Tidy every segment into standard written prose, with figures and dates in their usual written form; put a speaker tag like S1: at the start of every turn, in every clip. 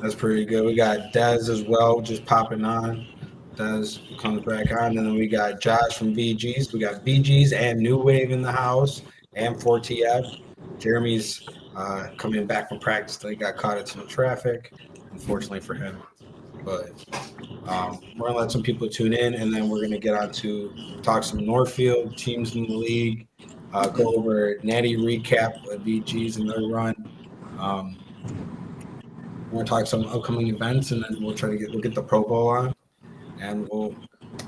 S1: That's pretty good. We got Dez as well, just popping on. Dez comes back on, and then we got Josh from VGs. We got VGs and New Wave in the house, and 4TF. Jeremy's coming back from practice. They got caught in some traffic, unfortunately for him. But we're gonna let some people tune in, and then we're gonna get on to talk some Northfield teams in the league, go over natty recap of VGs and their run. Um, we're gonna talk some upcoming events, and then we'll get the Pro Bowl on, and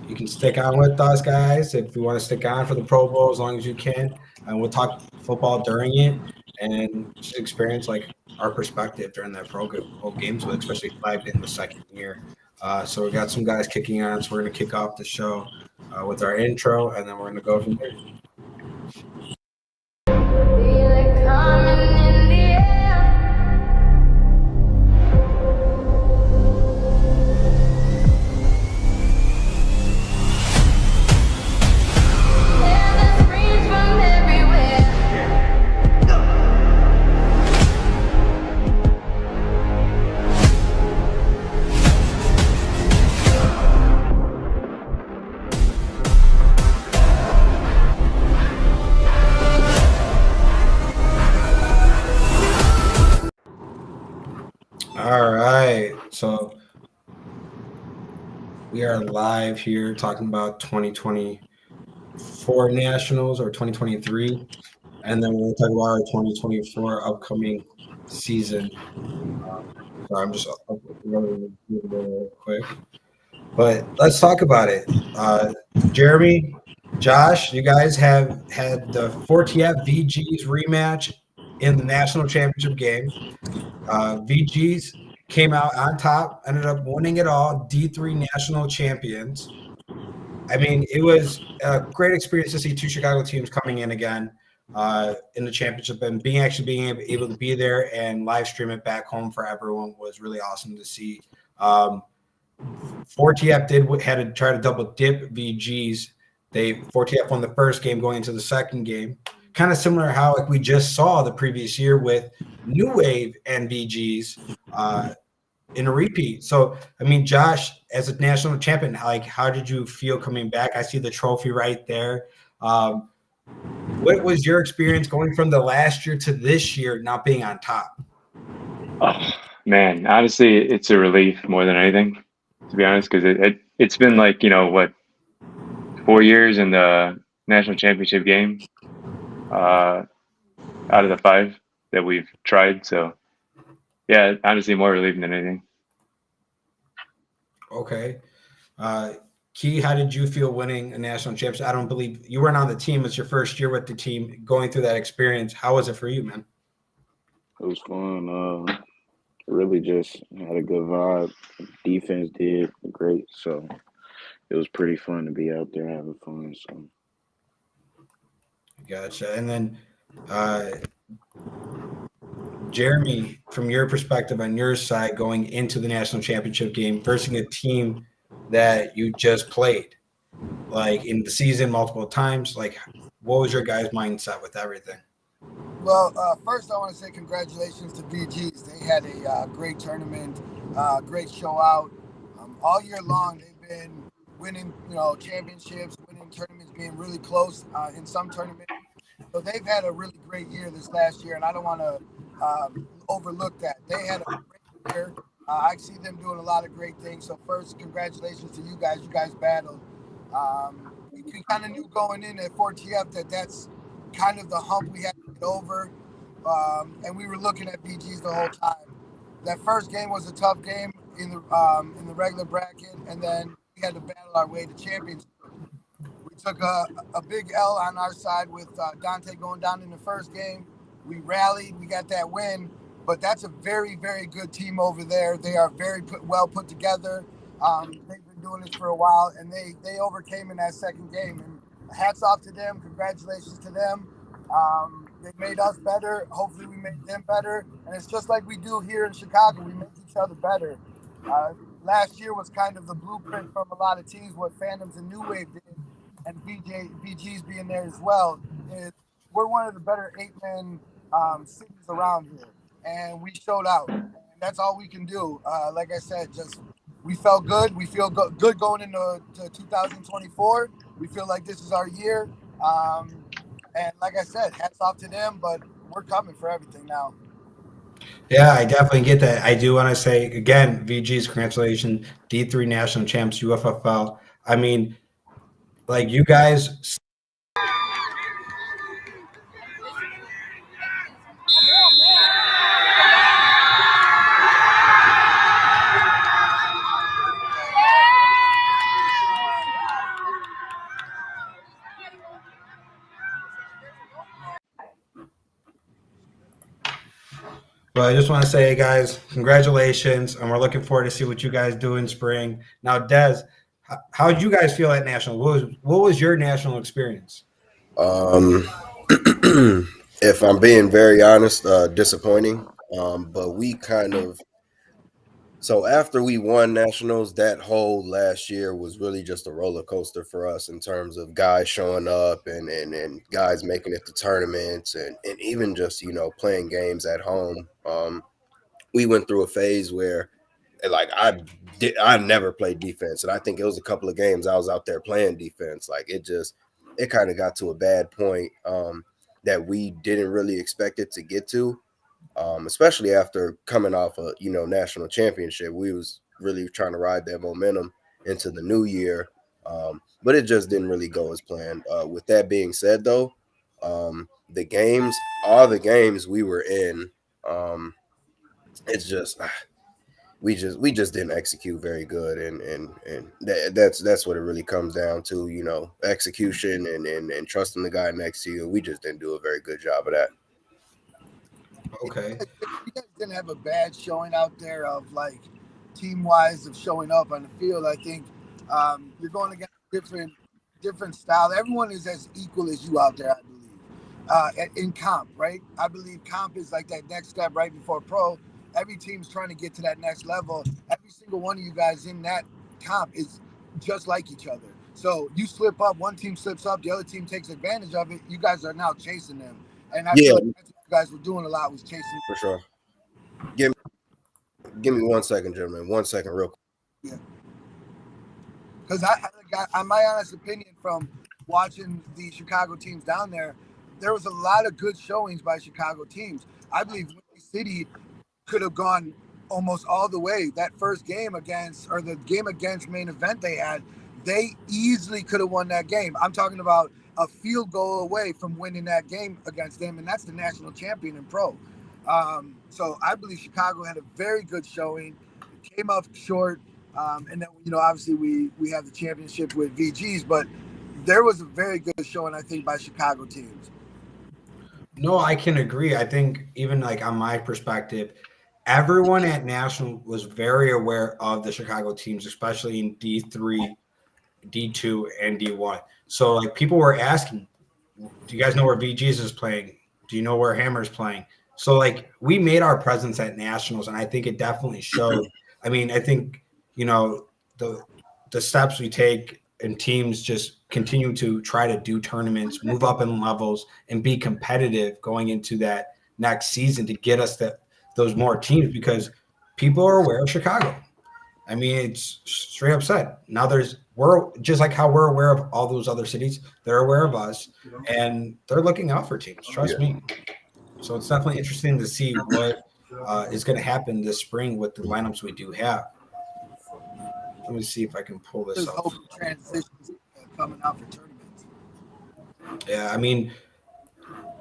S1: you can stick on with us guys if you want to stick on for the Pro Bowl as long as you can, and we'll talk football during it and just experience like our perspective during that Bowl games, with especially five in the second year. So we got some guys kicking on, so we're gonna kick off the show with our intro, and then we're gonna go from there. All right, so we are live here talking about 2024 Nationals or 2023, and then we'll talk about our 2024 upcoming season. So I'm just running real quick, but let's talk about it. Jeremy, Josh, you guys have had the 4TF VGs rematch in the national championship game. VGs came out on top, ended up winning it all, D3 national champions. I mean, it was a great experience to see two Chicago teams coming in again in the championship, and being able to be there and live stream it back home for everyone was really awesome to see. 4TF had to try to double dip VGs. 4TF won the first game going into the second game. Kind of similar how like we just saw the previous year with New Wave and VGs in a repeat. So, I mean, Josh, as a national champion, like, how did you feel coming back? I see the trophy right there. What was your experience going from the last year to this year not being on top?
S2: Oh man, honestly, it's a relief more than anything, to be honest, because it's been like, 4 years in the national championship game, out of the five that we've tried. So yeah, honestly, more relief than anything.
S1: Okay. Key, how did you feel winning a national championship? I don't believe you weren't on the team. It's your first year with the team, going through that experience. How was it for you, man?
S3: It was fun. Really just had a good vibe. Defense did great, so it was pretty fun to be out there having fun. So
S1: Gotcha. And then Jeremy, from your perspective on your side going into the national championship game versus a team that you just played, like in the season multiple times, like what was your guys' mindset with everything?
S4: Well, first I want to say congratulations to VGs. They had a great tournament, great show out. All year long, they've been winning, championships, winning tournaments, being really close in some tournaments. So they've had a really great year this last year, and I don't want to overlook that. They had a great year. I see them doing a lot of great things. So first, congratulations to you guys. You guys battled. We kind of knew going in at 4TF that that's kind of the hump we had to get over. And we were looking at VGs the whole time. That first game was a tough game in the regular bracket, and then we had to battle our way to championship. We took a big L on our side with Dante going down in the first game. We rallied, we got that win, but that's a very, very good team over there. They are very well put together. They've been doing this for a while, and they overcame in that second game. And hats off to them. Congratulations to them. They made us better. Hopefully we made them better. And it's just like we do here in Chicago. We make each other better. Last year was kind of the blueprint from a lot of teams, what Phantoms and New Wave did, and VGs being there as well. We're one of the better 8-man cities around here. And we showed out. And That's all we can do. Like I said, just we felt good. We feel good going into 2024. We feel like this is our year. And like I said, hats off to them, but we're coming for everything now.
S1: Yeah, I definitely get that. I do want to say again, VG's congratulations, D3 national champs, UFFL. I mean, like you guys. But I just want to say, guys, congratulations, and we're looking forward to see what you guys do in spring. Now, Des, how did you guys feel at national? What was your national experience?
S5: If I'm being very honest, disappointing. But we kind of so after we won nationals, that whole last year was really just a roller coaster for us in terms of guys showing up and guys making it to tournaments and even just playing games at home. We went through a phase where like I never played defense, and I think it was a couple of games I was out there playing defense. Like it kind of got to a bad point that we didn't really expect it to get to, especially after coming off a national championship. We was really trying to ride that momentum into the new year, but it just didn't really go as planned. With that being said, though, all the games we were in, it's just we just didn't execute very good, and that's what it really comes down to, execution and trusting the guy next to you. We just didn't do a very good job of that.
S1: Okay.
S4: You guys didn't have a bad showing out there of like team wise of showing up on the field. I think you're going against different style. Everyone is as equal as you out there, I believe. In comp, right? I believe comp is like that next step right before pro. Every team's trying to get to that next level. Every single one of you guys in that comp is just like each other. So you slip up, one team slips up, the other team takes advantage of it. You guys are now chasing them. And I feel like that's what you guys were doing a lot, was chasing.
S5: For sure. Give me 1 second, gentlemen. 1 second, real quick.
S4: Yeah. Because my honest opinion from watching the Chicago teams down there was a lot of good showings by Chicago teams. I believe Windy City could have gone almost all the way. That first game against main event they easily could have won that game. I'm talking about a field goal away from winning that game against them, and that's the national champion in pro. So I believe Chicago had a very good showing. It came up short, and then obviously we have the championship with VGs, but there was a very good showing, I think, by Chicago teams.
S1: No, I can agree. I think even like on my perspective, everyone at national was very aware of the Chicago teams, especially in D3, D2, and D1. So like people were asking, do you guys know where VGs is playing? Do you know where Hammer's playing? So like we made our presence at nationals, and I think it definitely showed. I mean, I think the steps we take and teams just continue to try to do tournaments, move up in levels, and be competitive going into that next season to get us those more teams, because people are aware of Chicago. I mean, it's straight up said. Now we're just like how we're aware of all those other cities. They're aware of us, and they're looking out for teams. Trust me. So it's definitely interesting to see what is going to happen this spring with the lineups we do have. Let me see if I can pull this up.
S4: Transitions coming out for tournaments.
S1: Yeah, I mean,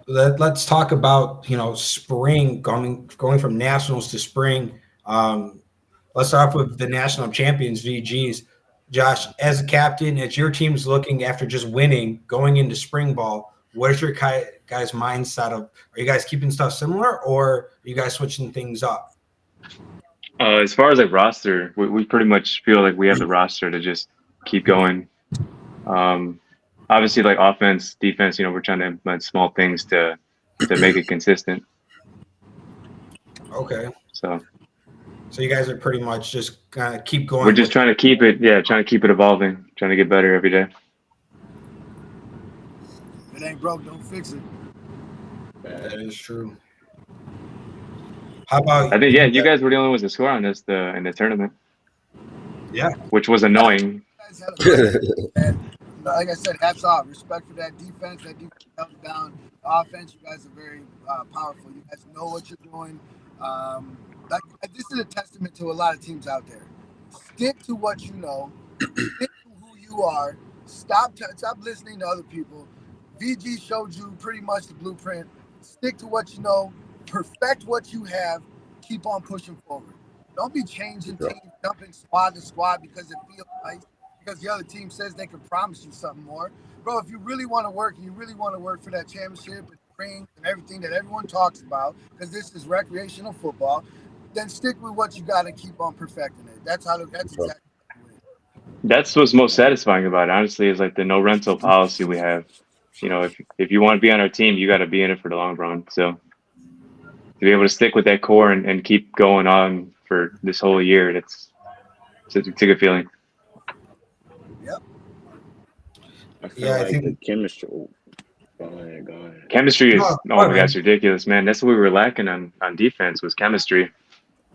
S1: let's talk about spring going from nationals to spring. Let's start off with the national champions, VGs. Josh, as a captain, as your team's looking after just winning, going into spring ball, what is your guys' mindset of? Are you guys keeping stuff similar, or are you guys switching things up?
S2: As far as like roster, we pretty much feel like we have the roster to just keep going. Obviously, like offense, defense, we're trying to implement small things to make it consistent.
S1: Okay.
S2: So
S1: you guys are pretty much just gonna keep going.
S2: We're just trying to keep it evolving, trying to get better every day.
S4: If it ain't broke, don't fix it.
S1: That is true. How about
S2: I think you guys were the only ones to score on this in the tournament.
S1: Yeah.
S2: Which was annoying.
S4: You guys had a great and like I said, hats off. Respect for that defense. That defense held it down. Offense, you guys are very powerful. You guys know what you're doing. This is a testament to a lot of teams out there. Stick to what you know. Stick to who you are. Stop listening to other people. VG showed you pretty much the blueprint. Stick to what you know. Perfect what you have. Keep on pushing forward. Don't be changing teams, jumping squad to squad because it feels nice, because the other team says they can promise you something more. Bro, if you really want to work, and you really want to work for that championship and rings and everything that everyone talks about, because this is recreational football, then stick with what you got and keep on perfecting it. That's exactly how you win.
S2: That's what's most satisfying about it, honestly, is like the no rental policy we have. You know, if you want to be on our team, you got to be in it for the long run. So to be able to stick with that core and keep going on for this whole year, it's a good feeling.
S4: Yep.
S3: I feel
S1: I
S3: like
S1: think
S3: the chemistry. Go ahead.
S2: Chemistry is
S1: Oh,
S2: my God, it's ridiculous, man. That's what we were lacking on defense was chemistry.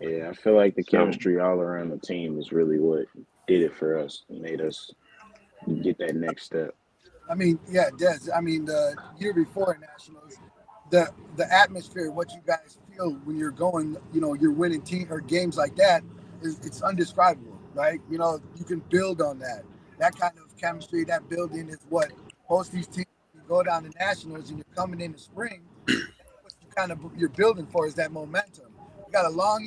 S3: Yeah, I feel like the chemistry all around the team is really what did it for us and made us get that next step.
S4: I mean, yeah, Des. I mean, the year before Nationals, the atmosphere, what you guys feel when you're going, you're winning team or games like that, it's undescribable, right? You can build on that. That kind of chemistry, that building is what most of these teams, you go down to Nationals and you're coming in the spring, what you're building for is that momentum. You got a long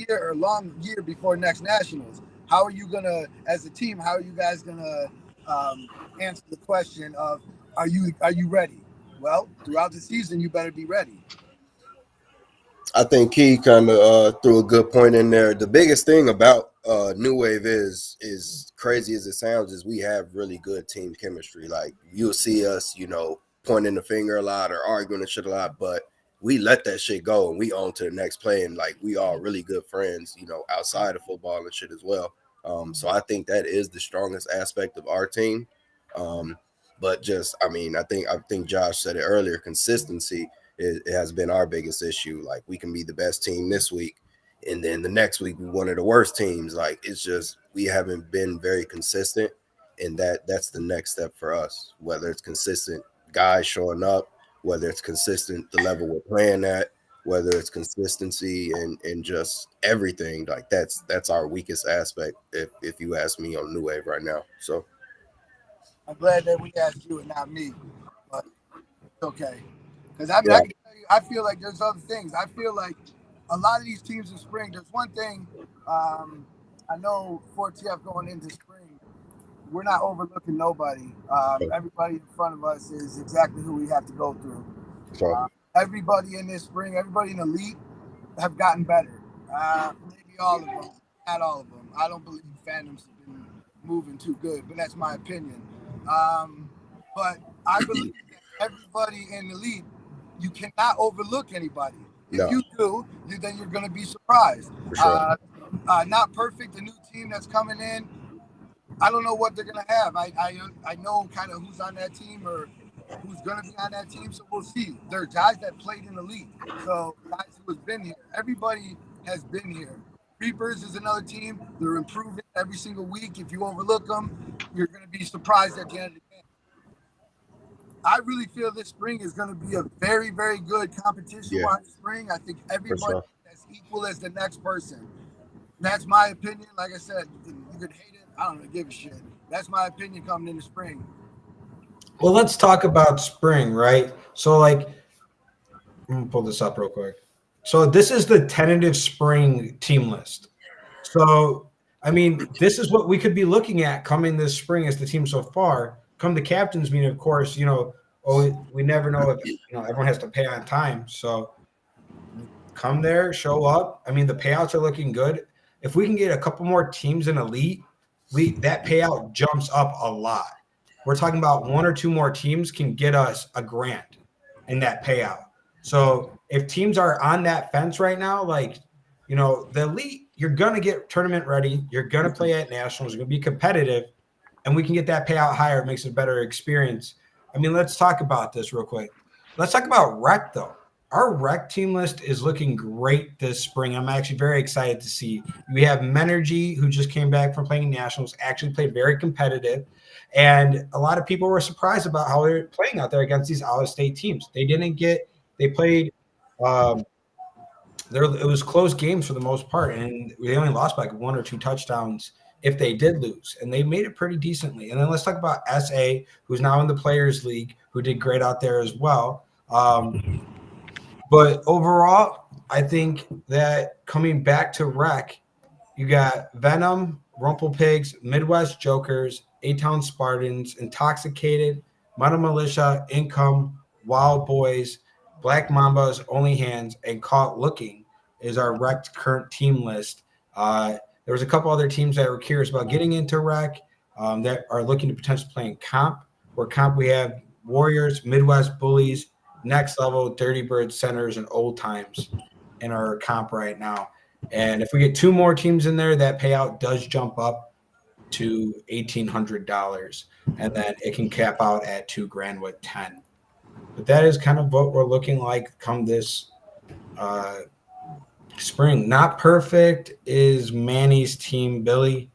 S4: year before next Nationals. How are you gonna, as a team, how are you guys gonna answer the question of are you ready? Well, throughout the season, you better be ready.
S5: I think he kind of threw a good point in there. The biggest thing about New Wave is crazy as it sounds, is we have really good team chemistry. Like you'll see us, pointing the finger a lot or arguing and shit a lot, but we let that shit go and we on to the next play. And like we are really good friends, outside of football and shit as well. So I think that is the strongest aspect of our team. But just, I think Josh said it earlier, consistency. It has been our biggest issue. Like we can be the best team this week, and then the next week we're one of the worst teams. Like it's just we haven't been very consistent, and that's the next step for us. Whether it's consistent guys showing up, whether it's consistent the level we're playing at, whether it's consistency and just everything. Like that's our weakest aspect, if you ask me, on New Wave right now. So
S4: I'm glad that we asked you and not me, but it's okay. Because I can tell you, I feel like there's other things. I feel like a lot of these teams in spring, there's one thing I know for TF going into spring, we're not overlooking nobody. Everybody in front of us is exactly who we have to go through. Everybody in this spring, everybody in Elite have gotten better. Maybe all of them, not all of them. I don't believe fandoms have been moving too good, but that's my opinion. But I believe that everybody in Elite, you cannot overlook anybody. If you do, then you're going to be surprised.
S5: Sure.
S4: Not perfect, the new team that's coming in, I don't know what they're going to have. I know kind of who's on that team or who's going to be on that team, so we'll see. There are guys that played in the league, so guys who have been here. Everybody has been here. Reapers is another team. They're improving every single week. If you overlook them, you're going to be surprised at the end of the game. I really feel this spring is going to be a very, very good competition-wise spring. I think everybody is equal as the next person. That's my opinion. Like I said, you could hate it. I don't give a shit. That's my opinion coming into spring.
S1: Well, let's talk about spring, right? So, I'm going to pull this up real quick. So this is the tentative spring team list. So, this is what we could be looking at coming this spring as the team so far. Come the captain's meeting, of course, we never know if, everyone has to pay on time. So come there, show up. The payouts are looking good. If we can get a couple more teams in Elite, that payout jumps up a lot. We're talking about one or two more teams can get us a grant in that payout. So if teams are on that fence right now, the Elite, you're going to get tournament ready. You're going to play at Nationals. You're going to be competitive. And we can get that payout higher. It makes it a better experience. Let's talk about this real quick. Let's talk about rec, though. our rec team list is looking great this spring. I'm actually very excited to see. We have Menergy, who just came back from playing nationals, actually played very competitive. And a lot of people were surprised about how they're playing out there against these out-of-state teams. They played it was close games for the most part, and they only lost by like 1 or 2 touchdowns if they did lose, and they made it pretty decently. And then let's talk about SA, who's now in the Players League, who did great out there as well. But overall, I think that coming back to rec, you got Venom, Rumple Pigs, Midwest Jokers, A-Town Spartans, Intoxicated, Mudda Militia, Income, Wild Boys, Black Mambas, Only Hands, and Caught Looking is our rec current team list. There was a couple other teams that were curious about getting into rec that are looking to potentially play in comp. Where comp we have Warriors, Midwest Bullies, Next Level, Dirty Birds, Centers, and Old Times in our comp right now. And if we get 2 more teams in there, that payout does jump up to $1,800, and then it can cap out at $2,000 with 10. But that is kind of what we're looking like come this spring. Not perfect is Manny's team, Billy.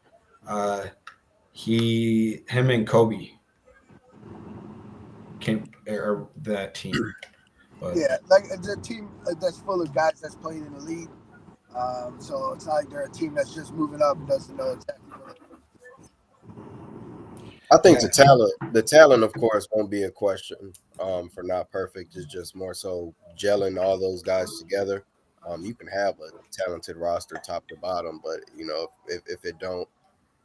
S1: Him and Kobe or that team. But
S4: Yeah, like it's a team that's full of guys that's played in the league. So it's not like they're a team that's just moving up and doesn't know exactly what.
S5: I think the talent, of course, won't be a question for not perfect. It's just more so gelling all those guys together. You can have a talented roster top to bottom, but if it don't,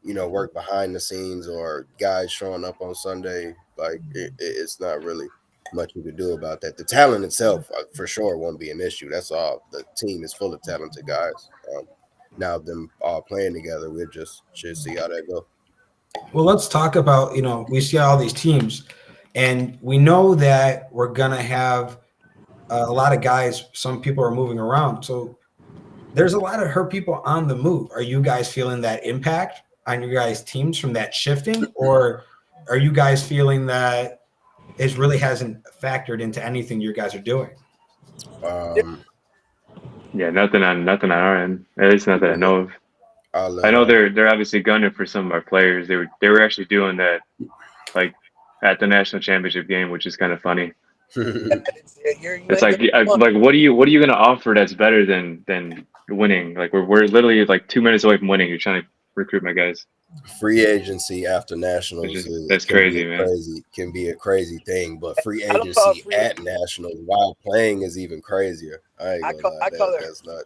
S5: work behind the scenes or guys showing up on Sunday, like it's not really much you could do about that. The talent itself, for sure, won't be an issue. That's all. The team is full of talented guys. Now them all playing together, should see how that goes.
S1: well, let's talk about, we see all these teams, and we know that we're going to have a lot of guys. Some people are moving around. So there's a lot of hurt people on the move. Are you guys feeling that impact on your guys' teams from that shifting, or are you guys feeling that it really hasn't factored into anything you guys are doing?
S2: Yeah, nothing on our end. At least not that I know of. I know they're obviously gunning for some of our players. They were actually doing that, like at the national championship game, which is kind of funny. It's like what are you gonna offer that's better than winning? Like we're literally like 2 minutes away from winning. You're trying to recruit my guys.
S5: Free agency after nationals
S2: that's crazy, man.
S5: Can be a crazy thing, but free agency at nationals while playing is even crazier. I call it. That's not.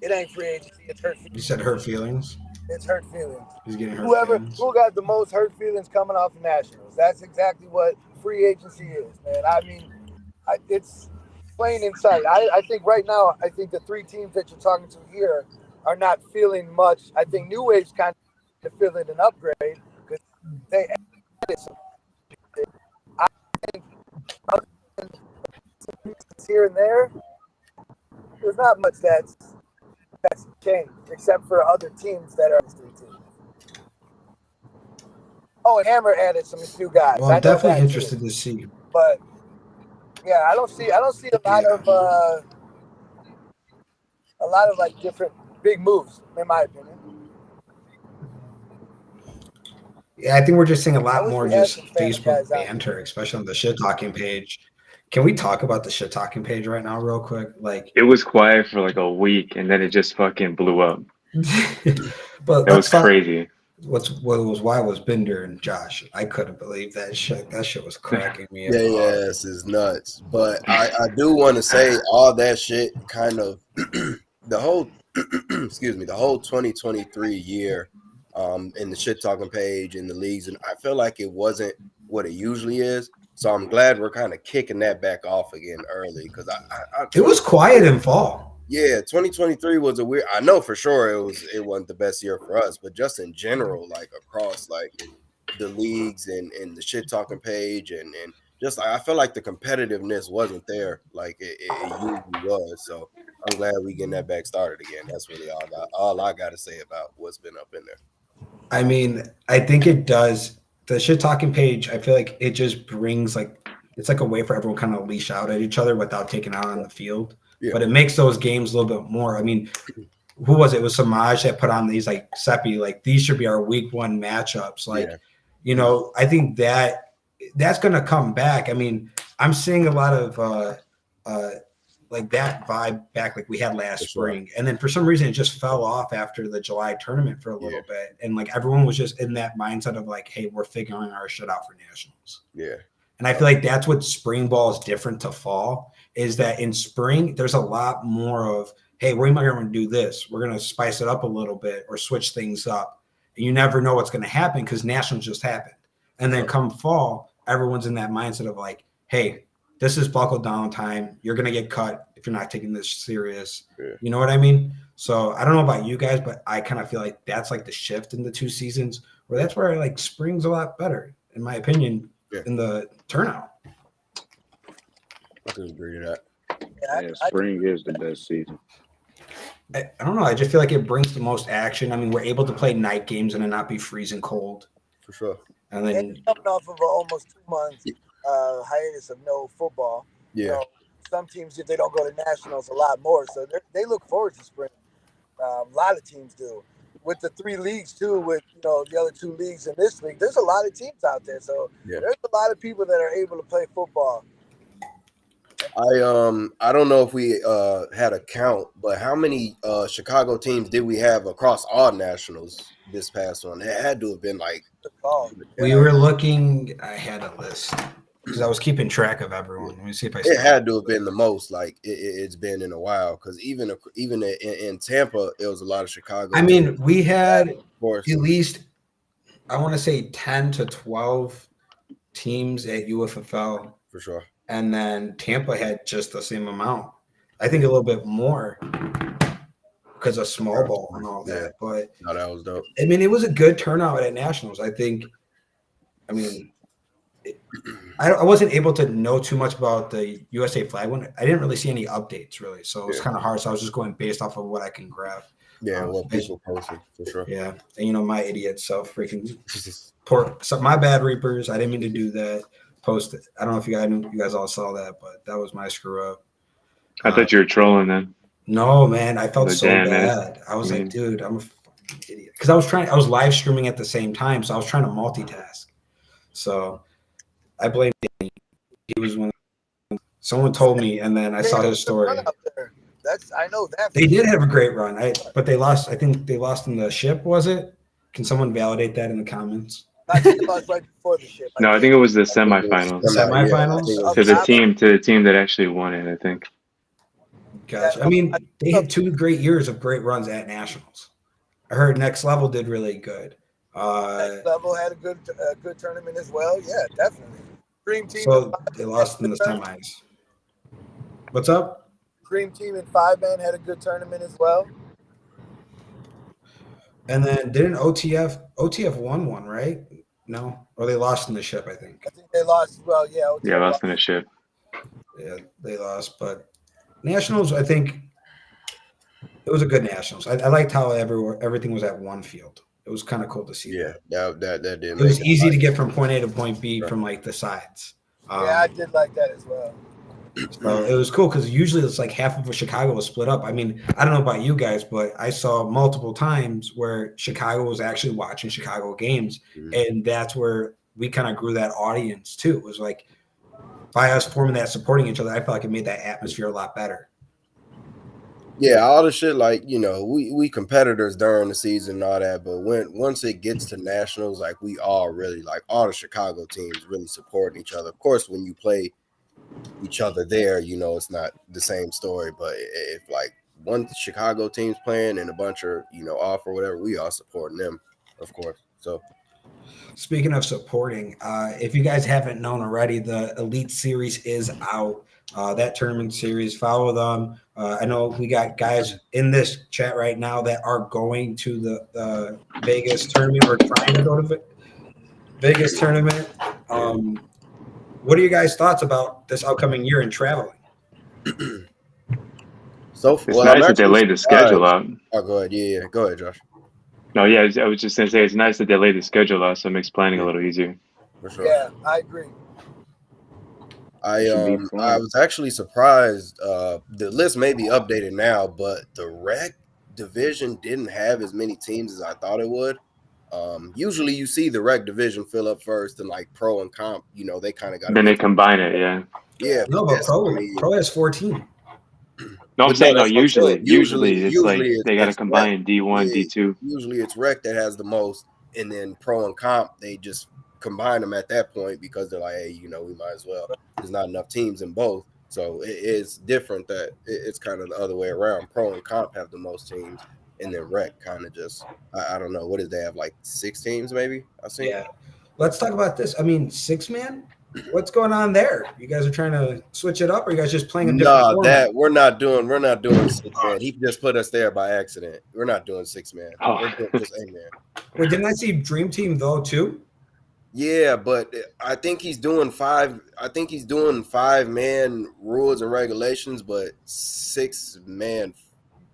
S4: It ain't free agency. It's hurt feelings.
S1: You said hurt feelings?
S4: It's hurt feelings.
S1: He's getting hurt feelings.
S4: Who got the most hurt feelings coming off the nationals? That's exactly what free agency is, man. I mean, it's plain in sight. I think right now, the 3 teams that you're talking to here are not feeling much. I think New Wave's kind of feeling an upgrade because they added some. I think other than here and there's not much that's changed except for other teams that are 3 teams. Oh, and Hammer added some new guys.
S1: Well, I'm definitely interested to see.
S4: But yeah, I don't see a lot of like different big moves, in my opinion.
S1: Yeah, I think we're just seeing a lot more just Facebook banter, especially on the shit talking page. Can we talk about the shit talking page right now, real quick? Like,
S2: it was quiet for like a week, and then it just fucking blew up.
S1: But
S2: it was crazy.
S1: Why was Bender and Josh? I couldn't believe that shit. That shit was cracking me up.
S5: Yes, it's nuts. But I do want to say all that shit kind of the whole the whole 2023 year in the shit talking page in the leagues, and I feel like it wasn't what it usually is. So I'm glad we're kind of kicking that back off again early because
S1: it was quiet in fall.
S5: Yeah, 2023 was a weird. I know for sure it wasn't the best year for us, but just in general, like across like the leagues and the shit talking page and just like I feel like the competitiveness wasn't there like it usually was. So I'm glad we getting that back started again. That's really all I got to say about what's been up in there.
S1: I mean, I think it does. The shit talking page, I feel like it just brings like it's like a way for everyone kind of leash out at each other without taking out on the field.
S5: Yeah.
S1: But it makes those games a little bit more. I mean, who was it? It was Samaj that put on these like Seppi, like these should be our week 1 matchups. Like, I think that's going to come back. I mean, I'm seeing a lot of like that vibe back like we had last spring. And then for some reason it just fell off after the July tournament for a little bit. And like everyone was just in that mindset of like, hey, we're figuring our shit out for nationals.
S5: Yeah.
S1: And I feel like that's what spring ball is different to fall, is that in spring there's a lot more of, hey, we're going to do this. We're going to spice it up a little bit or switch things up. And you never know what's going to happen because nationals just happened. And then come fall, everyone's in that mindset of like, hey, this is buckle down time. You're going to get cut if you're not taking this serious.
S5: Yeah.
S1: You know what I mean? So I don't know about you guys, but I kind of feel like that's like the shift in the 2 seasons, where that's where like spring's a lot better, in my opinion, in the turnout.
S5: I can agree to that.
S3: Yeah, spring is the best season.
S1: I don't know. I just feel like it brings the most action. I mean, we're able to play night games and it not be freezing cold.
S5: For sure.
S1: And then
S4: coming off of almost 2 months hiatus of no football.
S5: Yeah.
S4: Some teams, if they don't go to nationals, a lot more. So they look forward to spring. A lot of teams do. With the 3 leagues too, with the other 2 leagues in this league, there's a lot of teams out there. So there's a lot of people that are able to play football.
S5: I don't know if we had a count, but how many Chicago teams did we have across all nationals this past one? It had to have been like
S1: we were looking. I had a list because I was keeping track of everyone. Let me see if I.
S5: It had to have been the most. Like it's been in a while, because even in Tampa, it was a lot of Chicago.
S1: I mean, we had
S5: of course,
S1: at least, I want to say 10 to 12 teams at UFFL
S5: for sure.
S1: And then Tampa had just the same amount. I think a little bit more because of small ball and all that. But
S5: no, that was dope.
S1: I mean, it was a good turnout at nationals. I think. I mean, I wasn't able to know too much about the USA flag one. I didn't really see any updates really, so it was kind of hard. So I was just going based off of what I can grab.
S5: Yeah, what people posted for sure.
S1: Yeah, and my idiot self freaking poor. So my bad, Reapers. I didn't mean to do that. Posted. I don't know if you guys all saw that, but that was my screw up.
S2: I thought you were trolling then.
S1: No, man, I felt so bad.
S2: Man.
S1: I was like, dude, I'm a fucking idiot. Because I was live streaming at the same time, so I was trying to multitask. So I blamed him. He was one. Someone told me, and then I saw his story.
S4: I know that.
S1: They did have a great run, but they lost. I think they lost in the ship. Was it? Can someone validate that in the comments?
S4: I think it was right before the ship.
S2: No, I think it was the semifinals.
S1: Semifinals?
S2: To the team that actually won it, I think.
S1: Gotcha. I mean, they had 2 great years of great runs at nationals. I heard Next Level did really good.
S4: Next Level had a good tournament as well. Yeah, definitely. Dream Team.
S1: So they lost in the semis. What's up?
S4: Dream Team and 5-man had a good tournament as well.
S1: And then didn't OTF won one, right? No, or they lost in the ship, I think.
S4: I think they lost. Well, yeah. OTF
S2: yeah, lost in the ship.
S1: Yeah, they lost, but nationals, I think it was a good nationals. I liked how everything was at one field. It was kind of cool to see.
S5: Yeah, that did. It
S1: was easy to get from point A to point B from like the sides.
S4: Yeah, I did like that as well.
S1: So it was cool because usually it's like half of Chicago was split up. I mean, I don't know about you guys, but I saw multiple times where Chicago was actually watching Chicago games, and that's where we kind of grew that audience too. It was like by us forming that, supporting each other, I felt like it made that atmosphere a lot better.
S5: Yeah, all the shit, like, we competitors during the season and all that, but once it gets to nationals, like, we all really, like, all the Chicago teams really supporting each other. Of course, when you play each other there, it's not the same story, but if, like, one Chicago team's playing and a bunch are, off or whatever, we all supporting them, of course. So,
S1: speaking of supporting, if you guys haven't known already, the Elite Series is out. That tournament series, follow them. I know we got guys in this chat right now that are going to the Vegas tournament or trying to go to the Vegas tournament. What are you guys' thoughts about this upcoming year and traveling?
S5: So
S2: it's nice that they laid the schedule out.
S5: Oh, go ahead. Yeah. Go ahead, Josh.
S2: No, yeah, I was just gonna say it's nice that they laid the schedule out, so it makes planning a little easier.
S5: For sure.
S4: Yeah, I agree.
S3: It should be fun.
S5: I was actually surprised. The list may be updated now, but the rec division didn't have as many teams as I thought it would. Usually you see the rec division fill up first, and like pro and comp, they kind of got.
S2: Then they combine it, yeah.
S5: Yeah,
S1: No, but pro has 14.
S2: No, I'm saying no.
S5: that's what I'm
S2: Usually
S5: saying.
S2: it's like they got to
S5: it's
S2: combine
S5: rec.
S2: D1,
S5: Yeah,
S2: D2.
S5: Usually it's rec that has the most, and then pro and comp they just combine them at that point because they're like, hey, we might as well. There's not enough teams in both, so it's different. That it's kind of the other way around. Pro and comp have the most teams, and then rec kind of just I don't know, what did they have, like 6 teams maybe? I think.
S1: Yeah. Let's talk about this. I mean, 6-man. What's going on there? You guys are trying to switch it up, or you guys just playing a different format?
S5: We're not doing 6-man. He just put us there by accident. We're not doing 6-man. We're doing just 8-man.
S1: Wait, didn't I see Dream Team though too?
S5: Yeah, but I think he's doing 5. I think he's doing 5-man rules and regulations, but 6-man,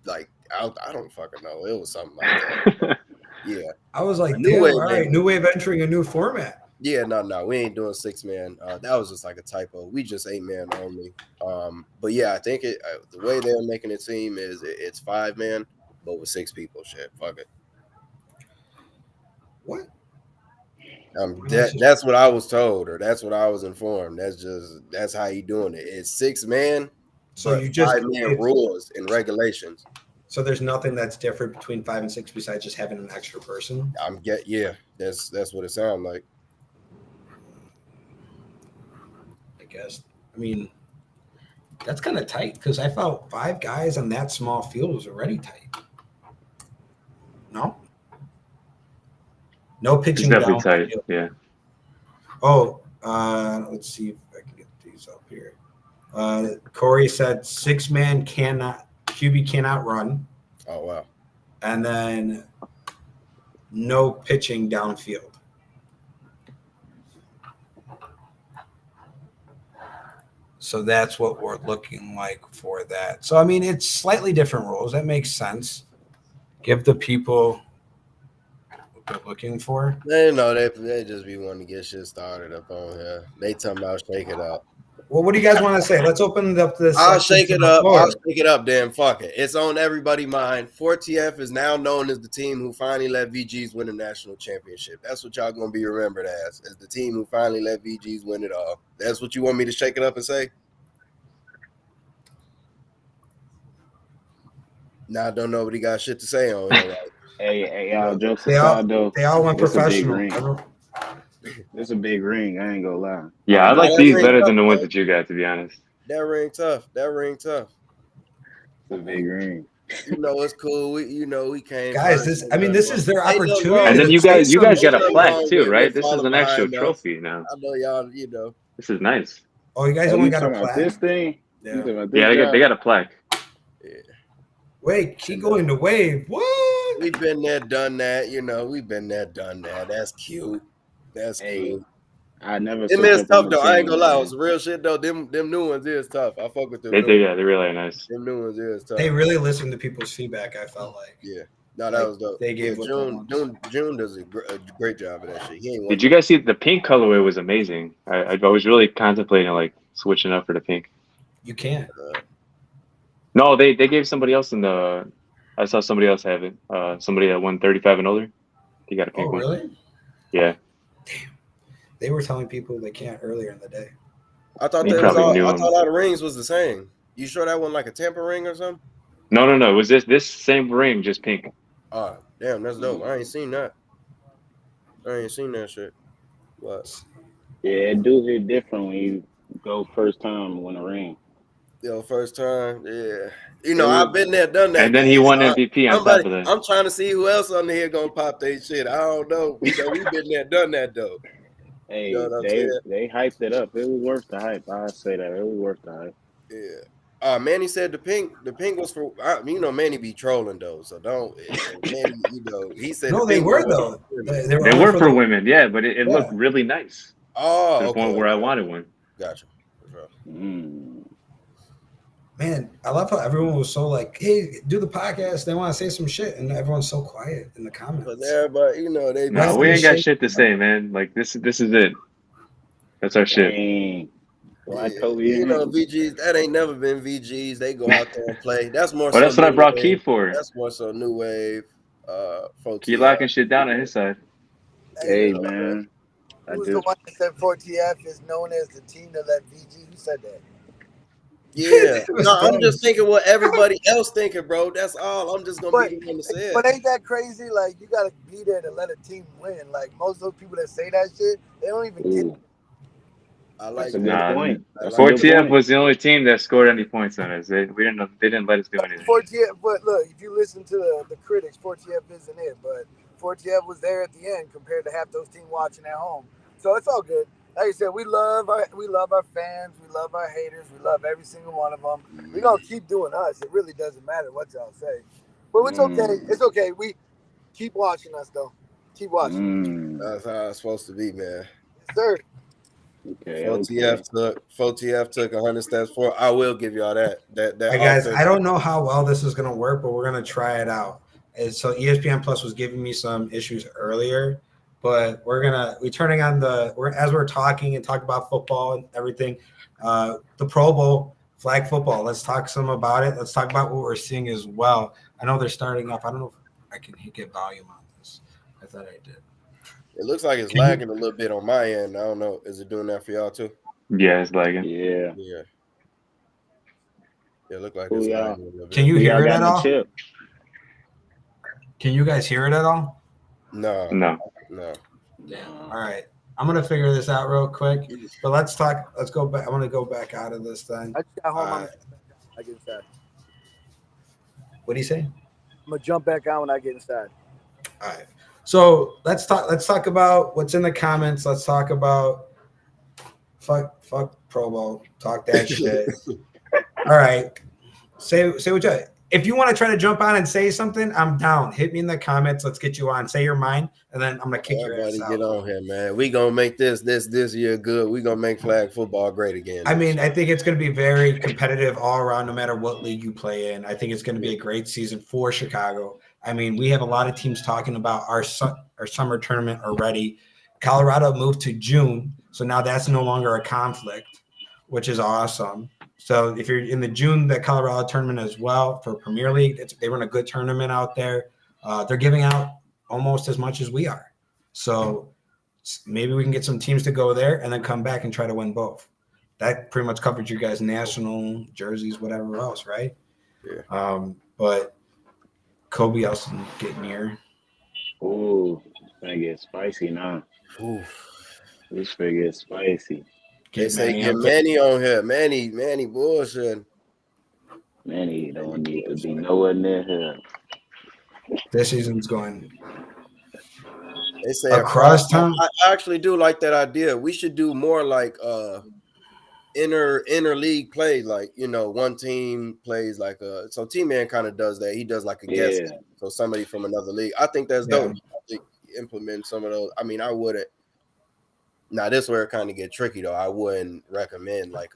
S5: like I don't fucking know. It was something like that. Yeah,
S1: I was like,
S5: New Wave,
S1: all right, New Wave entering a new format.
S5: yeah, no, we ain't doing 6-man. That was just like a typo. We just 8-man only. But yeah, I think the way they're making it seem is it's 5-man, but with 6 people. Shit, fuck it.
S1: What?
S5: That's what I was told, or that's what I was informed. That's how you doing it. It's 6-man,
S1: So you just
S5: 5-man rules and regulations.
S1: So there's nothing that's different between 5 and 6 besides just having an extra person.
S5: That's what it sounds like.
S1: I guess. I mean, that's kind of tight because I felt 5 guys on that small field was already tight. No. No pitching.
S2: It's definitely tight.
S1: Field.
S2: Yeah.
S1: Oh, let's see if I can get these up here. Corey said 6-man QB cannot run.
S5: Oh wow.
S1: And then no pitching downfield. So that's what we're looking like for that. So I mean, it's slightly different rules. That makes sense. Give the people what they're looking for.
S5: They just be wanting to get shit started up on here. They talking about shake it up.
S1: Well, what do you guys want to say? Let's open up this.
S5: I'll shake it up, damn. Fuck it. It's on everybody's mind. 4TF is now known as the team who finally let VGs win a national championship. That's what y'all gonna be remembered as the team who finally let VGs win it all. That's what you want me to shake it up and say? Now, don't nobody got shit to say on here. Like,
S3: hey, y'all, jokes aside, though.
S1: They all went professional.
S3: It's a big ring. I ain't gonna lie.
S2: Yeah, I like these better than the ones that you got, to be honest.
S5: That ring tough.
S3: It's a big ring.
S5: It's cool. We came.
S1: Guys, this is their opportunity.
S2: And then you guys got a plaque too, right? This is an actual trophy now.
S5: I know y'all.
S2: This is nice.
S1: Oh, you guys only got a plaque.
S3: This thing.
S1: Yeah,
S2: they got a plaque.
S5: Yeah.
S1: Wait, keep going to Wave. What?
S5: We've been there, done that. We've been there, done that. That's cute. That's cute.
S3: I never.
S5: It is tough though. I ain't gonna lie. It's real shit though. Them new ones is tough. I fuck with them.
S2: They really nice.
S5: Them new ones is tough.
S1: They really listened to people's feedback. I felt like.
S5: Yeah. No, that was dope.
S1: They gave
S5: June does a great job of that shit.
S2: Did you guys see the pink colorway was amazing? I was really contemplating like switching up for the pink.
S1: You can't.
S2: No, they gave somebody else I saw somebody else have it. Somebody that won 35 and older. He got a pink one.
S1: Really?
S2: Yeah.
S1: Damn. They were telling people they can't earlier in the day.
S5: I thought all the rings was the same. You sure that wasn't like a Tampa ring or something?
S2: No. It was this same ring, just pink.
S5: Oh, damn, that's dope. I ain't seen that. I ain't seen that shit. What?
S3: Yeah, it do hit different when you go first time win a ring.
S5: First time, yeah. I've been there, done that.
S2: And then he won MVP on top of that.
S5: I'm trying to see who else on here gonna pop their shit. I don't know. We've been there, done that though.
S3: Hey, they hyped it up. It was worth the hype. I say that it was worth the hype.
S5: Yeah. Manny said the pink was for. Manny be trolling though, so don't. Manny, he said
S1: no, they were though.
S2: They were for women, yeah, but it looked really nice.
S5: Oh,
S2: to the point where I wanted one.
S5: Gotcha.
S1: Man, I love how everyone was so like, "Hey, do the podcast." They want to say some shit, and everyone's so quiet in the comments.
S5: But everybody, they.
S2: No, we ain't got shit to say, man. Like this is it. That's our shit.
S3: Like
S5: Yeah,
S3: Kobe
S5: you know,
S3: and
S5: VGs, that ain't never been VGs. They go out there and play. That's more
S2: Well,
S5: so
S2: that's what I
S5: new
S2: brought Key
S5: wave.
S2: for.
S5: That's more so new wave.
S2: Key
S5: 4TF.
S2: locking shit down on his side.
S4: Hey,
S3: hey man, I
S4: who was the
S3: just
S4: one that said 4TF is known as the team that let VG? Who said that?
S5: Yeah.
S1: It was
S5: No, I'm
S1: them.
S5: just thinking what everybody else thinking, bro. That's all. I'm just gonna be
S4: But
S5: the one to say it.
S4: but ain't that crazy? Like you gotta be there to let a team win. Like most of those people that say that shit, they don't even get.
S3: ooh,
S5: I
S3: that's
S5: like
S3: a
S5: that.
S3: good
S2: Nah,
S3: point.
S5: I
S3: That's a
S5: like
S2: 4TF
S3: good point.
S2: was the only team that scored any points on us. They didn't let us do anything.
S4: 4TF, but look, if you listen to the critics, 4TF isn't it. But 4TF was there at the end compared to half those teams watching at home. So it's all good. Like I said, we love our fans, we love our haters, we love every single one of them. We're gonna keep doing us. It really doesn't matter what y'all say. But it's okay. It's okay. We keep watching us though. Keep watching.
S5: That's how it's supposed to be, man.
S4: Yes, sir.
S3: Okay,
S5: 4TF took 100 steps forward. I will give y'all that. That
S1: Hey guys,
S5: offense.
S1: I don't know how well this is gonna work, but we're gonna try it out. And so ESPN Plus was giving me some issues earlier, but we're turning on as we're talking and talk about football and everything. The Pro Bowl flag football. Let's talk some about it. Let's talk about what we're seeing as well. I know they're starting off. I don't know if I can get volume on this. I thought I did.
S5: It looks like it's
S1: Can you-
S5: lagging a little bit on my end. I don't know. Is it doing that for y'all too?
S2: Yeah, it's lagging.
S3: yeah.
S5: Yeah. It looked like
S3: Who
S5: it's
S3: y'all?
S5: lagging a little bit.
S1: Can you
S3: Who
S1: hear
S3: y'all
S1: it
S3: got
S1: at
S3: in the
S1: all?
S3: chip?
S1: Can you guys hear it at all?
S5: No.
S2: No.
S1: All right. I'm gonna figure this out real quick. But let's talk. Let's go back. I want to go back out of this then.
S4: I just got home.
S1: Uh,
S4: I get inside.
S1: What do you say?
S4: I'm gonna jump back on when I get inside.
S1: All right. So let's talk about what's in the comments. Let's talk about fuck Pro Bowl. Talk that shit. All right. Say what you. If you want to try to jump on and say something, I'm down. Hit me in the comments. Let's get you on. Say your mind, and then I'm gonna kick your ass
S5: Everybody
S1: out.
S5: get on here, man. We gonna make this year good. We gonna make flag football great again.
S1: I mean, I think it's going to be very competitive all around, no matter what league you play in. I think it's going to be a great season for Chicago. I mean, we have a lot of teams talking about our summer tournament already. Colorado moved to June, so now that's no longer a conflict, which is awesome. So if you're in the June, the Colorado tournament as well for Premier League, they run a good tournament out there. They're giving out almost as much as we are. So maybe we can get some teams to go there and then come back and try to win both. That pretty much covers you guys' national jerseys, whatever else, right?
S5: Yeah.
S1: But Kobe else didn't get near.
S3: Ooh, I get spicy now.
S5: Ooh.
S3: This figure is spicy.
S5: They say
S1: Manny
S5: get
S1: up there.
S5: Manny on here. Manny bullshit.
S3: Man, he don't need to be nowhere near here.
S1: This season's going
S5: They say
S1: across town.
S5: I actually do like that idea. We should do more like inter league plays, like, you know, one team plays like so T-Man kind of does that. He does like a guest, so somebody from another league. I think that's dope. I think implement some of those. I mean, I wouldn't. Now this where it kind of get tricky though. I wouldn't recommend like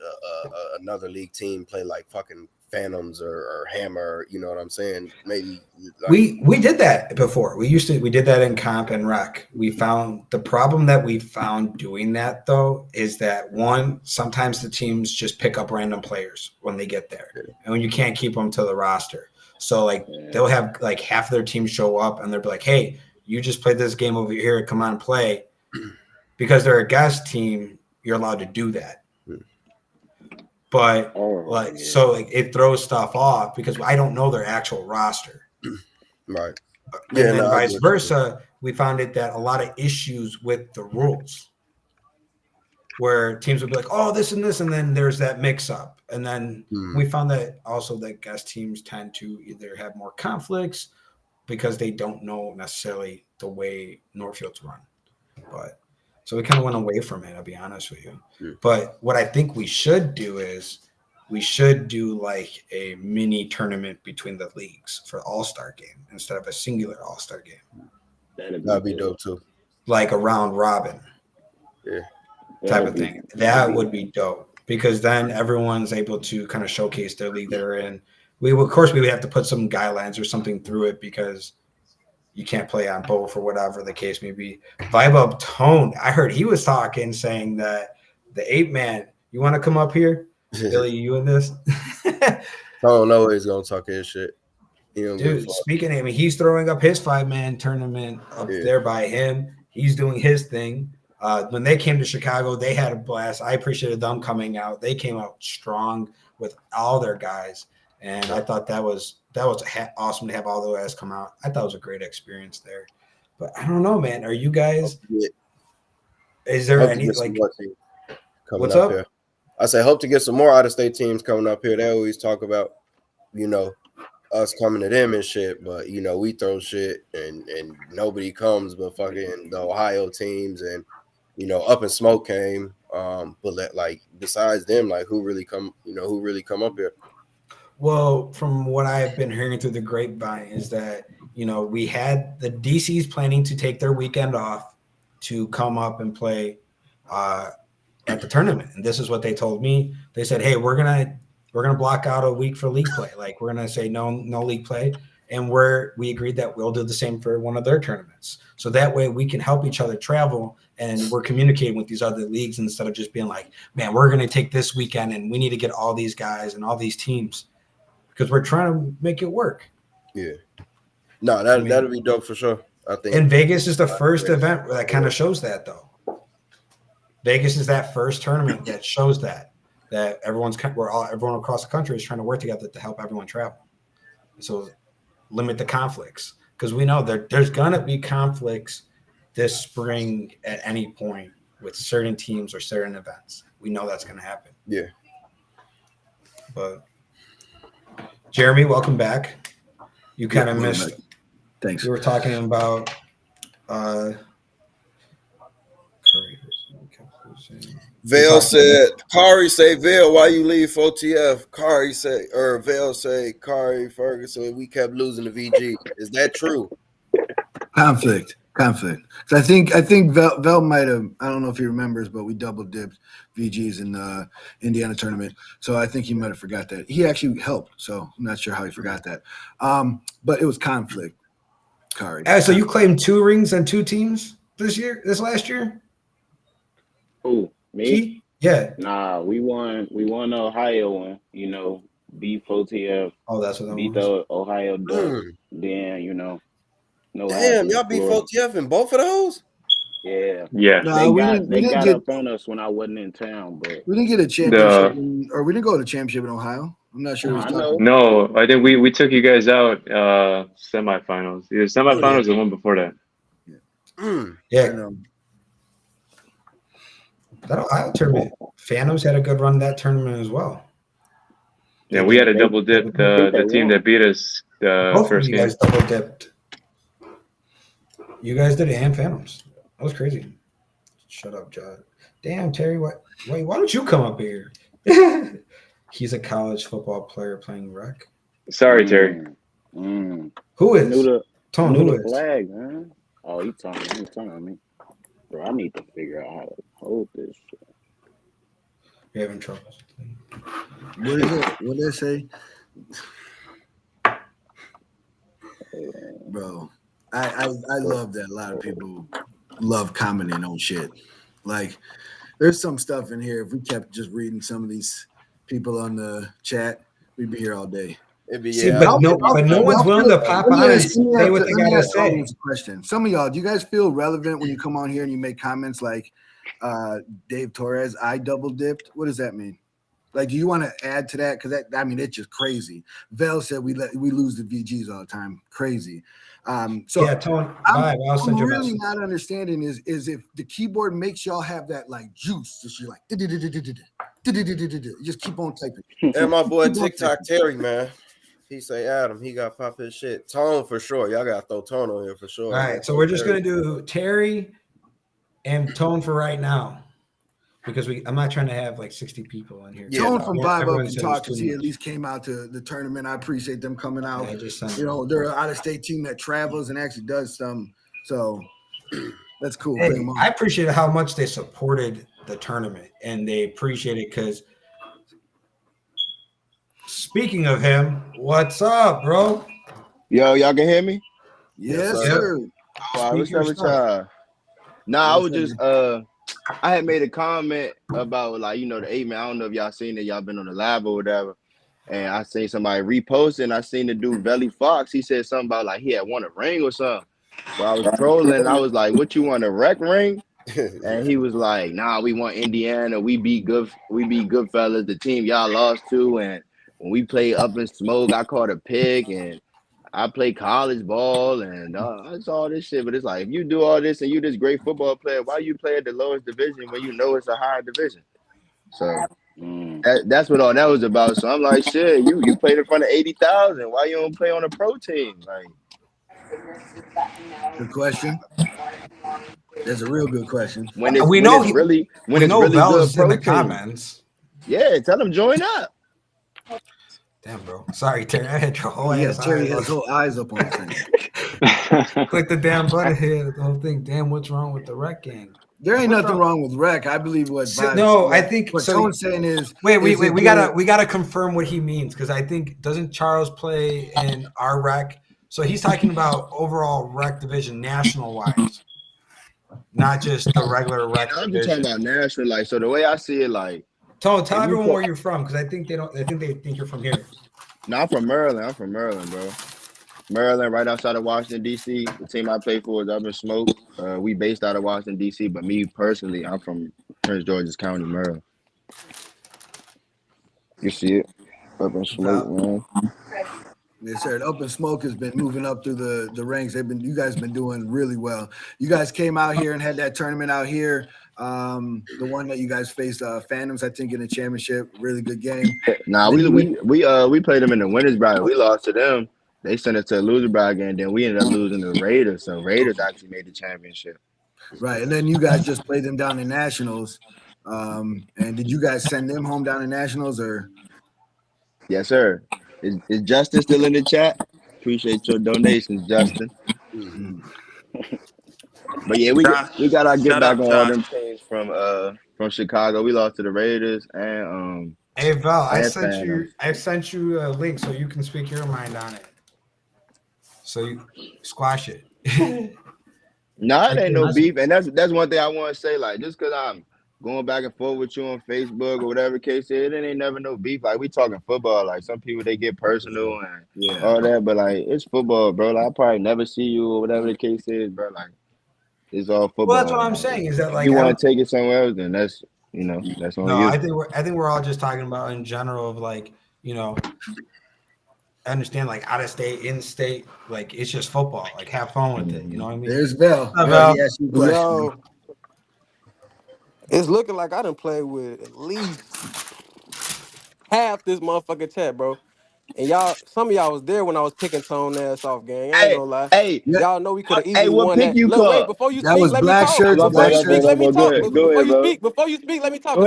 S5: another league team play like fucking Phantoms or Hammer. You know what I'm saying? Maybe like,
S1: we did that before. We did that in comp and rec. We found the problem that we found doing that though is that one, sometimes the teams just pick up random players when they get there, and when you can't keep them to the roster. So like they'll have like half their team show up and they'll be like, "Hey, you just played this game over here. Come on, play." Because they're a guest team, you're allowed to do that. But so it throws stuff off because I don't know their actual roster.
S5: Right.
S1: And then vice versa, we found it that a lot of issues with the rules where teams would be like, oh, this and this, and then there's that mix up. And then we found that also that guest teams tend to either have more conflicts because they don't know necessarily the way Northfield's run. But so we kind of went away from it, I'll be honest with you. But what I think we should do is we should do like a mini tournament between the leagues for All-Star game instead of a singular All-Star game.
S5: That'd be dope too.
S1: Like a round robin type of thing. That would be dope because then everyone's able to kind of showcase their league they're in. We would have to put some guidelines or something through it because you can't play on both or whatever the case may be. Vibe Up Tone, I heard he was talking saying that the 8-man You want to come up here, Billy? You in this?
S5: I don't know he's gonna talk his shit.
S1: Dude, speaking of him, he's throwing up his 5-man tournament up there by him. He's doing his thing. When they came to Chicago, they had a blast. I appreciated them coming out. They came out strong with all their guys, and I thought that was awesome to have all the guys come out. I thought it was a great experience there. But I don't know, man. Are you guys? Is there any like? What's up?
S5: Here. I say hope to get some more out-of-state teams coming up here. They always talk about, us coming to them and shit, but we throw shit and nobody comes but fucking the Ohio teams and Up in Smoke came. But like besides them, like who really come up here?
S1: Well, from what I've been hearing through the grapevine is that we had the DC's planning to take their weekend off to come up and play at the tournament, and this is what they told me. They said, "Hey, we're gonna block out a week for league play. Like we're gonna say no league play, and we agreed that we'll do the same for one of their tournaments. So that way we can help each other travel, and we're communicating with these other leagues instead of just being like, man, we're gonna take this weekend and we need to get all these guys and all these teams because we're trying to make it work."
S5: Yeah, no, that'll be dope for sure. I think.
S1: And Vegas is the first event that kind of shows that, though. Vegas is that first tournament that shows that everyone across the country is trying to work together to help everyone travel. So limit the conflicts because we know there's gonna be conflicts this spring at any point with certain teams or certain events. We know that's gonna happen.
S5: Yeah.
S1: But Jeremy, welcome back. You kind of missed.
S6: Thanks.
S1: You were talking about.
S5: Vale said, Kari say, Vale, why you leave OTF? Kari say, or Vale say, Kari Ferguson, we kept losing the VG. Is that true?
S6: Conflict. So I think Vel might have, I don't know if he remembers, but we double dipped VGs in the Indiana tournament. So I think he might have forgot that. He actually helped, so I'm not sure how he forgot that. But it was conflict, Kari.
S1: So you claimed 2 rings and 2 teams this last year?
S3: Who? Me?
S1: Yeah.
S3: Nah, we won the Ohio one, beat OTF.
S1: Oh, that's what that
S3: beat
S1: was.
S3: the Ohio Duck. Then, no.
S5: Damn, y'all beat OTF in both of those?
S3: Yeah.
S2: Yeah.
S6: No,
S3: they got up on us when I wasn't in town, but
S6: we didn't get a championship or we didn't go to the championship in Ohio. I'm not sure.
S2: No, I think we took you guys out semifinals. Either semifinals or one before that.
S1: Yeah. That Ohio tournament, Phantoms had a good run that tournament as well.
S2: Yeah, we had a double dip. The team that beat us
S1: Both
S2: first
S1: of you
S2: game.
S1: guys double dipped. You guys did it and Phantoms. That was crazy. Shut up, John. Damn, Terry, why don't you come up here? He's a college football player playing rec.
S2: Sorry, Terry.
S1: Who is?
S3: Tone, who is? Flag, man. Oh, he's telling me. Bro, I need to figure out how to hold this shit.
S1: You're having trouble.
S6: What is it? What did they say? Bro, I love that a lot of people love commenting on shit. Like, there's some stuff in here. If we kept just reading some of these people on the chat, we'd be here all day.
S5: It'd be,
S1: See, but no one's willing to pop on and say what they gotta say.
S6: Question. Some of y'all, do you guys feel relevant when you come on here and you make comments like Dave Torres, I double dipped? What does that mean? Like, do you want to add to that? Because it's just crazy. Vel said we lose the VGs all the time. Crazy. So yeah,
S1: Tone.
S6: I'm really not understanding is if the keyboard makes y'all have that like juice, just you're like just keep on typing.
S5: And my boy TikTok Terry, man. He say Adam, he got pop his shit. Tone for sure. Y'all gotta throw Tone on here for sure.
S1: All right, so we're just gonna do Terry and Tone for right now. Because I'm not trying to have like 60 people in here.
S6: Tone from Vibe Up can talk because he at least came out to the tournament. I appreciate them coming out. Yeah, they're an out-of-state team that travels and actually does some. So that's cool.
S1: Hey, I appreciate how much they supported the tournament, and they appreciate it because speaking of him, what's up, bro?
S7: Yo, y'all can hear me?
S6: Yes, sir.
S7: What's up with y'all? Nah, I was just I had made a comment about like the 8-man. I don't know if y'all seen it. Y'all been on the live or whatever. And I seen somebody repost and I seen the dude Velly Fox. He said something about like he had won a ring or something. So I was trolling. And I was like, "What you want, a rec ring?" And he was like, "Nah, we want Indiana. We beat good fellas. The team y'all lost to. And when we played Up in Smoke, I caught a pick and I play college ball and it's all this shit." But it's like, if you do all this and you this great football player, why you play at the lowest division when you know it's a higher division? So that's what all that was about. So I'm like, shit, you played in front of 80,000. Why you don't play on a pro team? Like,
S6: Good question. That's a real good question.
S1: We know
S7: really
S1: Vel's
S7: good
S1: in the
S7: pro team.
S1: comments.
S7: Yeah, tell him join up.
S1: Damn, bro. Sorry, Terry. I had your whole ass.
S6: Terry has his whole eyes up on the thing.
S1: Click the damn button here. The whole thing. Damn, what's wrong with the rec game?
S6: There ain't nothing wrong with rec. I believe what.
S1: I think
S6: what Tone's saying is.
S1: Wait. We gotta confirm what he means because I think doesn't Charles play in our rec? So he's talking about overall rec division national wise, not just the regular rec.
S7: I'm just talking about national. Like, so the way I see it, like.
S1: Tell everyone where you're from because I think they think you're from here.
S7: No, I'm from Maryland. Bro. Maryland, right outside of Washington, D.C. The team I play for is Up in Smoke. We based out of Washington, D.C., but me personally, I'm from Prince George's County, Maryland. You see it? Up in Smoke, man.
S6: Yes, sir. Up in Smoke has been moving up through the ranks. You guys been doing really well. You guys came out here and had that tournament out here. The one that you guys faced Phantoms, I think, in the championship. Really good game.
S7: Nah, we played them in the winners bracket. We lost to them. They sent it to a loser bracket, and then we ended up losing to Raiders. So Raiders actually made the championship.
S6: Right, and then you guys just played them down in nationals. And did you guys send them home down in nationals or?
S7: Yes, sir. Is Justin still in the chat? Appreciate your donations, Justin. Mm-hmm. But yeah, we got our get back on all them teams from Chicago. We lost to the Raiders and
S1: Hey Val, I sent you a link so you can speak your mind on it. So you squash it.
S7: No, it ain't no beef, and that's one thing I want to say. Like, just because I'm going back and forth with you on Facebook or whatever the case is, it ain't never no beef. Like, we talking football. Like, some people they get personal and all that, but like, it's football, bro. Like, I probably never see you or whatever the case is, bro. Like, it's all football.
S1: Well, that's what I'm saying. Is that like
S7: you want to take it somewhere else? Then that's that's on you.
S1: I think we're all just talking about in general of like understand like out of state, in state, like it's just football. Like have fun with it. You know what I mean?
S6: There's Bell.
S8: Yo, it's looking like I done played with at least half this motherfucking chat, bro. And some of y'all was there when I was picking Tone ass off, gang. I ain't gonna lie.
S7: Hey,
S8: y'all know we could have easily won that.
S7: You
S8: Look, wait, before you
S6: that
S8: speak,
S6: was
S8: let
S6: black
S8: me talk.
S6: shirts,
S8: Before you speak, let me talk. Before you speak, let me talk.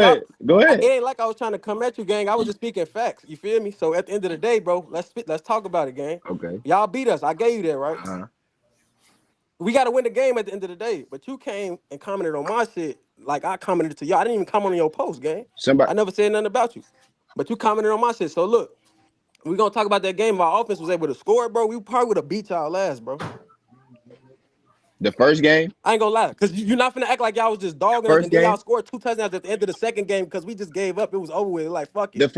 S7: Go ahead.
S8: It ain't like I was trying to come at you, gang. I was just speaking facts. You feel me? So at the end of the day, bro, let's talk about it, gang.
S7: Okay.
S8: Y'all beat us. I gave you that, right?
S7: Uh-huh.
S8: We got to win the game at the end of the day. But you came and commented on my shit like I commented to y'all. I didn't even comment on your post, gang. I never said nothing about you. But you commented on my shit. So look, we're going to talk about that game. If our offense was able to score, bro, we probably would have beat y'all last, bro.
S7: The first game?
S8: I ain't gonna lie, because you're not finna act like y'all was just dogging us and then y'all scored 2 touchdowns at the end of the second game because we just gave up. It was over with. Like, fuck it.
S7: The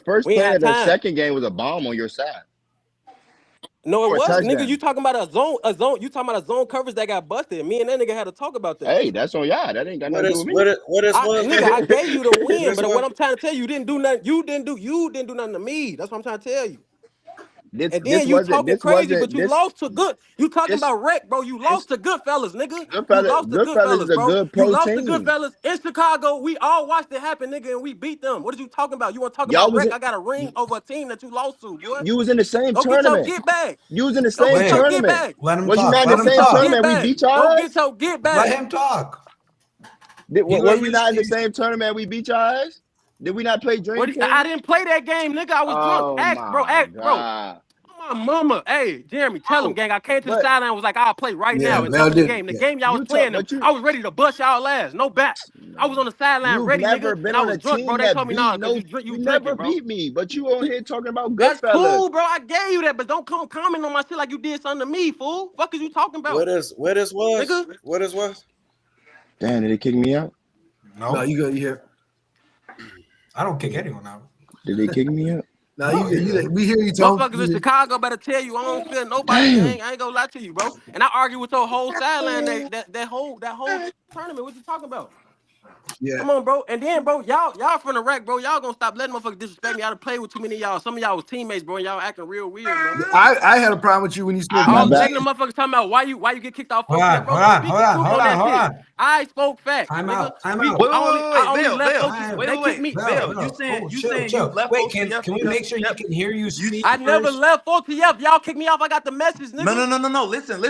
S7: first play of the second game was a bomb on your side.
S8: No, it wasn't. Nigga, you talking about a zone. You talking about a zone coverage that got busted. Me and that nigga had to talk about that.
S7: Hey, that's on y'all. That ain't got nothing to do with me.
S8: Nigga, I gave you the win, but what I'm trying to tell you didn't do nothing. You didn't do nothing to me. That's what I'm trying to tell you. And then you talking crazy, but you lost to good. You talking about wreck, bro. You lost to Goodfellas, nigga. You lost to Goodfellas, bro. You lost to Goodfellas in Chicago. We all watched it happen, nigga, and we beat them. What are you talking about? You want to talk about wreck? I got a ring over a team that you lost to, boy.
S7: You was in the same tournament.
S8: Get back.
S7: You was in the same tournament.
S1: Let him
S7: was
S1: talk.
S7: You not in the same tournament? We beat y'all.
S8: Go get your get back.
S1: Let him talk.
S7: Were we not in the same tournament? We beat y'all ass? Did we not play Dream Team?
S8: I didn't play that game, nigga. I was drunk. Ask, bro. My mama, hey, Jeremy, tell him, gang. I came to the sideline and was like, I'll play right now and talk the game. The game y'all was playing, I was ready to bust y'all ass. No back. I was on the sideline ready, nigga, and I was drunk, bro. They told me, nah, you
S7: never
S8: drinking,
S7: beat me, but you on here talking about
S8: Goodfellas. That's cool,
S7: fellas.
S8: bro. I gave you that, but don't come comment on my shit like you did something to me, fool. Fuck is you talking about?
S5: What is what?
S8: Nigga?
S5: What is what?
S7: Damn, did they kick me out?
S6: No, you go. You hear?
S1: I don't kick anyone out.
S3: Did they kick me out?
S6: No, we hear you, Tom.
S8: Motherfuckers in Chicago better tell you I don't feel nobody, gang. I ain't gonna lie to you, bro. And I argue with your whole sideline that whole tournament. What you talking about?
S6: Yeah.
S8: Come on, bro. And then, bro, y'all from the rack, bro. Y'all gonna stop letting motherfuckers disrespect me. I done played with too many of y'all. Some of y'all was teammates, bro, and y'all acting real weird, bro.
S6: I had a problem with you when you spoke.
S8: I was letting the motherfuckers talking about why you get kicked off.
S1: Hold on.
S8: I spoke facts.
S1: Time
S8: nigga.
S1: out. Time
S8: We-
S1: out.
S8: I only left
S9: Bill,
S8: OTF.
S9: wait,
S8: They
S9: wait,
S8: kicked me.
S9: Bill, you saying you left
S1: Wait,
S9: OTF
S1: can we make sure you can hear you speak?
S8: I never
S1: first?
S8: left OTF. Y'all kicked me off. I got the message, nigga.
S9: No. Listen.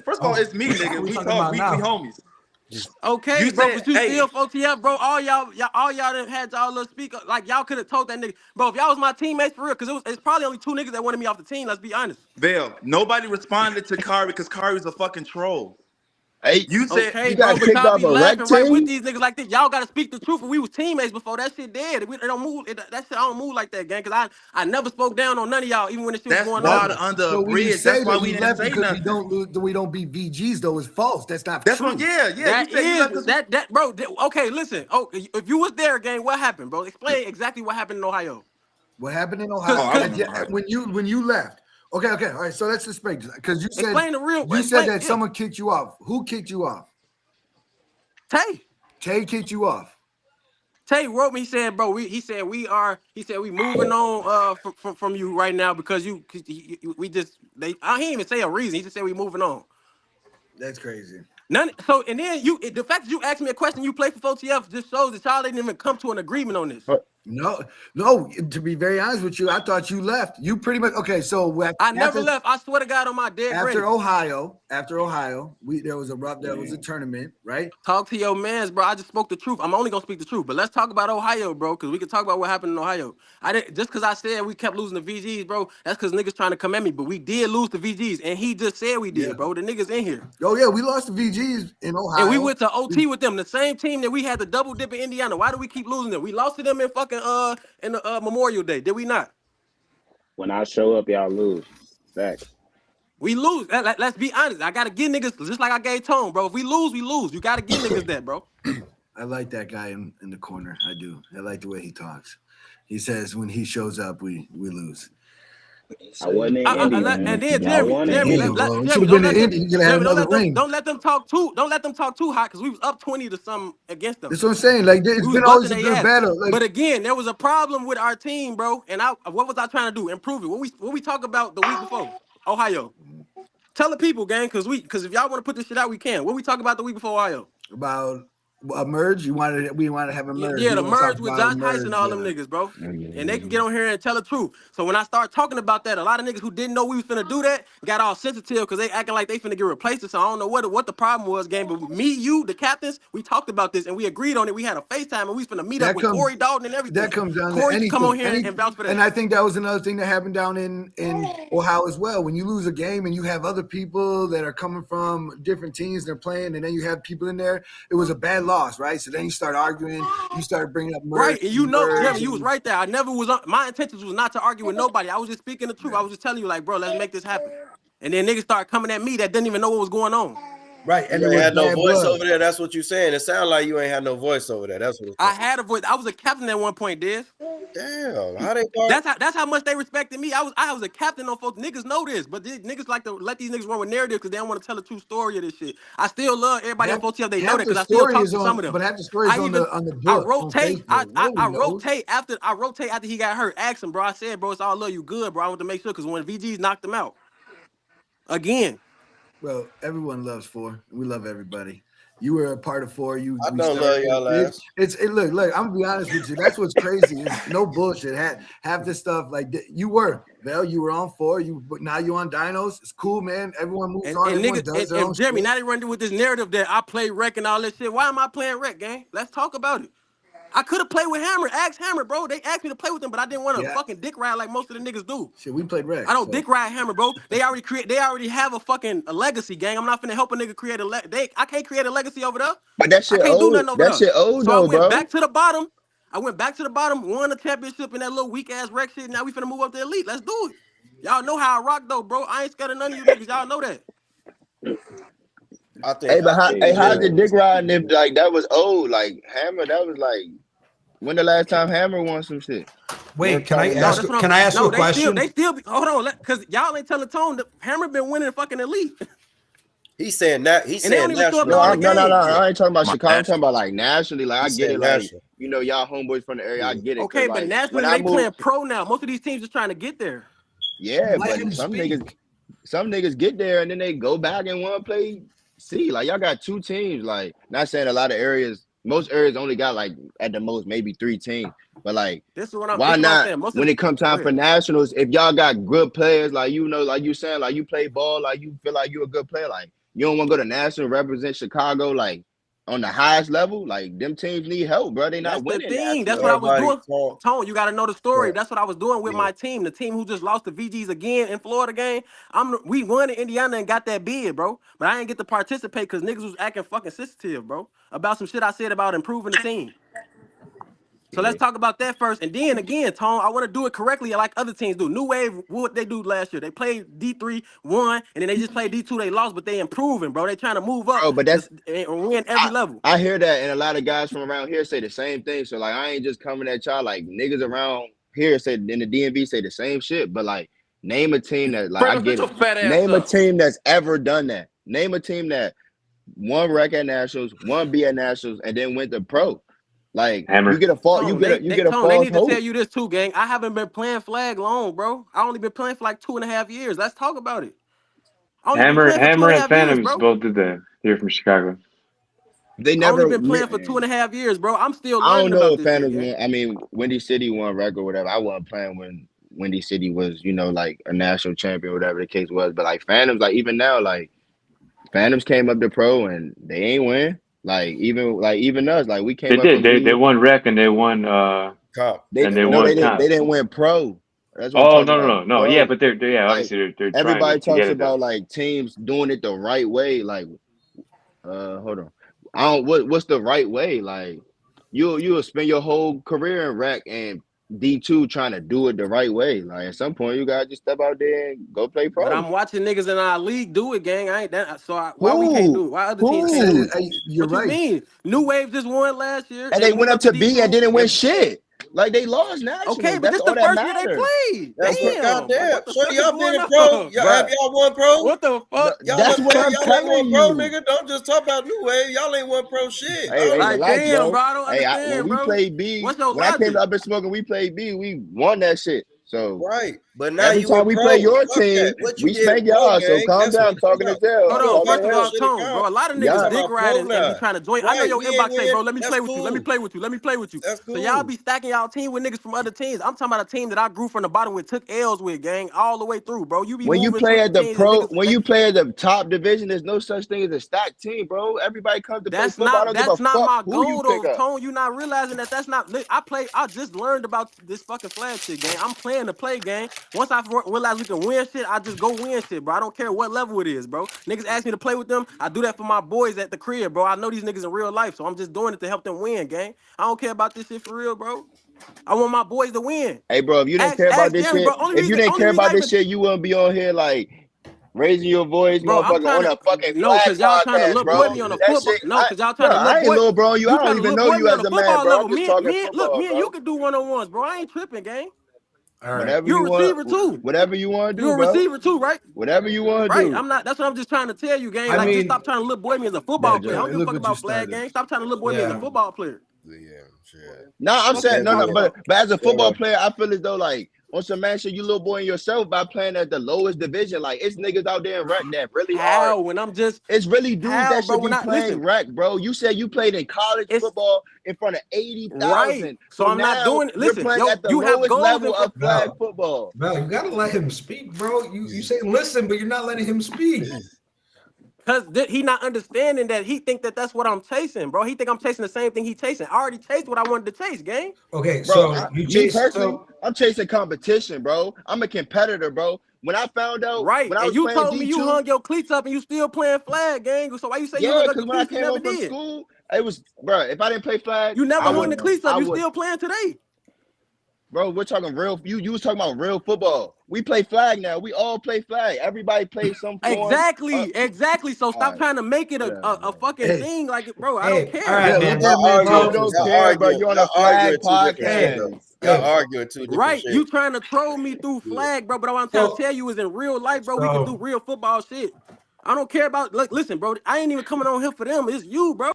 S9: First of all, it's me, nigga.
S1: What we
S9: We
S1: talking
S9: talk.
S1: about
S9: We
S1: now?
S9: homies.
S8: Okay,
S9: You
S8: bro,
S9: said,
S8: but you
S9: hey.
S8: still OTF, bro. All y'all done had y'all little speaker. Like y'all could have told that nigga, bro. If y'all was my teammates for real, because it's probably only 2 niggas that wanted me off the team. Let's be honest.
S9: Bill, nobody responded to Kari because Kari's a fucking troll.
S7: Hey,
S9: You said
S8: Okay,
S7: you
S8: bro,
S7: got
S8: but
S7: kicked
S8: y'all
S7: off
S8: be
S7: a rec
S8: laughing right with
S7: team?
S8: these niggas like this. Y'all gotta speak the truth. And we was teammates before that shit dead. It don't move. That shit I don't move like that, gang. Cause I never spoke down on none of y'all, even when the shit was
S9: that's
S8: going
S9: water
S8: on.
S9: under
S6: So
S9: a
S6: when you
S9: bridge.
S6: say
S9: That's why
S6: that
S9: we
S6: you
S9: didn't
S6: left
S9: say
S6: because
S9: nothing.
S6: we don't beat VGs though is false. That's not
S9: That's
S6: true.
S9: what. Yeah.
S8: That
S9: You said you left
S8: is
S9: because
S8: that bro. Okay, listen. Oh, if you was there, gang, what happened, bro? Explain exactly what happened in Ohio.
S6: What happened in Ohio?
S9: Oh, I wasn't in Ohio.
S6: When you left. Okay. All right. So let's just break because you said
S8: Explain the real.
S6: you
S8: explain,
S6: said that
S8: yeah.
S6: someone kicked you off. Who kicked you off? Tay kicked you off.
S8: Tay wrote me. He said, bro, he said we moving on from you right now because we just he didn't even say a reason. He just said we moving on.
S6: That's crazy.
S8: So and then the fact that you asked me a question, you play for 4TF just shows that y'all didn't even come to an agreement on this.
S6: No. To be very honest with you, I thought you left. You pretty much okay. So
S8: I never left. I swear to God on my dead
S6: after
S8: granny.
S6: Ohio, there was a tournament, right?
S8: Talk to your mans, bro. I just spoke the truth. I'm only gonna speak the truth, but let's talk about Ohio, bro, because we can talk about what happened in Ohio. I didn't just because I said we kept losing the VGs, bro. That's because niggas trying to come at me, but we did lose the VGs, and he just said we did, bro. The niggas in here.
S6: Oh yeah, we lost the VGs in Ohio,
S8: and we went to OT with them, the same team that we had the double dip in Indiana. Why do we keep losing them? We lost to them in fucking in the Memorial Day, did we not?
S3: When I show up, y'all lose. Facts.
S8: We lose. Let's be honest. I gotta give niggas just like I gave Tone, bro. If we lose, we lose. You gotta give niggas that, bro.
S6: I like that guy in the corner. I do. I like the way he talks. He says when he shows up, we lose.
S3: I wasn't in Indy, man.
S8: And then
S3: Y'all won in
S8: Jeremy, don't let them talk too hot because we was up 20 to something against them.
S6: That's what I'm saying. Like it's been always a good battle.
S8: But again, there was a problem with our team, bro. And what was I trying to do? Improve it. What we talk about the week before? Ohio. Tell the people, gang, because if y'all want to put this shit out, we can. What we talk about the week before Ohio?
S6: About a merge. We wanted to have a merge.
S8: Yeah, the merge with Josh Tyson and all them niggas, bro. And they can get on here and tell the truth. So when I start talking about that, a lot of niggas who didn't know we was finna do that got all sensitive because they acting like they finna get replaced. So I don't know what the problem was, gang. But me, you, the captains, we talked about this and we agreed on it. We had a FaceTime and we was finna meet up with Corey Dalton and everything.
S6: That comes down
S8: Corey
S6: to anything.
S8: Come on here and vouch for that.
S6: And I think that was another thing that happened down in Ohio as well. When you lose a game and you have other people that are coming from different teams and they're playing, and then you have people in there, it was a bad loss, right? So then you start arguing, you start bringing up merge.
S8: Right, and you know, Jeremy, you was right there. I never was. My intentions was not to argue with nobody. I was just speaking the truth. I was just telling you, like, bro, let's make this happen. And then niggas start coming at me that didn't even know what was going on.
S5: Right, and you ain't had no voice over there. That's what you're saying. It sounds like you ain't had no voice over there. That's what
S8: I had a voice. I was a captain at one point, Diz.
S5: Damn, how they?
S8: That's how much they respected me. I was a captain on folks. Niggas know this, but these niggas like to let these niggas run with narrative because they don't want to tell the true story of this shit. I still love everybody on folks. They know that because I still talk to some of them.
S6: But half the story is on the book.
S8: I rotate after he got hurt. Ask him, bro. I said, bro, it's all love. You good, bro? I want to make sure because when VGs knocked him out again.
S6: Well, everyone loves 4. We love everybody. You were a part of 4.
S5: I don't love y'all ass.
S6: Look. I'm gonna be honest with you. That's what's crazy. It's no bullshit. Half this stuff like you were on 4. Now you on Dinos. It's cool, man. Everyone moves on.
S8: And niggas, and Jeremy, now they run with this narrative that I play rec and all this shit. Why am I playing rec, gang? Let's talk about it. I could have played with Hammer. Ask Hammer, bro. They asked me to play with them, but I didn't want to fucking dick ride like most of the niggas do.
S6: Shit, we played rec.
S8: I don't dick ride Hammer, bro. They already have a legacy, gang. I'm not finna help a nigga create I can't create a legacy over there.
S7: But that shit old. That shit old,
S8: though,
S7: bro.
S8: I went back to the bottom. Won the championship in that little weak ass rec shit. Now we finna move up to elite. Let's do it. Y'all know how I rock though, bro. I ain't scared of none of you niggas. Y'all know that.
S5: I think.
S7: How's the dick riding if like that was old? Like Hammer, that was like when the last time Hammer won some shit?
S1: Wait, can I ask you a question?
S8: They still be, hold on, because y'all ain't telling Tone that Hammer been winning fucking elite.
S5: He's saying that. He's saying national.
S7: No, I ain't talking about Chicago. I'm talking about like nationally. Like I get it, like national. You know, y'all homeboys from the area. I get it.
S8: Okay, but like, nationally they playing pro now. Most of these teams are trying to get there.
S7: Yeah, but some niggas get there and then they go back and want to play C. Like y'all got 2 teams. Like not saying a lot of areas. Most areas only got like at the most maybe 3 teams. But like, why not? When it comes time for nationals, if y'all got good players, like you know, like you saying, like you play ball, like you feel like you a good player, like you don't want to go to national, represent Chicago, like on the highest level. Like them teams need help, bro. They not winning.
S8: That's the thing. That's what I was doing. Tone, you got to know the story. That's what I was doing with my team. The team who just lost the VGs again in Florida game. We won in Indiana and got that bid, bro. But I didn't get to participate because niggas was acting fucking sensitive, bro, about some shit I said about improving the team. So let's talk about that first. And then again, Tone, I want to do it correctly like other teams do. New Wave, what they do last year? They played D3, won, and then they just played D2, they lost, but they improving, bro. They trying to move up
S7: but that's,
S8: and win every level.
S7: I hear that, and a lot of guys from around here say the same thing. So, like, I ain't just coming at y'all. Like, niggas around here say in the DMV say the same shit. But, like, name a team that, like, I get it. Name a team that's ever done that. Name a team that won rec at nationals, won B at nationals, and then went to pro. Like Hammer. You get a fall, you get a fall.
S8: They need to tell you this too, gang. I haven't been playing flag long, bro. I only been playing for like 2.5 years. Let's talk about it.
S2: Hammer and Phantoms both did that here from Chicago.
S7: They never
S8: only been playing for 2.5 years, bro. I'm still learning.
S7: I don't know
S8: about
S7: if Phantoms. I mean, Windy City won rec or whatever. I wasn't playing when Windy City was, you know, like a national champion, whatever the case was. But like Phantoms, like even now, like Phantoms came up to pro and they ain't win. Like even us, like we came.
S2: They won rec and they won
S5: comp.
S7: They didn't win pro. That's what
S2: no. Pro. Yeah, but they're obviously they're
S7: everybody
S2: trying
S7: talks about like teams doing it the right way. Like, hold on, what's the right way? Like, you'll spend your whole career in rec and D2 trying to do it the right way. Like at some point you gotta just step out there and go play pro.
S8: But I'm watching niggas in our league do it, gang. I ain't that. Why we can't do it? Why other teams can't do it?
S6: You're right.
S8: You mean? New Wave just won last year,
S7: and they went up to B and didn't win shit. Like they lost nationals.
S8: Okay, but this the first year they played. Damn.
S5: Goddamn. So y'all been in pro. Have y'all won pro?
S8: What the fuck?
S7: That's what I'm telling you.
S5: Pro, nigga. Don't just talk about New Wave. Y'all ain't won pro shit.
S7: Hey,
S8: like, damn, bro. I don't understand,
S7: when we played B, when I came up and smoking, we played B. We won that shit. So
S5: right, but now
S7: every time we play your team, we spank y'all. So calm down, talking to jail.
S8: Hold on, first of all, Tone, bro. A lot of niggas dick riding and be trying to join. I know your inbox say, bro, let me play with you. Let me play with you. Let me play with you. So y'all be stacking y'all team with niggas from other teams. I'm talking about a team that I grew from the bottom with, took L's with, gang, all the way through, bro. You be
S7: when you play at the pro, when you play at the top division, there's no such thing as a stacked team, bro. Everybody comes to play football.
S8: That's not my goal, though, Tone. You not realizing that that's not. I just learned about this fucking flag shit, gang. I'm playing to play, gang. Once I realize we can win shit, I just go win shit, bro. I don't care what level it is, bro. Niggas ask me to play with them. I do that for my boys at the crib, bro. I know these niggas in real life, so I'm just doing it to help them win, gang. I don't care about this shit for real, bro. I want my boys to win.
S7: Hey, bro, if you didn't care about this shit, if you didn't care about this shit, you wouldn't be on here like raising your voice, motherfucker, on a fucking
S8: no, because y'all trying to look boy me on a football. No, because y'all trying to look
S7: I ain't little bro. You I don't even know you as a man, bro.
S8: I'm just talking football. Look, me and you can do one-on-ones, bro. I ain't tripping, gang.
S5: All right.
S7: Whatever
S8: you're a receiver too.
S7: Whatever you want to do,
S8: you're a receiver too, right?
S7: Whatever you want to do.
S8: Right. I'm not. That's what I'm just trying to tell you, gang. Like, just stop trying to look boy me as a football player. I don't give a fuck about flag, gang. Stop trying to look boy me as a football player.
S5: Yeah, sure.
S7: No, I'm saying no, but as a football player, I feel as though like on some man shit, you little boy in yourself by playing at the lowest division. Like it's niggas out there in rec that really hard.
S8: When I'm just
S7: it's really dudes that should be playing rec, bro. You said you played in college football in front of 80,000.
S8: Right. So I'm not doing it. Listen,
S7: you have goals level of flag football.
S1: Bro, you gotta let him speak, bro. You say listen, but you're not letting him speak.
S8: Because he not understanding that he think that that's what I'm chasing, bro. He think I'm chasing the same thing he chasing. I already chased what I wanted to chase, gang.
S1: Okay,
S7: bro,
S1: so you chase.
S7: I'm chasing competition, bro. I'm a competitor, bro. When I found out,
S8: right,
S7: when I
S8: and
S7: was
S8: you told
S7: D2,
S8: me you hung your cleats up and you still playing flag, gang. So why you say you
S7: hung
S8: up
S7: your
S8: the cleats?
S7: When I came home from school, it was, bro. If I didn't play flag,
S8: you never hung the cleats up. You still playing today.
S7: Bro, we're talking real. You was talking about real football. We play flag now. We all play flag. Everybody plays some form.
S8: Exactly. So
S7: All
S8: stop
S7: right,
S8: trying to make it
S7: whatever,
S8: a
S7: bro.
S8: fucking
S6: Hey,
S8: thing like it, bro. I don't
S1: Hey, all
S8: care.
S1: right,
S6: yeah,
S1: man.
S6: let that man
S7: You
S6: talk.
S7: don't
S5: Y'all
S7: care, bro.
S5: arguing,
S7: You're on a
S5: y'all arguing
S7: flag
S5: two different shit
S1: Hey,
S5: though.
S7: podcast.
S5: Y'all
S1: hey,
S5: arguing two different
S8: Right,
S5: shit.
S8: you trying to troll me through
S5: Yeah.
S8: flag, bro? But what I'm trying to
S1: so
S8: tell you is, in real life, bro, we can do
S1: so
S8: real football shit. I don't care about. Like, listen, bro, I ain't even coming on here for them. It's you, bro.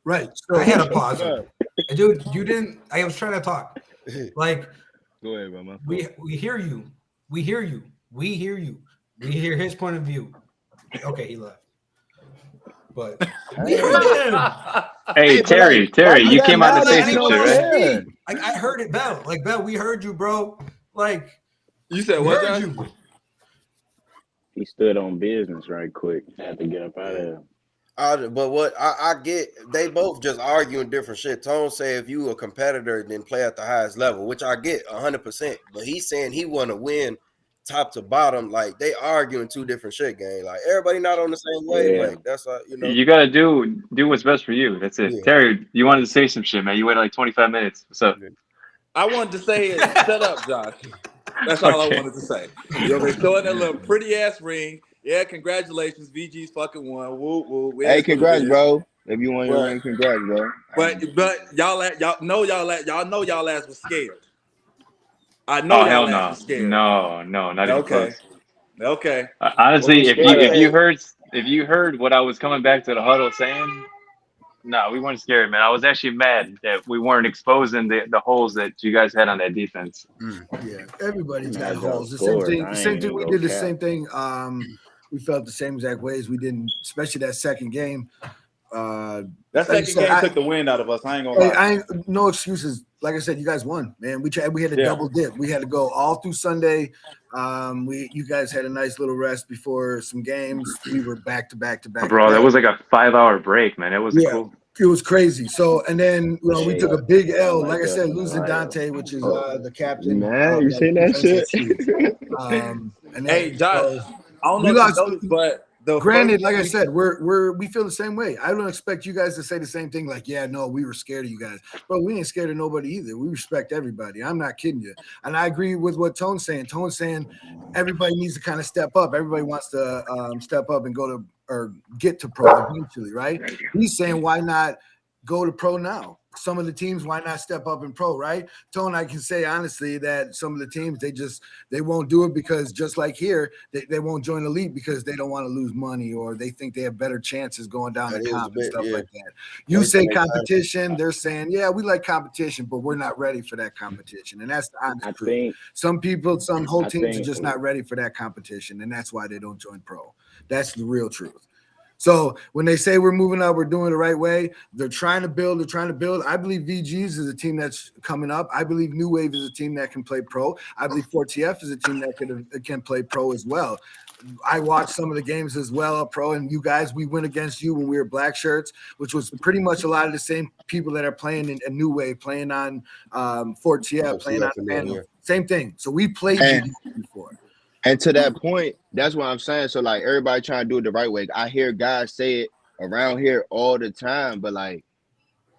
S6: Right.
S1: I had
S6: So
S1: a pause
S7: Yeah.
S1: him. Dude, you didn't. I was trying to talk. Like
S7: Go ahead, bro. My fault.
S1: we hear you. We hear you. We hear you. We hear his point of view. Okay, he left. But we heard him.
S2: Hey,
S7: Hey, but like, why
S2: Terry,
S7: you
S2: you
S7: that
S2: came on to
S7: mad
S2: say
S7: if you
S2: some
S1: Anyone
S2: shit,
S7: don't
S1: else
S2: right?
S7: care?
S1: speak? Like I heard it, Bell. Like Bell, we heard you, bro. Like
S9: You said
S1: we
S9: what,
S1: heard
S9: Josh?
S1: you.
S3: He stood on business right quick. Had to get up out of there.
S5: But what I get, they both just arguing different shit. Tone say if you a competitor, then play at the highest level, which I get 100%. But he's saying he want to win top to bottom. Like they arguing two different shit, gang. Like everybody not on the same
S3: Yeah.
S5: wavelength. That's you know.
S2: You gotta do what's best for you. That's it.
S5: Yeah.
S2: Terry, you wanted to say some shit, man. You waited like 25 minutes. What's up?
S9: I wanted to say it. Shut up, Josh. That's all I
S2: Okay.
S9: wanted to say. You're showing that little pretty ass ring. Yeah, congratulations. VG's fucking won. Woo woo. It
S7: Hey,
S9: is what it
S7: congrats,
S9: is.
S7: bro. If you won your
S9: But
S7: ring, congrats, bro.
S9: but y'all know y'all ass was scared. I know
S2: Oh hell
S9: y'all ass
S2: no,
S9: was scared.
S2: no, not even
S9: Okay.
S2: close.
S9: Okay.
S7: What we
S2: Honestly,
S7: scared
S2: if you heard what I was coming back to the huddle saying, no, we weren't scared, man. I was actually mad that we weren't exposing the holes that you guys had on that defense.
S6: yeah, everybody's got
S3: Mad y'all
S6: holes. The same
S3: scored.
S6: thing.
S3: I
S6: The
S3: ain't
S6: same thing.
S3: even
S6: We
S3: go
S6: did the
S3: cap.
S6: same thing. We felt the same exact ways. We didn't, especially that second game.
S9: That
S6: Like I
S9: second
S6: said,
S9: game took the wind out of us. I ain't gonna lie.
S6: I ain't no excuses. Like I said, you guys won, man. We had a
S9: Yeah.
S6: double dip. We had to go all through Sunday. You guys had a nice little rest before some games. We were back to back to back.
S2: Bro, that was like a 5-hour break, man. It wasn't cool.
S6: It was crazy. So, and then we took a big L. Like I
S3: that
S6: said,
S3: in
S6: losing
S3: Ohio.
S6: Dante, which is the captain.
S7: Man, you seen that shit?
S6: And then,
S9: Hey, Josh, I don't
S6: we
S9: know if
S6: lost.
S9: you noticed, but
S6: Granted, like I said, we feel the same way. I don't expect you guys to say the same thing. Like, yeah, no, we were scared of you guys, but we ain't scared of nobody either. We respect everybody. I'm not kidding you, and I agree with what Tone's saying. Tone's saying everybody needs to kind of step up. Everybody wants to step up and go to or get to pro eventually, right? He's saying why not go to pro now? Some of the teams, why not step up in pro, right? Tone, I can say honestly that some of the teams, they won't do it because just like here, they won't join the league because they don't want to lose money or they think they have better chances going down the comp and stuff like that. You say competition, they're saying, yeah, we like competition, but we're not ready for that competition. And that's the honest truth. Some people, some whole teams are just not ready for that competition, and that's why they don't join pro. That's the real truth. So when they say we're moving up, we're doing it the right way. They're trying to build. I believe VGs is a team that's coming up. I believe New Wave is a team that can play pro. I believe 4TF is a team that can play pro as well. I watched some of the games as well up pro, and you guys, we went against you when we were black shirts, which was pretty much a lot of the same people that are playing in a New Wave, playing on 4TF, playing on Phantom. Same thing. So we played you before.
S7: And to that point, that's what I'm saying. So like everybody trying to do it the right way. I hear guys say it around here all the time, but like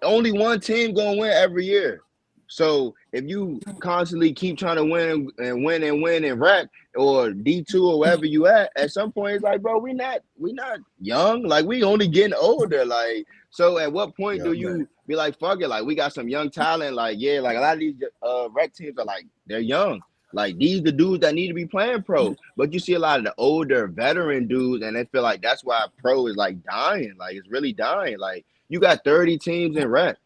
S7: only one team gonna win every year. So if you constantly keep trying to win and rack or D2 or wherever you at some point it's like, bro, we not young. Like we only getting older. Like so at what point do you be like, fuck it, like we got some young talent, like yeah, like a lot of these rec teams are like they're young. Like these the dudes that need to be playing pro, but you see a lot of the older veteran dudes, and they feel like that's why pro is like dying. Like it's really dying. Like you got 30 teams in rec,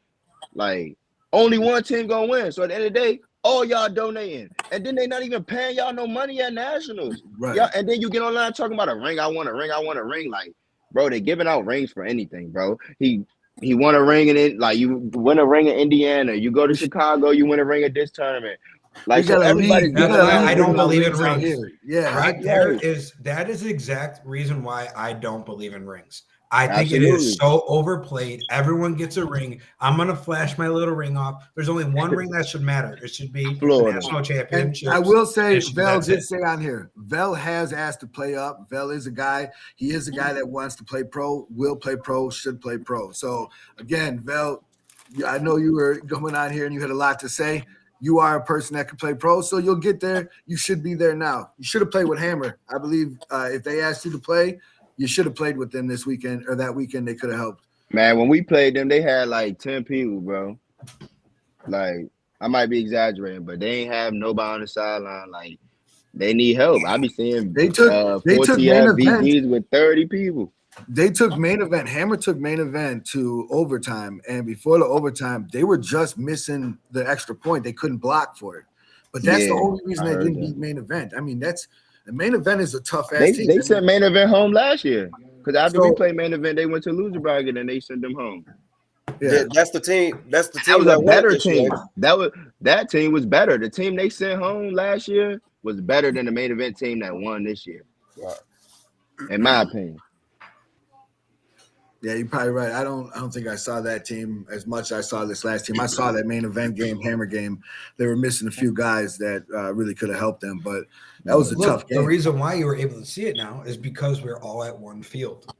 S7: like only one team gonna win. So at the end of the day, all y'all donating, and then they not even paying y'all no money at nationals.
S6: Right.
S7: Yeah, and then you get online talking about a ring. I want a ring. I want a ring. Like, bro, they giving out rings for anything, bro. He won a ring in it. Like you win a ring in Indiana. You go to Chicago, you win a ring at this tournament. Like so everybody.
S1: I don't believe in rings.
S6: Here. Yeah,
S1: right there is that is the exact reason why I don't believe in rings. I think it is so overplayed. Everyone gets a ring. I'm gonna flash my little ring off. There's only one ring that should matter. It should be Florida. The national championship.
S6: I will say, Vel did say on here, Vel has asked to play up. Vel is a guy. He is a guy that wants to play pro. Will play pro. Should play pro. So again, Vel, I know you were coming on here and you had a lot to say. you are a person that can play pro, so you'll get there. You should be there now. You should have played with Hammer. I believe if they asked you to play, you should have played with them this weekend or that weekend. They could have helped.
S7: Man, when we played them, they had like 10 people, bro. Like, I might be exaggerating, but they ain't have nobody on the sideline. Like, they need help. I be seeing
S6: they took main
S7: VGs with 30 people.
S6: They took main event. Hammer took main event to overtime, and before the overtime, they were just missing the extra point. They couldn't block for it, but that's the only reason they didn't beat main event. I mean, the main event is a tough ass team.
S7: They sent main event home last year because after we played main event, they went to loser bracket and they sent them home.
S5: Yeah, that's the team. That's the team.
S7: That was a better team. That team was better. The team they sent home last year was better than the main event team that won this year, in my opinion.
S6: Yeah, you're probably right. I don't think I saw that team as much as I saw this last team. I saw that main event game, Hammer game. They were missing a few guys that really could have helped them, but that was a tough game.
S1: The reason why you were able to see it now is because we're all at one field.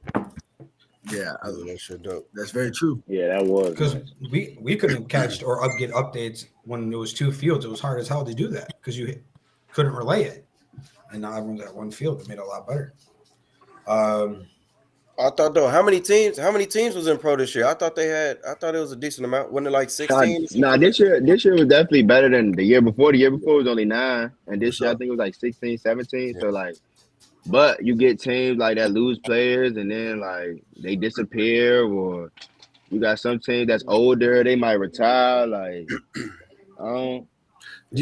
S6: Yeah,
S5: that shit dope.
S6: That's very true.
S3: Yeah, that was
S1: because we couldn't catch or get updates when there was two fields. It was hard as hell to do that because you couldn't relay it, and now everyone's at one field. It made it a lot better.
S5: I thought though, how many teams was in pro this year? I thought it was a decent amount. Wasn't it like 16?
S7: Nah, this year was definitely better than the year before. The year before was only 9, and this year I think it was like 16, 17. Yeah. So like, but you get teams like that lose players and then like they disappear, or you got some teams that's older, they might retire. Like,
S6: do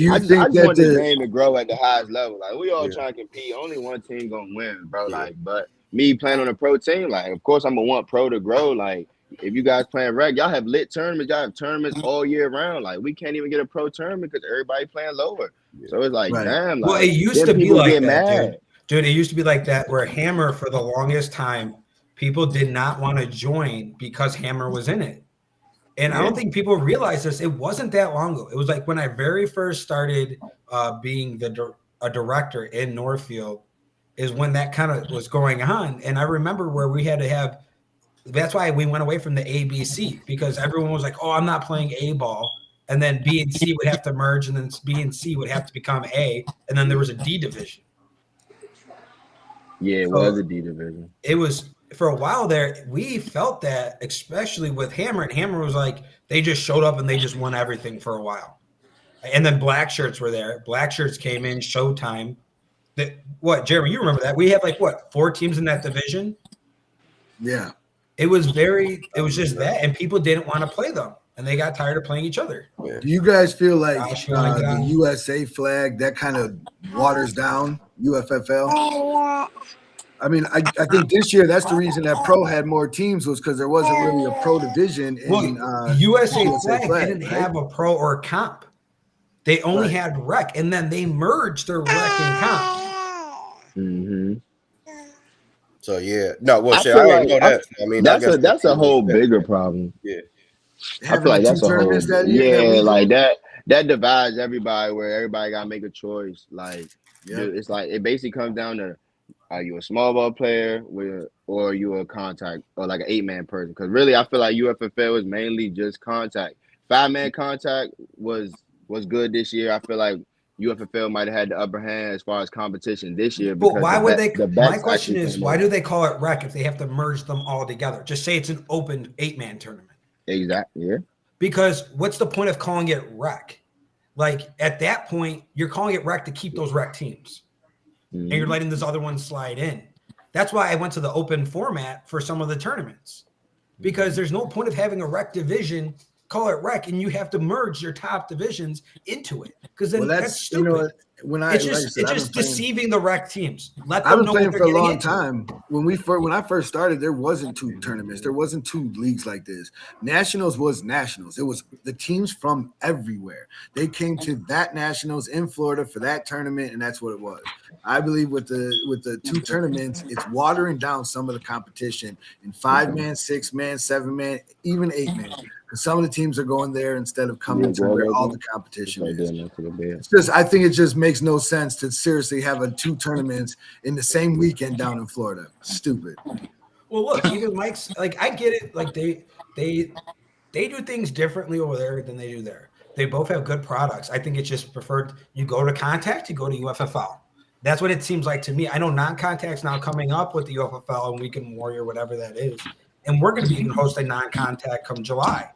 S6: you
S7: I
S6: think
S7: just
S6: that
S7: want the game to grow at the highest level? Like, we all trying to compete. Only one team gonna win, bro.
S5: Yeah.
S7: Like, but me playing on a pro team, like, of course I'm gonna want pro to grow. Like, if you guys playing rec, y'all have lit tournaments, y'all have tournaments all year round. Like, we can't even get a pro tournament because everybody playing lower. So it's like, damn. Like,
S1: well, it used to be like that, dude. It used to be like that where Hammer for the longest time, people did not want to join because Hammer was in it. And I don't think people realize this. It wasn't that long ago. It was like when I very first started being a director in Northfield is when that kind of was going on. And I remember where we had to have, that's why we went away from the ABC, because everyone was like, oh, I'm not playing A ball. And then B and C would have to merge, and then B and C would have to become A. And then there was a D division.
S7: Yeah, it was a D division.
S1: It was, for a while there, we felt that, especially with Hammer. And Hammer was like, they just showed up and they just won everything for a while. And then Black Shirts were there. Black Shirts came in, Showtime. Jeremy, you remember that? We had 4 teams in that division?
S6: Yeah.
S1: It was just that, and people didn't want to play them, and they got tired of playing each other.
S6: Do you guys feel like the USA flag, that kind of waters down UFFL? I mean, I think this year that's the reason that pro had more teams was because there wasn't really a pro division in
S1: USA flag didn't have a pro or a comp. They only had rec, and then they merged their rec and comp.
S7: Mm-hmm.
S5: So yeah, no. Well, I didn't know that. I mean,
S7: that's a whole bigger problem.
S5: Yeah,
S7: I feel like that's a whole like that divides everybody, where everybody gotta make a choice. Like, it's like it basically comes down to, are you a small ball player or are you a contact or like an 8-man person? Because really, I feel like UFFL is mainly just contact. 5-man contact was good this year. I feel like UFFL might have had the upper hand as far as competition this year.
S1: But why would they? My question is, why do they call it rec if they have to merge them all together? Just say it's an open 8-man tournament.
S7: Exactly. Yeah.
S1: Because what's the point of calling it rec? Like, at that point, you're calling it rec to keep those rec teams, and you're letting this other one slide in. That's why I went to the open format for some of the tournaments, because there's no point of having a rec division. Call it rec, and you have to merge your top divisions into it, because then that's stupid. It's just deceiving the rec teams. Let them
S6: I've been
S1: know
S6: playing for a long time. When I first started, there wasn't 2 tournaments. There wasn't 2 leagues like this. Nationals was nationals. It was the teams from everywhere. They came to that nationals in Florida for that tournament, and that's what it was. I believe with the 2 tournaments, it's watering down some of the competition in 5-man, 6-man, 7-man, even 8-man. Some of the teams are going there instead of coming to where all the competition is. It's just, I think it just makes no sense to seriously have 2 tournaments in the same weekend down in Florida. Stupid.
S1: Well, look, even Mike's like, I get it. Like they do things differently over there than they do there. They both have good products. I think it's just preferred. You go to contact, you go to UFFL. That's what it seems like to me. I know non-contact's now coming up with the UFFL and Weekend Warrior, whatever that is. And we're going to be even hosting non-contact come July.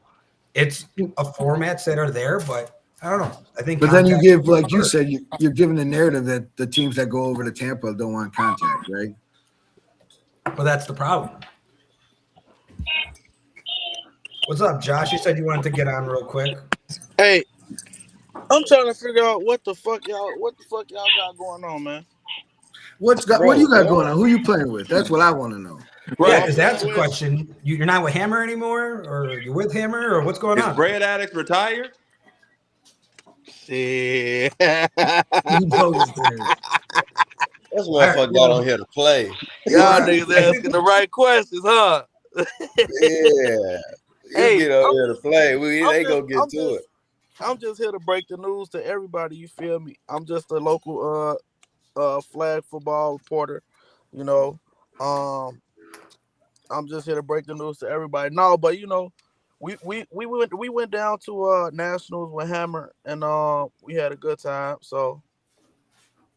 S1: It's a formats that are there, but I don't know. I think.
S6: But then you give, like you said, you're giving the narrative that the teams that go over to Tampa don't want contact, right?
S1: Well, that's the problem. What's up, Josh? You said you wanted to get on real quick.
S10: Hey, I'm trying to figure out what the fuck y'all got going on, man.
S6: What do you got going on? Who you playing with? That's what I want to know.
S1: Yeah, because that's a question. You're not with Hammer anymore, or you're with Hammer, or what's going on?
S9: Is Bread Addict retired?
S10: Yeah.
S5: That's motherfucker got on here to play.
S10: Y'all niggas asking the right questions, huh?
S5: Yeah. You get on here to play. They gonna get to it.
S10: I'm just here to break the news to everybody. You feel me? I'm just a local flag football reporter. You know, I'm just here to break the news to everybody. No, but you know, we went down to nationals with Hammer, and we had a good time. So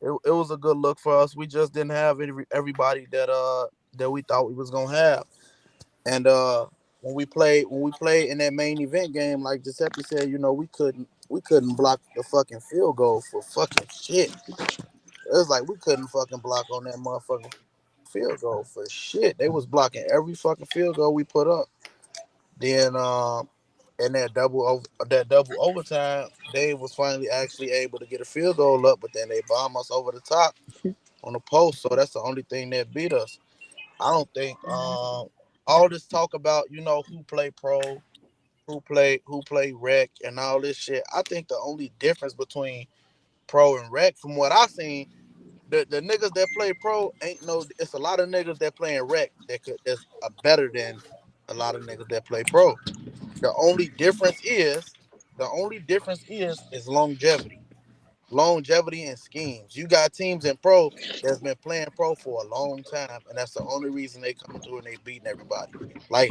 S10: it was a good look for us. We just didn't have everybody that we thought we was gonna have, and when we played in that main event game, like Giuseppe said, you know, we couldn't block the fucking field goal for fucking shit. It was like we couldn't fucking block on that motherfucking field goal for shit. They was blocking every fucking field goal we put up. Then in that double overtime, they was finally actually able to get a field goal up, but then they bombed us over the top on the post. So that's the only thing that beat us. I don't think all this talk about, you know, who play pro, who play rec and all this shit. I think the only difference between pro and rec, from what I've seen, the niggas that play pro it's a lot of niggas that play in rec that's better than a lot of niggas that play pro. The only difference is longevity. Longevity and schemes. You got teams in pro that's been playing pro for a long time, and that's the only reason they come through and they beating everybody. Like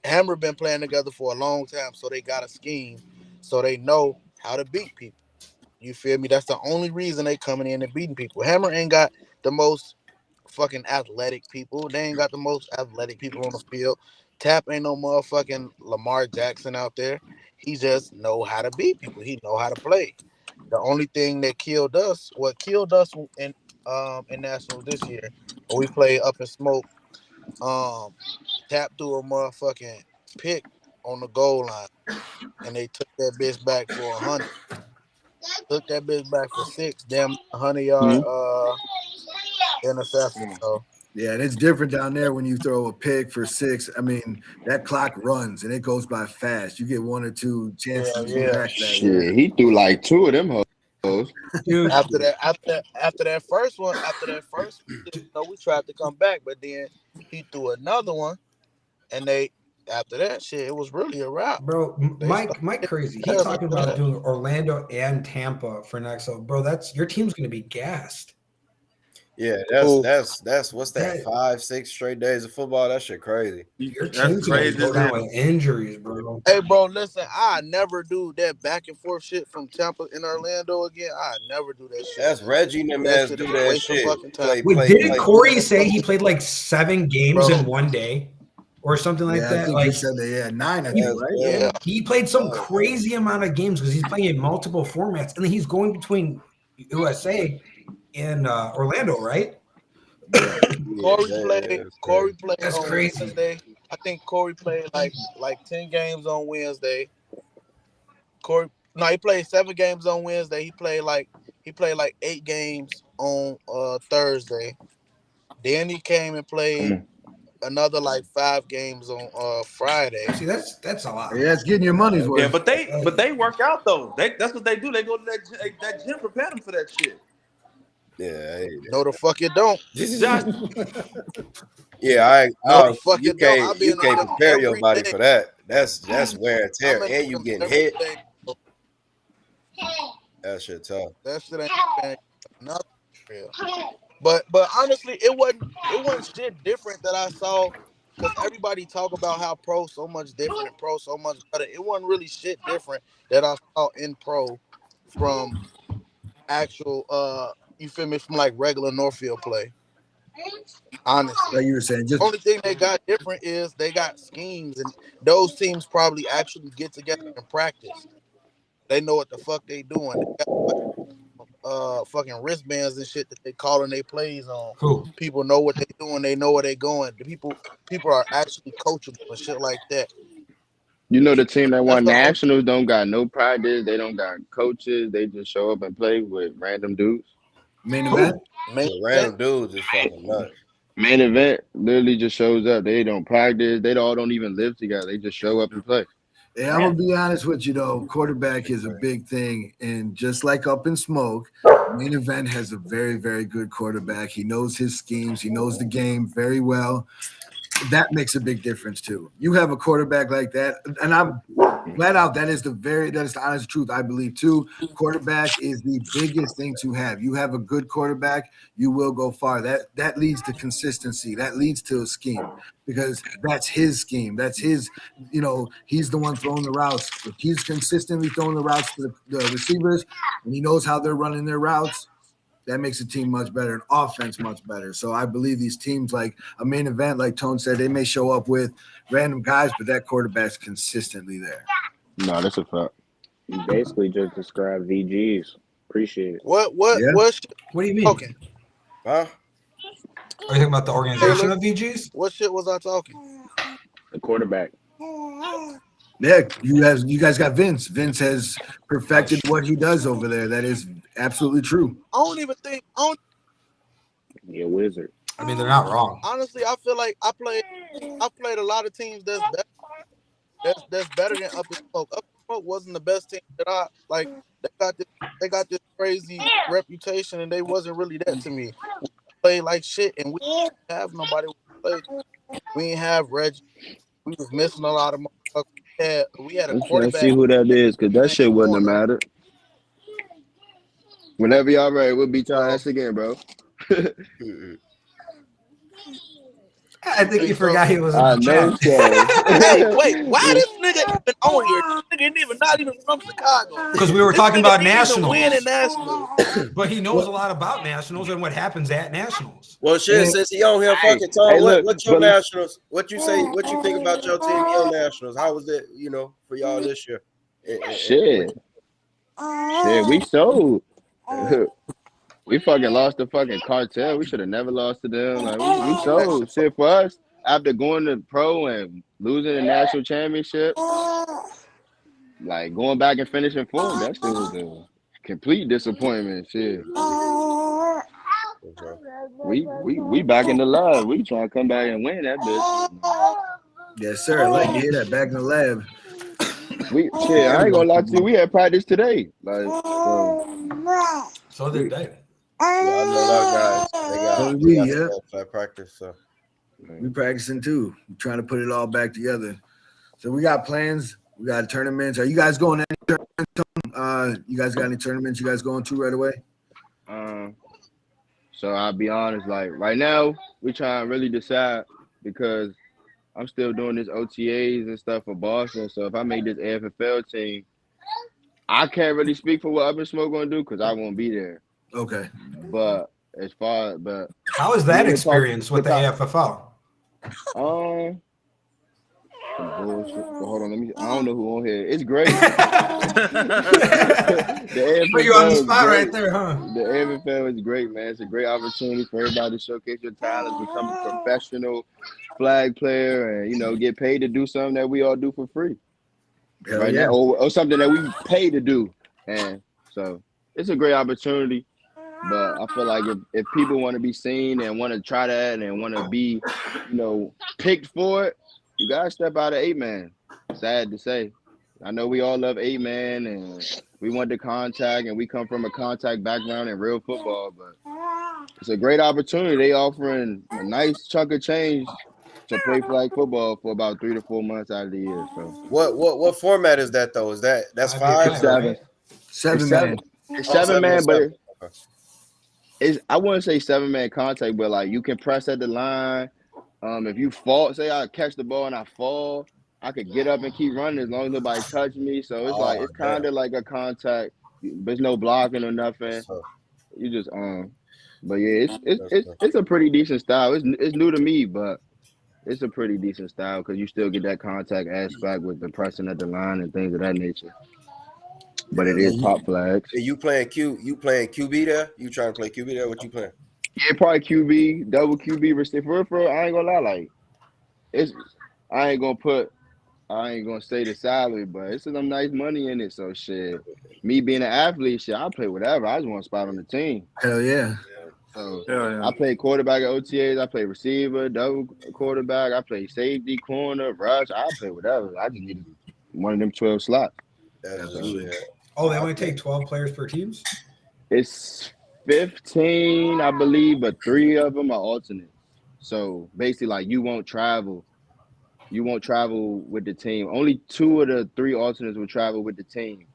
S10: Hammer been playing together for a long time, so they got a scheme, so they know how to beat people. You feel me? That's the only reason they coming in and beating people. Hammer ain't got the most fucking athletic people. They ain't got the most athletic people on the field. Tap ain't no motherfucking Lamar Jackson out there. He just know how to beat people. He know how to play. The only thing that killed us in nationals this year, when we played up in smoke, Tap threw a motherfucking pick on the goal line, and they took that bitch back for 100. Took that bitch back for 6, damn 100-yard interception. So
S6: yeah, and it's different down there when you throw a pick for 6. I mean, that clock runs and it goes by fast. You get 1 or 2 chances to back that.
S3: Shit, he threw like 2 of them hoes.
S10: Dude, after that first one, you know, we tried to come back, but then he threw another one, and after that shit, it was really a wrap.
S1: Bro, Mike crazy. He's talking about doing Orlando and Tampa for next. So, bro, that's your team's going to be gassed.
S5: Yeah, that's what's that? 5-6 straight days of football. That shit crazy.
S1: Your team's going to go down with injuries, bro.
S10: Hey, bro, listen, I never do that back and forth shit from Tampa in Orlando again. I never do that shit.
S5: That's Reggie and them ass do that shit.
S1: Didn't Corey say he played like 7 games in one day? Or something like that.
S6: I think
S1: like
S6: he said that, 9, I think, right?
S1: Yeah. He played some crazy amount of games because he's playing in multiple formats, and then he's going between USA and Orlando, right?
S10: Corey played
S1: That's
S10: on
S1: crazy.
S10: Wednesday. I think Corey played like 10 games on Wednesday. He played 7 games on Wednesday. He played like 8 games on Thursday. Then he came and played another like 5 games on Friday.
S1: See, that's a lot.
S6: Yeah, it's getting your money's worth.
S9: Yeah, but they work out though. That's what they do. They go to that gym, prepare them for that shit.
S5: Yeah.
S10: No, the fuck you don't.
S5: Yeah, you can't
S10: don't.
S5: prepare your body for that. That's wear and tear, and you getting hit. That shit tough.
S10: That shit ain't nothing real. But honestly, it wasn't shit different that I saw because everybody talk about how pro so much different and pro so much better. It wasn't really shit different that I saw in pro from actual you feel me, from like regular Northfield play. Honestly,
S6: like you were saying, just
S10: only thing they got different is they got schemes, and those teams probably actually get together and practice. They know what the fuck they doing. They got fucking wristbands and shit that they calling their plays on.
S1: Who?
S10: People know what they doing. They know where they going. The people are actually coachable and shit like that.
S7: You know, the team that
S10: That's
S7: won
S10: the only
S7: nationals don't got no practice. They don't got coaches. They just show up and play with random dudes.
S6: main event.
S10: main
S5: The random dudes is fucking nuts.
S7: Main event literally just shows up. They don't practice. They all don't even live together. They just show up and play.
S6: Yeah, I'm gonna be honest with you though. Quarterback is a big thing, and just like Up in Smoke, main event has a very, very good quarterback. He knows his schemes. He knows the game very well. That makes a big difference too. You have a quarterback like that, and I'm flat out that is the honest truth. I believe too. Quarterback is the biggest thing to have. You have a good quarterback, you will go far. That leads to consistency. That leads to a scheme because that's his scheme. That's his. He's the one throwing the routes. If he's consistently throwing the routes to the receivers, and he knows how they're running their routes, that makes the team much better, and offense much better. So I believe these teams, like a main event, like Tone said, they may show up with random guys, but that quarterback's consistently there.
S7: No, that's a fact.
S3: You basically just described VGs. Appreciate it.
S10: what
S6: Yeah.
S10: what
S1: What do you mean?
S10: okay.
S5: Huh?
S1: Are you talking about the organization of VGs?
S10: What shit was I talking?
S3: The quarterback.
S6: Yeah, you guys got Vince. Vince has perfected what he does over there. That is absolutely true.
S10: I don't even think.
S3: You're a wizard.
S1: I mean, they're not wrong.
S10: Honestly, I feel like I played a lot of teams that's better than Up in Smoke. Up in Smoke wasn't the best team that I like. They got this crazy reputation, and they wasn't really that to me. We played like shit, and we didn't have nobody. We didn't have Reggie. We was missing a lot of motherfuckers. We had a
S7: I'm trying to
S10: quarterback.
S7: see who that is because that shit wouldn't have mattered. Whenever y'all ready, we'll beat y'all ass again, bro.
S1: I think you forgot he was in
S7: I
S1: the
S7: know
S1: chat.
S7: so.
S10: Hey, wait, why this nigga even on here? This nigga not even from Chicago.
S1: Because we were
S10: This
S1: talking
S10: nigga
S1: about
S10: didn't even
S1: nationals.
S10: win in nationals.
S1: But he knows a lot about nationals and what happens at nationals.
S5: Well, shit, since he on here, fucking Tom,
S7: Hey, look,
S5: what's your
S7: but-
S5: nationals? What you say? What you think about your team on nationals? How was it, for y'all this year?
S7: Shit, we sold. We fucking lost the fucking cartel. We should have never lost to them. Like we sold. Shit for us after going to pro and losing the national championship. Like going back and finishing fourth, that shit was a complete disappointment. Shit. We back in the lab. We trying to come back and win that bitch.
S6: Yes, sir. I like to hear that back in the lab.
S7: I ain't gonna lie to you. We had practice today. Like,
S1: So did they.
S5: I know a lot of guys. They got flat practice. So
S6: We practicing too. We're trying to put it all back together. So we got plans. We got tournaments. Are you guys going to any tournaments? You guys got any tournaments you guys going to right away?
S7: So I'll be honest, like right now, we trying to really decide because I'm still doing this OTAs and stuff for Boston. So if I make this AFFL team, I can't really speak for what Up in Smoke gonna do because I won't be there.
S6: Okay.
S7: But
S1: How is that
S7: we
S1: experience with the
S7: talk-
S1: AFFL?
S7: Bullshit. But hold on, I don't know who on here. It's great.
S1: Put you on the spot right there, huh?
S7: The AFL is great, man. It's a great opportunity for everybody to showcase your talents, become a professional flag player, and get paid to do something that we all do for free.
S6: Hell
S7: Right
S6: yeah.
S7: now, or something that we pay to do. And so it's a great opportunity. But I feel like if people want to be seen and want to try that and want to be, picked for it, you gotta step out of 8-man. Sad to say. I know we all love 8-man and we want the contact and we come from a contact background in real football, but it's a great opportunity. They offering a nice chunk of change to play flag football for about 3 to 4 months out of the year. So
S5: what format is that though? That's 5?
S7: 7.
S6: 7-man.
S7: It's 7-man, but
S5: Okay.
S7: I wouldn't say 7-man contact, but like you can press at the line. If you fall, say I catch the ball and I fall, I could get up and keep running as long as nobody touch me. So it's like it's kind of like a contact. There's no blocking or nothing. You just but yeah, it's a pretty decent style. It's new to me, but it's a pretty decent style because you still get that contact aspect with the pressing at the line and things of that nature. But it is pop flags.
S5: You playing QB there? You trying to play QB there? What you playing?
S7: Yeah, probably QB, double QB receiver. For real, I ain't gonna lie, like I ain't gonna say the salary, but it's some nice money in it. So shit, me being an athlete, shit, I play whatever. I just want a spot on the team.
S6: Hell yeah.
S7: So I play quarterback at OTAs. I play receiver, double quarterback. I play safety, corner, rush. I play whatever. I just need one of them 12 slots.
S1: Oh, they only take 12 players per teams?
S7: It's 15, I believe, but 3 of them are alternate. So basically, like you won't travel with the team. Only 2 of the 3 alternates will travel with the team.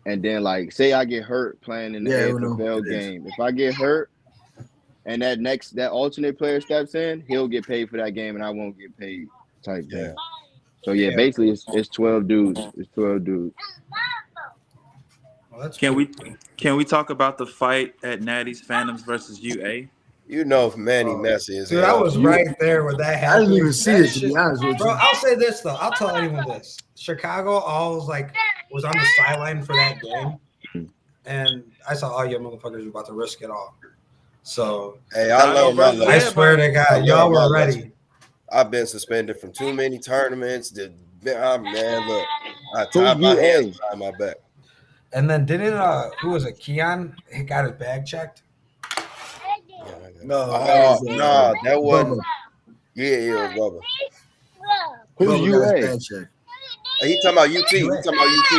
S7: And then, like, say I get hurt playing in the AFL game. If I get hurt and that alternate player steps in, he'll get paid for that game, and I won't get paid type thing. So basically, it's 12 dudes. It's 12 dudes.
S1: Well, that's
S9: Can we talk about the fight at Natty's Phantoms versus UA?
S5: You know, Manny Messi is.
S1: Dude, I was right there with that happening.
S6: I didn't even see it, to be honest with you.
S1: Bro, I'll say this though. I'll tell anyone this. Chicago was on the sideline for that game, and I saw all you motherfuckers were about to risk it all. So
S5: hey, I
S1: swear to God, y'all were ready.
S5: I've been suspended from too many tournaments. Look, I tied my hands behind my back.
S1: And then didn't who was it? Keon? He got his bag checked.
S5: No, that wasn't. Yeah, it was Bubba.
S7: Who's UA?
S5: He talking about UT. He talking about UT.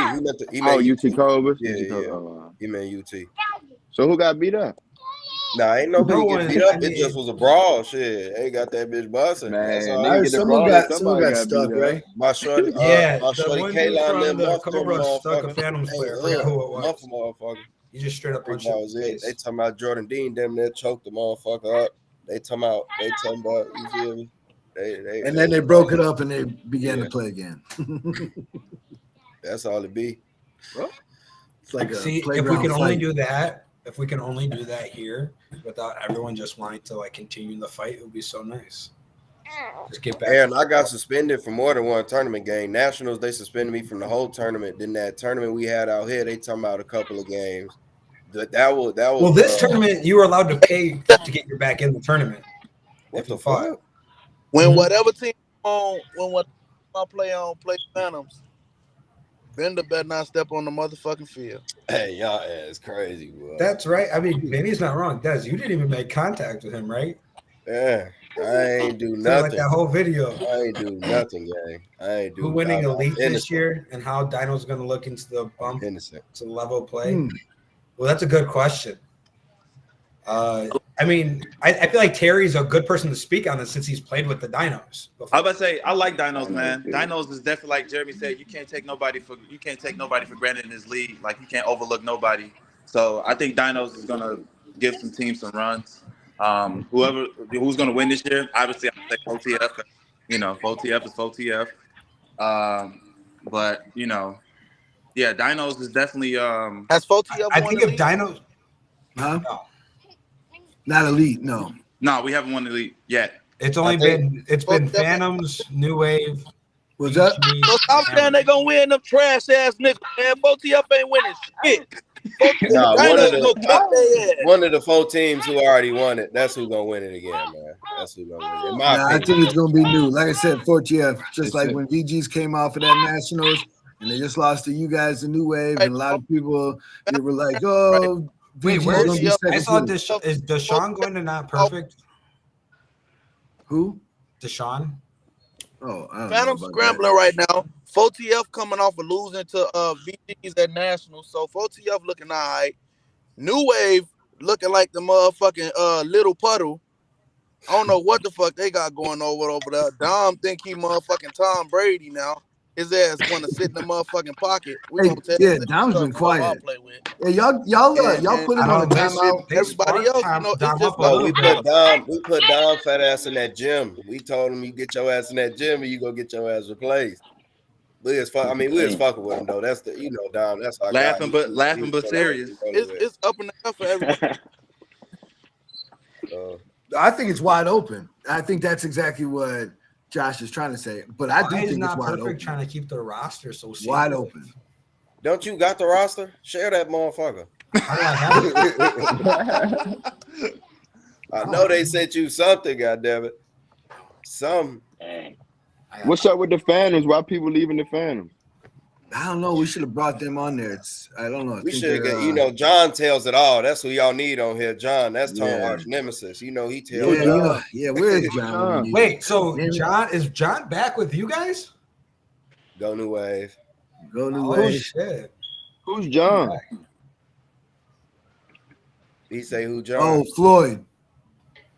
S5: He meant
S7: UT Cobras.
S5: Yeah. He meant UT.
S7: So who got beat up?
S5: Nah, ain't nobody get beat up. It just was a brawl. Shit, they got that bitch busting.
S7: Man,
S6: someone got stuck, right?
S5: My shorty,
S1: my
S5: shorty
S1: Kayla
S5: from
S1: the Cobra stuck a Phantoms player. I forgot who it was.
S5: Motherfucker.
S1: You just straight up punched him.
S5: They talking about Jordan Dean. Damn near choked the motherfucker up. They talking about. You feel me?
S6: And then they broke it up and they began to play again.
S5: That's all it be.
S6: Well, it's like
S1: if we can only do that. If we can only do that here without everyone just wanting to like continue the fight, it would be so nice. Just get back.
S5: And I got suspended for more than one tournament game. Nationals, they suspended me from the whole tournament. Then that tournament we had out here, they talking about a couple of games. That was.
S1: Well, this tournament you were allowed to pay to get your back in the tournament.
S5: What the fuck?
S10: When whatever team play Phantoms, Bender better not step on the motherfucking field.
S5: Hey, y'all ass crazy, bro.
S1: That's right. I mean, Benny's not wrong. Des, you didn't even make contact with him, right?
S5: Yeah, I ain't do nothing.
S1: Like that whole video.
S5: I ain't do nothing, gang. I ain't do.
S1: Who winning elite this year and how Dino's going to look into the bump to level play? Well, that's a good question. I mean, I feel like Terry's a good person to speak on this since he's played with the Dinos before.
S9: I was about to say I like Dinos, man. Dinos is definitely, like Jeremy said, you can't take nobody for granted in this league. Like you can't overlook nobody. So I think Dinos is gonna give some teams some runs. Who's gonna win this year? Obviously, I say FOTF. You know, FOTF is FOTF. But you know, yeah, Dinos is definitely.
S10: Has FOTF?
S1: I think if Dinos,
S6: no. Not elite, no.
S9: No, we haven't won elite yet.
S1: It's only been Phantoms, New Wave.
S6: Was that?
S10: So I'm saying they gonna win them trash ass niggas, man. FOTF ain't winning shit.
S5: Nah, one of the 4 teams who already won it. That's who's gonna win it again, man. That's who's gonna win it.
S6: I think it's gonna be new. Like I said, 4TF, just like when VGs came off of that Nationals and they just lost to you guys, the New Wave, and a lot of people they were like, "Oh."
S1: Wait, where is he? I saw Deshaun. Is Deshaun going to Not Perfect?
S6: Who?
S1: Deshaun.
S6: Oh, I don't
S10: Phantom's scrambling right now. 4TF coming off of losing to VGs at Nationals, so 4TF looking all right. New Wave looking like the motherfucking little puddle. I don't know what the fuck they got going over there. Dom think he motherfucking Tom Brady now. his ass want to sit in the motherfucking pocket. We
S6: Hey,
S10: gonna tell
S6: yeah,
S10: him that
S6: Dom's been
S10: stuff I'll
S6: quiet.
S10: play with.
S6: Yeah, y'all
S10: And
S6: put him
S1: I
S6: on a
S1: don't know,
S6: timeout.
S1: they
S10: everybody
S1: sparked
S10: else, it's
S1: Dom
S10: just
S1: up a
S5: No,
S1: little
S5: we
S1: bit.
S5: put Dom fat ass in that gym. We told him you get your ass in that gym and you go get your ass replaced. We was fucking with him though. That's Dom. That's our guy.
S9: Laughing but serious.
S10: it's up in the air for everybody.
S6: I think it's wide open. I think that's exactly what Josh is trying to say. But I do
S1: Why is
S6: think it's
S1: not
S6: wide
S1: perfect
S6: open.
S1: trying to keep the roster so secret?
S6: Wide open.
S5: Don't you got the roster? Share that motherfucker.
S1: How do I have it?
S5: I know they sent you something, goddammit. Some.
S7: What's up with the Phantoms? Why people leaving the Phantoms?
S6: I don't know. We should have brought them on there. I don't know.
S5: We should get, John tells it all. That's who y'all need on here. John, that's Tone arch nemesis. He tells it all.
S6: Where's John?
S1: Wait, so is John back with you guys?
S5: Go New Wave.
S6: Go New Wave.
S1: Shit.
S7: Who's John?
S5: He say who John?
S6: Oh, Floyd.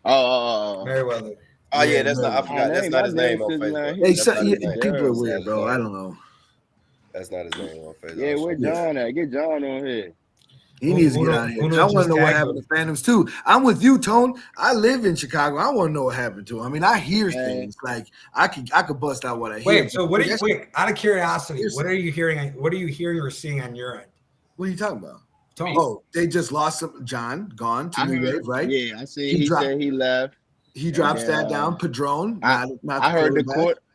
S7: Oh.
S1: Merriweather.
S5: Oh yeah, that's not. I forgot. That's not his name on Facebook.
S6: Hey, people are weird, bro. I don't know.
S5: That's not his name on Facebook.
S7: Yeah, where John at? Get John on here.
S6: He needs to get out of here. I want to know what happened to Phantoms too. I'm with you, Tone. I live in Chicago. I want to know what happened to him. I mean, I hear things like I could bust out what I hear.
S1: Wait, so what are you? Out of curiosity, what are you hearing? What are you hearing or seeing on your end?
S6: What are you talking about?
S1: Tone.
S6: Oh, they just lost some. John gone to New Wave, right?
S7: Yeah, I see. He said he left.
S6: He drops that down. Padron.
S7: I heard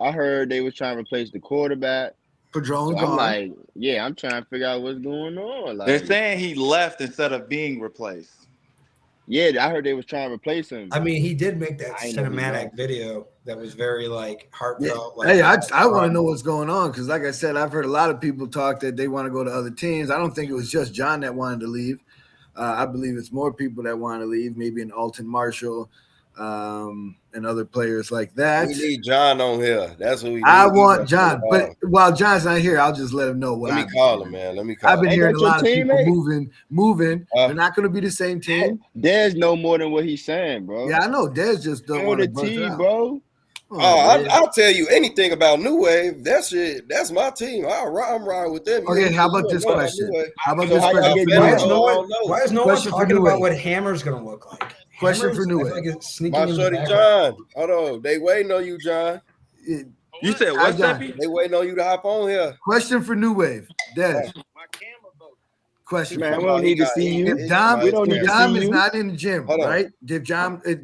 S7: I heard they was trying to replace the quarterback.
S6: Padron
S7: so I'm like, I'm trying to figure out what's going on. Like,
S9: they're saying he left instead of being replaced.
S7: Yeah, I heard they was trying to replace him.
S1: I mean, he did make that cinematic video that was very heartfelt.
S6: Yeah. Hey, I want to know what's going on because, like I said, I've heard a lot of people talk that they want to go to other teams. I don't think it was just John that wanted to leave. I believe it's more people that want to leave. Maybe an Alton Marshall. And other players like that.
S5: We need John on here. That's what we need.
S6: I want John, but while John's not here, I'll just let him know what.
S5: Let me call him, man.
S6: I've been hearing a lot of people moving. They're not going to be the same team.
S7: Dez know more than what he's saying, bro.
S6: Yeah, I know. Dez just don't want to
S7: the team, bro.
S5: I'll tell you anything about New Wave. That's it. That's my team. I'm riding with them.
S6: Okay, how about this question?
S1: Why is no one talking about what Hammer's going to look like?
S6: Question for New Wave.
S5: My shorty John. Hold on. They waiting on you, John.
S9: You said what, Steppy?
S5: They waiting on you to hop on here.
S6: Question for New Wave. Des. Question.
S7: Man, we don't need to see you.
S6: If Dom is not in the gym, right? If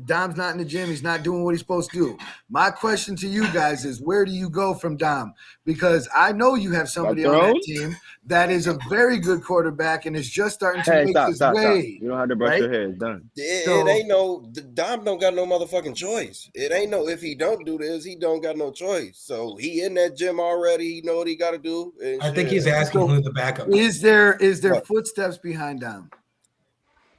S6: Dom's not in the gym, he's not doing what he's supposed to do. My question to you guys is, where do you go from Dom? Because I know you have somebody on that team that is a very good quarterback and is just starting to make his way.
S7: You don't have to brush your hair. It's done.
S5: It ain't no Dom don't got no motherfucking choice. It ain't no if he don't do this, he don't got no choice. So he in that gym already. He know what he got to do.
S1: I think he's asking who the backup
S6: is. There footsteps behind Dom?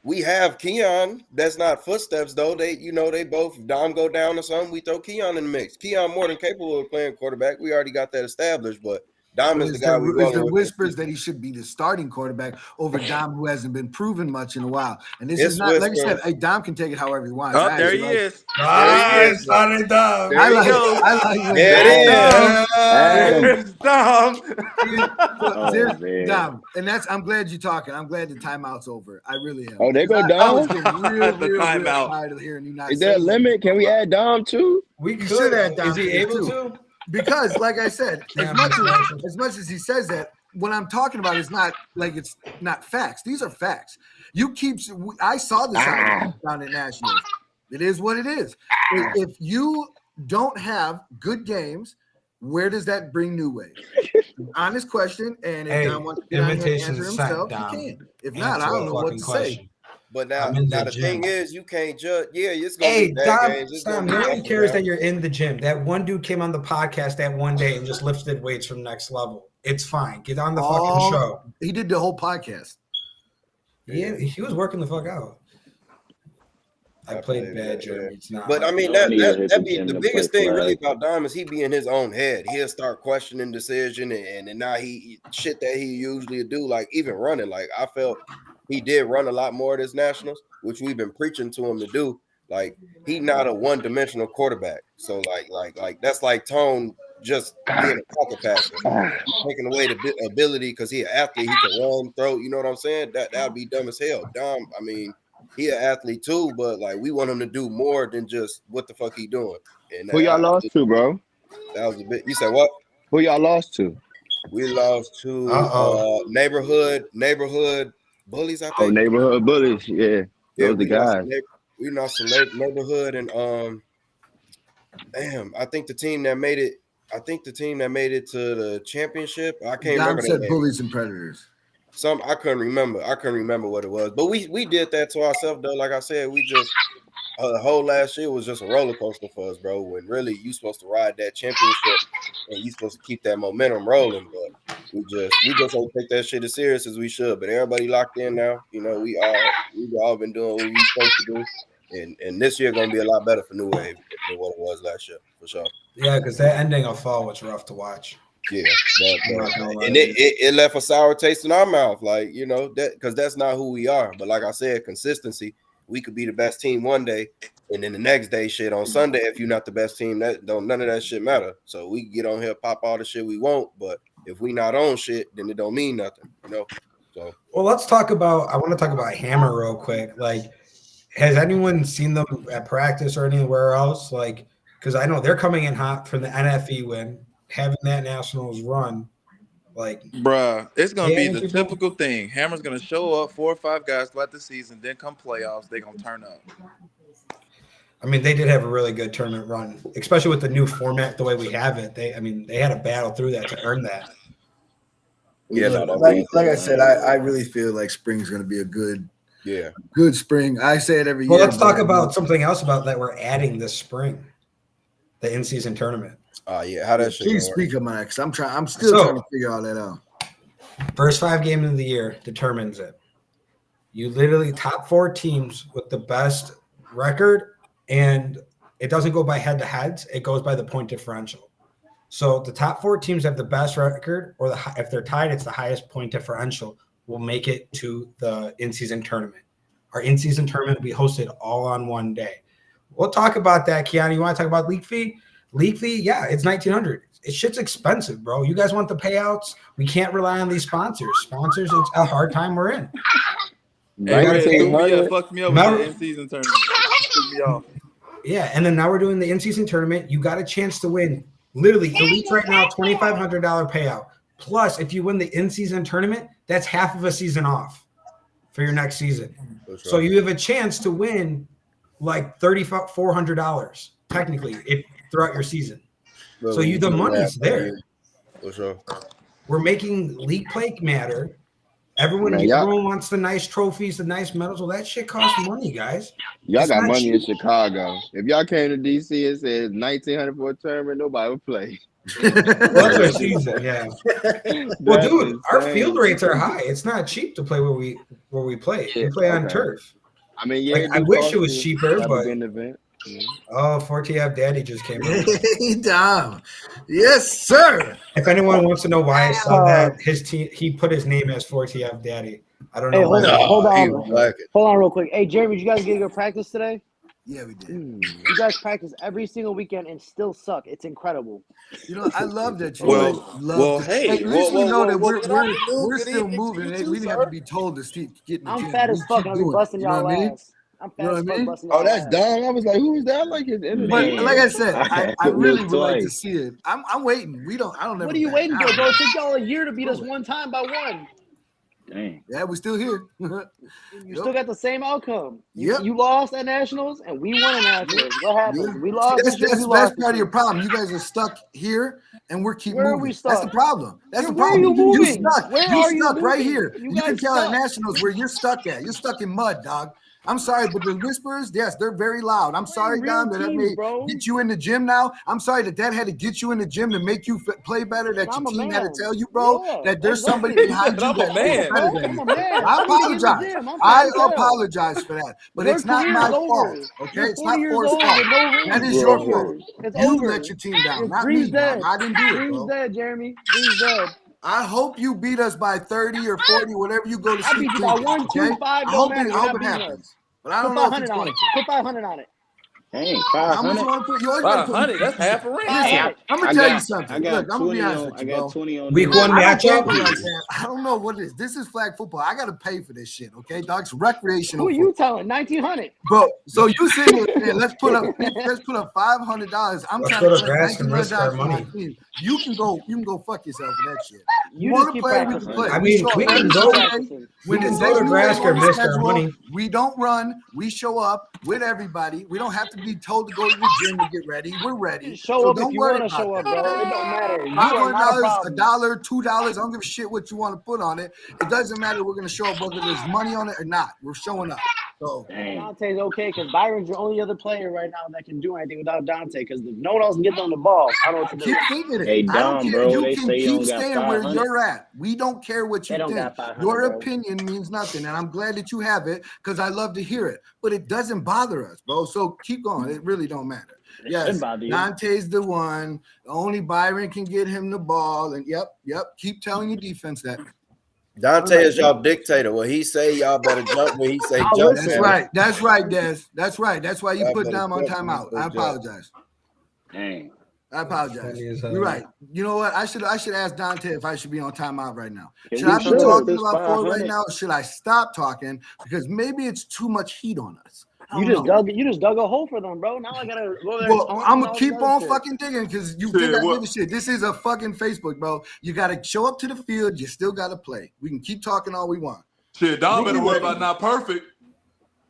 S5: We have Keon. That's not footsteps though. They both Dom go down or something. We throw Keon in the mix. Keon more than capable of playing quarterback. We already got that established, but Dom is the guy we
S6: rolling with. Whispers that he should be the starting quarterback over Dom, who hasn't been proven much in a while. And this is not like I said. Hey, Dom can take it however he wants.
S9: Oh, there he is.
S1: Starting Dom.
S6: I like
S9: There's Dom.
S6: There's Dom, and I'm glad you're talking. I'm glad the timeout's over. I really am.
S7: Oh, they go Dom.
S6: I was getting real tired of hearing you not.
S7: Is there a limit? Can we add Dom too?
S1: We could add Dom.
S6: Is he able to? Because, like I said, as much as he says that, what I'm talking about is not like it's not facts. These are facts. I saw this down at Nationals. It is what it is. If you don't have good games, where does that bring New Wave? Honest question. And if Don wants to get on here and answer himself, he can. If not, I don't know what to say.
S5: But now the thing is, you can't judge. Yeah, it's going to be bad games.
S1: Nobody cares that you're in the gym. That one dude came on the podcast that one day and just lifted weights from next level. It's fine. Get on the fucking show.
S6: He did the whole podcast.
S1: Yeah, he was working the fuck out. I played bad, Jeremy. It's not.
S5: But I mean, that be the biggest thing really about Dom is he be in his own head. He'll start questioning decision and now he shit that he usually do, like even running. Like I felt he did run a lot more of this Nationals, which we've been preaching to him to do. Like he not a one-dimensional quarterback. So like that's like Tone just being a pocket passer. He's taking away the ability because he's an athlete. He can run, throw. You know what I'm saying? That would be dumb as hell. Dumb. I mean, he an athlete too, but like we want him to do more than just what the fuck he doing. And
S7: Who y'all lost to, bro?
S5: That was a bit. You said what?
S7: Who y'all lost to?
S5: We lost to neighborhood bullies. I think.
S7: Oh, neighborhood bullies. Yeah, those the guys.
S5: We lost to neighborhood and damn. I think the team that made it. to the championship. I can't remember.
S6: Said bullies and predators.
S5: I couldn't remember what it was. But we did that to ourselves though. Like I said, we just the whole last year was just a roller coaster for us, bro. When really you supposed to ride that championship and you supposed to keep that momentum rolling. But we just don't take that shit as serious as we should. But everybody locked in now. You know, we've all been doing what we supposed to do. And this year gonna be a lot better for New Wave than what it was last year, for sure.
S1: Yeah, because that ending of fall was rough to watch.
S5: Yeah, and it left a sour taste in our mouth, like, you know, that because that's not who we are. But like I said, consistency. We could be the best team one day, and then the next day, shit, on Sunday, if you're not the best team, none of that shit matter. So we can get on here, pop all the shit we want, but if we not on shit, then it don't mean nothing, you know. So
S1: well, I want to talk about Hammer real quick. Like, has anyone seen them at practice or anywhere else? Like, because I know they're coming in hot from the NFE win, having that Nationals run. Like,
S9: bruh, it's gonna be the typical thing. Hammer's gonna show up 4 or 5 guys throughout the season, then come playoffs, they're gonna turn up.
S1: I mean, they did have a really good tournament run, especially with the new format, the way we have it. They had a battle through that to earn that.
S6: Yeah, like I said, I really feel like spring's going to be a good spring. I say it every year.
S1: Well, let's talk about something else about that we're adding this spring, the in-season tournament.
S5: Yeah, how that shit?
S6: Please speak of mine, because I'm still trying to figure all that out.
S1: First 5 games of the year determines it. You literally top 4 teams with the best record, and it doesn't go by head-to-heads. It goes by the point differential. So the top 4 teams have the best record, or if they're tied, it's the highest point differential, will make it to the in-season tournament. Our in-season tournament will be hosted all on one day. We'll talk about that, Keanu. You want to talk about league fee? League fee, yeah, it's $1,900. Shit's expensive, bro. You guys want the payouts? We can't rely on these sponsors. Sponsors, it's a hard time we're in.
S9: Fucked me up with the in-season tournament. Took me off.
S1: Yeah, and then now we're doing the in-season tournament. You got a chance to win. Literally, Elite's right now, $2,500 payout. Plus, if you win the in-season tournament, that's half of a season off for your next season. Right. So you have a chance to win like $3,400 technically throughout your season. So the money's there.
S5: For sure.
S1: We're making league play matter. Everyone wants the nice trophies, the nice medals. Well, that shit costs money, guys.
S7: Y'all got money in Chicago. If y'all came to DC and said $1,900 for a tournament, nobody would play.
S1: What's our season? Yeah. Well, dude, our field rates are high. It's not cheap to play where we play. We play on turf.
S7: I mean, yeah.
S1: I wish it was cheaper, but
S7: event.
S1: Oh, 4TF Daddy just came in.
S6: Hey, Dom. Yes, sir.
S1: If anyone wants to know why I saw that, his team, he put his name as 4TF Daddy. I don't know.
S11: Hey, hold on real quick. Hey, Jeremy, did you guys get your practice today?
S6: Yeah, we did.
S11: You guys practice every single weekend and still suck. It's incredible.
S6: You know, I love that you
S9: hey,
S6: at least we know that we're still moving. We didn't have to be told to keep getting.
S11: I'm fat as fuck. I'll be busting y'all ass. I'm fat as fuck busting y'all
S7: ass. Oh, that's dumb. I was like, who is that? Like his energy.
S6: But like I said, I really would like to see it. I'm waiting. I don't know.
S11: What are you waiting for, bro? It took y'all a year to beat us one time by one.
S7: Dang.
S6: Yeah, we're still here.
S11: You still got the same outcome.
S6: Yep.
S11: You lost at Nationals and we won at Nationals. What happened? We lost.
S6: That's part of your problem. You guys are stuck here and we're keep moving.
S11: Are we stuck?
S6: That's the problem. That's the
S11: Where
S6: problem.
S11: Are you moving?
S6: You're stuck.
S11: Where
S6: you're
S11: are
S6: stuck
S11: you
S6: right
S11: moving?
S6: here. You can tell at Nationals where you're stuck at. You're stuck in mud, dog. I'm sorry, but the whispers, yes, they're very loud. I'm sorry, Dom, that may get you in the gym now. I'm sorry that had to get you in the gym to make you play better, that your team had to tell you, bro, that there's somebody behind you that's better than you. I apologize. I apologize for that. But it's not my fault, okay? It's not Ford's fault. That is your fault. You let your team down, not me, Dom. I didn't do it, bro.
S11: Bree's dead, Jeremy. Bree's dead.
S6: I hope you beat us by 30 or 40, whatever you go to sleep.
S11: I beat you by 1, 2, 5.
S6: I hope it happens. But I don't know if it's going to.
S11: Put 500 on it.
S3: Dang,
S6: How much
S3: 500.
S6: you want to put? You always got to put.
S9: 500. That's half a ring.
S6: Listen, I'm gonna tell you something.
S3: I got
S6: Look, I'm gonna be
S3: 20
S6: honest
S3: on.
S6: with
S3: I
S6: you,
S3: got
S6: bro.
S3: 20 on
S1: Week
S3: this.
S1: one
S6: I don't
S1: matchup.
S6: gamble like that. I don't know what it is. This is flag football. I gotta pay for this shit, okay, dog? It's recreational.
S11: Who you telling? 1,900.
S6: Bro, so you sitting there saying, let's put up $500. I'm
S1: Let's
S6: trying
S1: go
S6: to
S1: to
S6: spend
S1: grass and risk our
S6: $1,900 for my
S1: money.
S6: team. You can go fuck yourself for that shit.
S11: You
S6: want
S11: just
S6: to
S11: keep
S6: play, we can
S11: practicing.
S6: play.
S1: I mean,
S6: show up
S1: we can
S6: every
S1: go-
S6: Sunday.
S11: practicing.
S6: When
S1: We
S6: it
S1: can
S6: says
S1: go to
S6: New
S1: grass
S6: Wave
S1: or
S6: on the
S1: risk our
S6: schedule,
S1: money.
S6: we don't run. We show up with everybody. We don't have to be told to go to the gym to get ready. We're ready.
S11: Show
S6: So
S11: up
S6: don't
S11: if you
S6: worry
S11: want to
S6: about
S11: show up,
S6: that.
S11: bro. It don't matter. You are not a
S6: $500,
S11: problem.
S6: $1, $2. I don't give a shit what you want to put on it. It doesn't matter. We're gonna show up whether there's money on it or not. We're showing up. So
S3: Dang.
S11: Dante's okay because Byron's the only other player right now that can do anything without Dante. Because if no one else can get on the ball, I don't know what to do.
S6: keep thinking it.
S3: Hey,
S6: I don't
S3: Dom,
S6: care.
S3: bro,
S6: You
S3: they
S6: can
S3: say you
S6: keep
S3: don't got
S6: staying where
S3: 500.
S6: you're at. We don't care what you
S11: They don't
S6: think.
S11: got 500,
S6: Your
S11: bro.
S6: opinion means nothing, and I'm glad that you have it because I love to hear it. But it doesn't bother us, bro. So keep going. It really don't matter.
S11: It
S6: Yes,
S11: should bother you.
S6: Dante's the one. Only Byron can get him the ball. And yep. Keep telling your defense that.
S5: Dante is y'all dictator. What he say, y'all better jump. When he say jump,
S6: That's
S5: man.
S6: right. That's right, Des. That's right. That's why you
S5: Y'all
S6: put
S5: better
S6: Dom on
S5: jump when
S6: timeout.
S5: he
S6: I
S5: says jump.
S6: apologize.
S3: Dang.
S6: I apologize.
S1: Funny as hell.
S6: You're right. You know what? I should ask Dante if I should be on timeout right now.
S3: Yeah,
S6: Should
S3: we
S6: I be
S3: should.
S6: talking
S3: This
S6: about Ford right
S3: 500.
S6: now? Or should I stop talking because maybe it's too much heat on us? I
S11: You
S6: don't
S11: just
S6: know.
S11: dug a hole for them, bro. Now I gotta go there.
S6: Well,
S11: and
S6: I'm
S11: all
S6: gonna
S11: this
S6: keep
S11: other
S6: on
S11: shit.
S6: fucking digging because you
S9: Shit,
S6: think I
S9: what-
S6: give a shit. This is a fucking Facebook, bro. You gotta show up to the field. You still gotta play. We can keep talking all we want.
S9: Shit, Dom better worry
S6: Anyway.
S9: about not perfect.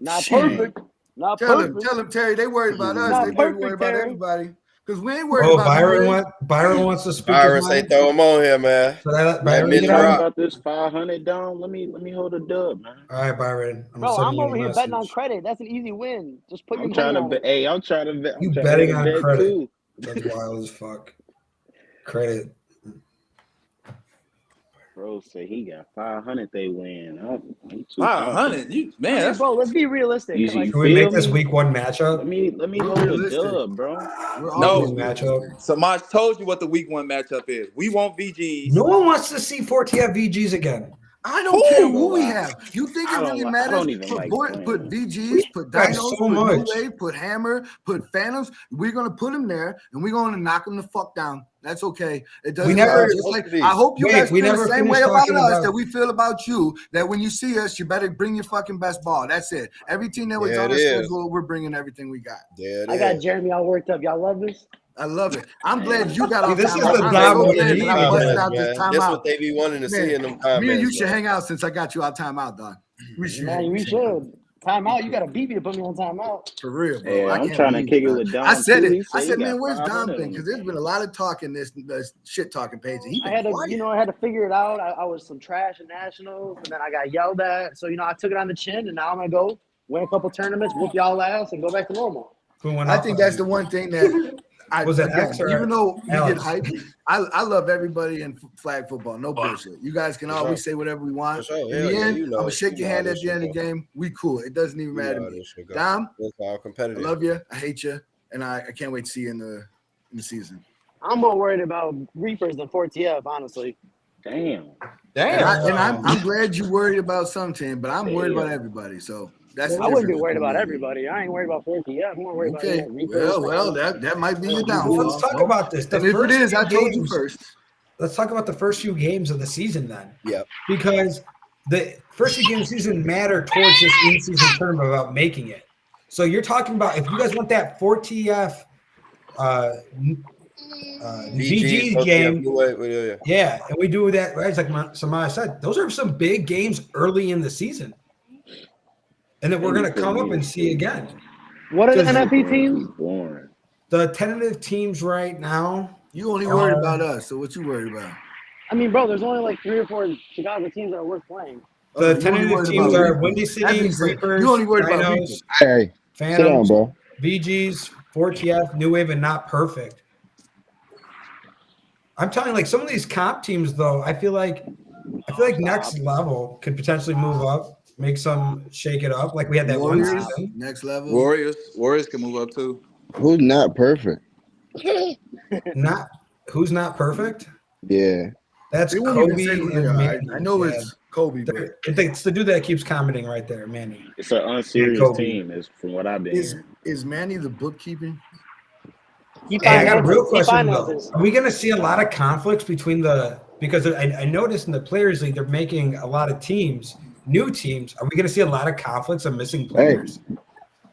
S11: Not
S6: Shit.
S11: perfect. Not
S6: Tell
S11: perfect.
S6: him, Terry. They worried about us.
S11: Not
S6: They better
S11: perfect,
S6: worry about
S11: Terry.
S6: everybody because we ain't worried
S1: Oh,
S6: about
S1: Byron wants to speak.
S5: Byron
S1: his
S5: say
S1: mind.
S5: throw him on here, man.
S1: Should I let
S5: Let
S1: Byron
S5: me
S1: get
S3: Talk
S5: drop.
S1: on?
S3: about this 500 down. Let me hold a dub, man.
S1: All right, Byron.
S11: Bro,
S1: sending
S11: I'm
S1: you a
S11: over here betting on
S1: message.
S11: credit. That's an easy win. Just put your
S3: I'm
S11: money
S3: trying to
S11: on
S3: bet.
S11: it.
S3: Hey, I'm trying to bet.
S1: You
S3: I'm trying
S1: betting
S3: to
S1: on
S3: bet
S1: credit.
S3: too.
S1: That's wild as fuck. Credit.
S3: Bro say he got 500. They win. I'm too
S9: 500. You man,
S11: I mean,
S9: that's
S11: bro, let's be realistic.
S3: You
S11: 'cause,
S3: see,
S11: like,
S1: Can we make
S3: feel
S1: this
S3: me?
S1: week one matchup?
S3: Let me
S6: We're
S3: hold a
S6: realistic.
S3: dub, bro.
S6: We're
S9: No.
S6: always
S1: Matchup.
S9: Samaj told you what the week one matchup is. We want VGs.
S1: No one wants to see 4TF VGs again.
S6: I don't care
S3: Ooh.
S6: who we have. You think it
S3: I
S6: really
S3: don't
S6: matters?
S3: even
S6: Put
S3: like
S6: boy,
S3: playing.
S6: put VGs, put
S1: got
S6: Dinos,
S1: so
S6: put
S1: much.
S6: New Wave, put Hammer, put Phantoms. We're gonna put them there, and we're gonna knock them the fuck down. That's okay. It doesn't
S1: never-
S6: matter. Just like I hope you
S1: Wait,
S6: guys
S1: we
S6: feel
S1: never
S6: the same
S1: finished
S6: way about
S1: talking
S6: us
S1: about-
S6: that we feel about you. That when you see us, you better bring your fucking best ball. That's it. Every team that was
S5: There
S6: on
S5: it
S6: our
S5: is.
S6: schedule, we're bringing everything we got.
S5: There it
S11: I got
S5: is.
S11: Jeremy all worked up. Y'all love this?
S6: I love it. I'm glad you got off
S1: this is
S6: timeout.
S1: the
S6: I'm
S1: Dom
S6: so
S1: we
S6: glad
S1: need,
S6: that I busted
S1: man.
S6: out this
S5: Man, this what
S6: timeout.
S5: they be wanting to see
S6: Man,
S5: in them comments.
S6: me and you should
S5: man.
S6: hang out since I got you out timeout, dog. We should.
S11: Man, we should. Timeout. You got to beat me to put me on timeout.
S6: For real, bro.
S3: Yeah,
S6: I
S3: I'm
S6: can't
S3: trying to
S6: believe
S3: kick it
S6: dog.
S3: with Dom.
S6: I said
S3: too.
S6: it.
S3: He
S6: I
S3: he
S6: said,
S3: got
S6: man, where's
S3: 500
S6: Dom
S3: on
S6: been?
S3: his
S6: Because there's been a lot of talk in this shit talking page, and he
S11: I
S6: been
S11: had to,
S6: quiet.
S11: I had to figure it out. I was some trash at nationals, and then I got yelled at. So I took it on the chin, and now I'm gonna go win a couple tournaments, whoop y'all ass, and go back to normal.
S1: Who went
S6: I
S1: off
S6: think
S1: on
S6: that's
S1: you?
S6: the one thing that I
S1: Was it
S6: again,
S1: X or
S6: even though we get
S1: Alex?
S6: hyped, I love everybody in flag football. No bullshit. You guys can
S5: For
S6: always
S5: sure.
S6: say whatever we want.
S5: For sure.
S6: In
S5: Hell
S6: the
S5: yeah,
S6: end,
S5: you
S6: I'm
S5: know-
S6: gonna shake
S5: you
S6: your
S5: know
S6: hand
S5: how
S6: at
S5: this
S6: the end of
S5: shit
S6: the game. We cool. It doesn't even
S5: You
S6: matter
S5: know
S6: to
S5: how
S6: me.
S5: this shit go.
S6: Dom,
S5: It's all
S6: I
S5: competitive.
S6: love you. I hate you, and I can't wait to see you in the season.
S11: I'm more worried about Reapers than 4TF, honestly.
S3: Damn.
S6: And,
S9: Damn.
S6: I'm glad you worried about some team, but I'm worried about everybody. So that's the
S11: I wouldn't be
S6: difference
S11: worried
S6: between
S11: about
S6: me and
S11: everybody. I ain't worried about 4TF. I'm more worried
S6: Okay.
S11: about Reapers.
S6: Well, that might be your
S1: Well,
S6: downfall.
S1: let's talk
S6: Well,
S1: about this. The
S6: and if it
S1: first
S6: is,
S1: few
S6: I told you
S1: games-
S6: first.
S1: Let's talk about the first few games of the season then.
S5: Yep.
S1: Because the first few games of the season matter towards this in-season tournament about making it. So you're talking about if you guys want that 4TF VG game, yeah, and we do that, right? It's like Samaya said, those are some big games early in the season. And then we're going to come up and see again.
S11: What are the
S1: Because-
S11: NFP teams?
S3: Boring.
S1: The tentative teams right now,
S6: You only worried about us, so what you worried about?
S11: I mean, bro, there's only like 3 or 4 Chicago teams that are worth playing.
S1: the
S6: You only
S1: tentative
S6: worried
S1: teams
S6: about
S1: are
S6: Reapers.
S1: Windy
S6: That
S1: City,
S6: being said,
S1: Reapers,
S6: you only worried about
S1: Dinos,
S6: Reapers.
S7: Hey, sit down,
S1: Phantoms,
S7: bro.
S1: VGs, 4TF, New Wave, and Not Perfect. I'm telling you, like some of these comp teams, though, I feel like next level could potentially move up, make some shake it up. Like we had that one
S6: Warriors,
S1: season.
S6: next level.
S9: Warriors can move up too.
S7: Who's not perfect?
S1: Who's not perfect?
S7: Yeah.
S1: That's
S6: They won't even
S1: Kobe
S6: say who they
S1: and
S6: are.
S1: Manny.
S6: I know
S1: Yeah.
S6: it's Kobe, but
S1: It's the dude that keeps commenting right there, Manny.
S3: It's an unserious
S1: Kobe.
S3: team, is from what I've been hearing.
S6: is Manny the bookkeeping?
S11: He
S1: Hey, I got a real
S11: finances. He
S1: question though.
S11: finances.
S1: Are we going to see a lot of conflicts between because I noticed in the Players League they're making a lot of teams, new teams. Are we going to see a lot of conflicts of missing players?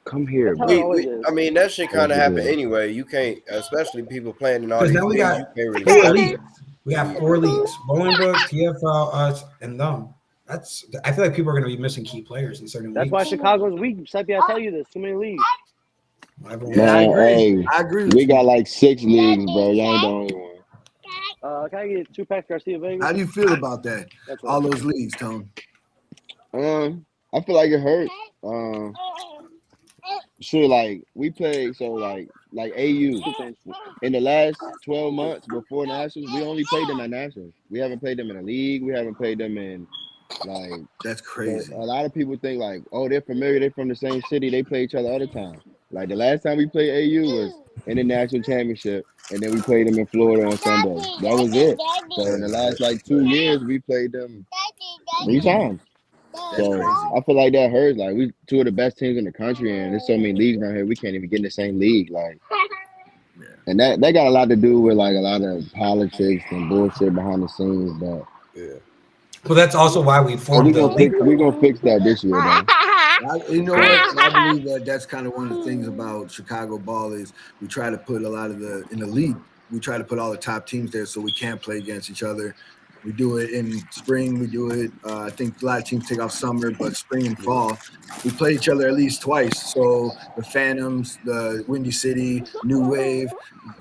S3: Come here,
S11: That's how
S3: bro.
S11: it always is.
S5: I mean, that shit kind of
S3: Yeah.
S5: happen anyway. You can't, especially people playing in all
S1: Because
S5: these
S1: now we
S5: leagues,
S1: got
S5: you can't really
S1: 4
S5: stop
S1: leagues. We got 4 leagues: Bolingbrook, TFL, us, and them. I feel like people are going to be missing key players in certain
S11: That's
S1: leagues.
S11: why Chicago's weak. Seppi, I tell you this. Too many leagues.
S1: Everyone-
S6: Yeah, I
S3: Man,
S6: agree.
S3: hey,
S6: I agree with
S3: we
S6: you.
S3: got like 6 leagues, bro. Y'all ain't the only one.
S11: Can I get 2 packs Garcia Vegas?
S6: How do you feel about that?
S11: That's
S6: All
S11: right.
S6: those leagues, Tone.
S3: I feel like it hurts. Sure, like we played, so like AU in the last 12 months before Nationals, we only played them at Nationals. We haven't played them in a league. We haven't played them in like.
S6: That's
S3: So
S6: crazy.
S3: a lot of people think like, oh, they're familiar. They're from the same city. They play each other all the time. Like the last time we played AU was in the national championship, and then we played them in Florida on Sunday. That was it. So in the last like 2 years, we played them 3 times.
S6: That's
S3: So
S6: crazy.
S3: I feel like that hurts. Like we 2 of the best teams in the country, and there's so many leagues around here we can't even get in the same league. Like, and that got a lot to do with like a lot of politics and bullshit behind the scenes. But
S5: Yeah.
S1: Well, that's also why we formed the league.
S3: we gonna fix that this year, though.
S6: You know what? And I believe that's kind of one of the things about Chicago ball is we try to put a lot of in the league. We try to put all the top teams there so we can't play against each other. We do it in spring. We do it. I think a lot of teams take off summer, but spring and fall, we play each other at least twice. So the Phantoms, the Windy City, New Wave,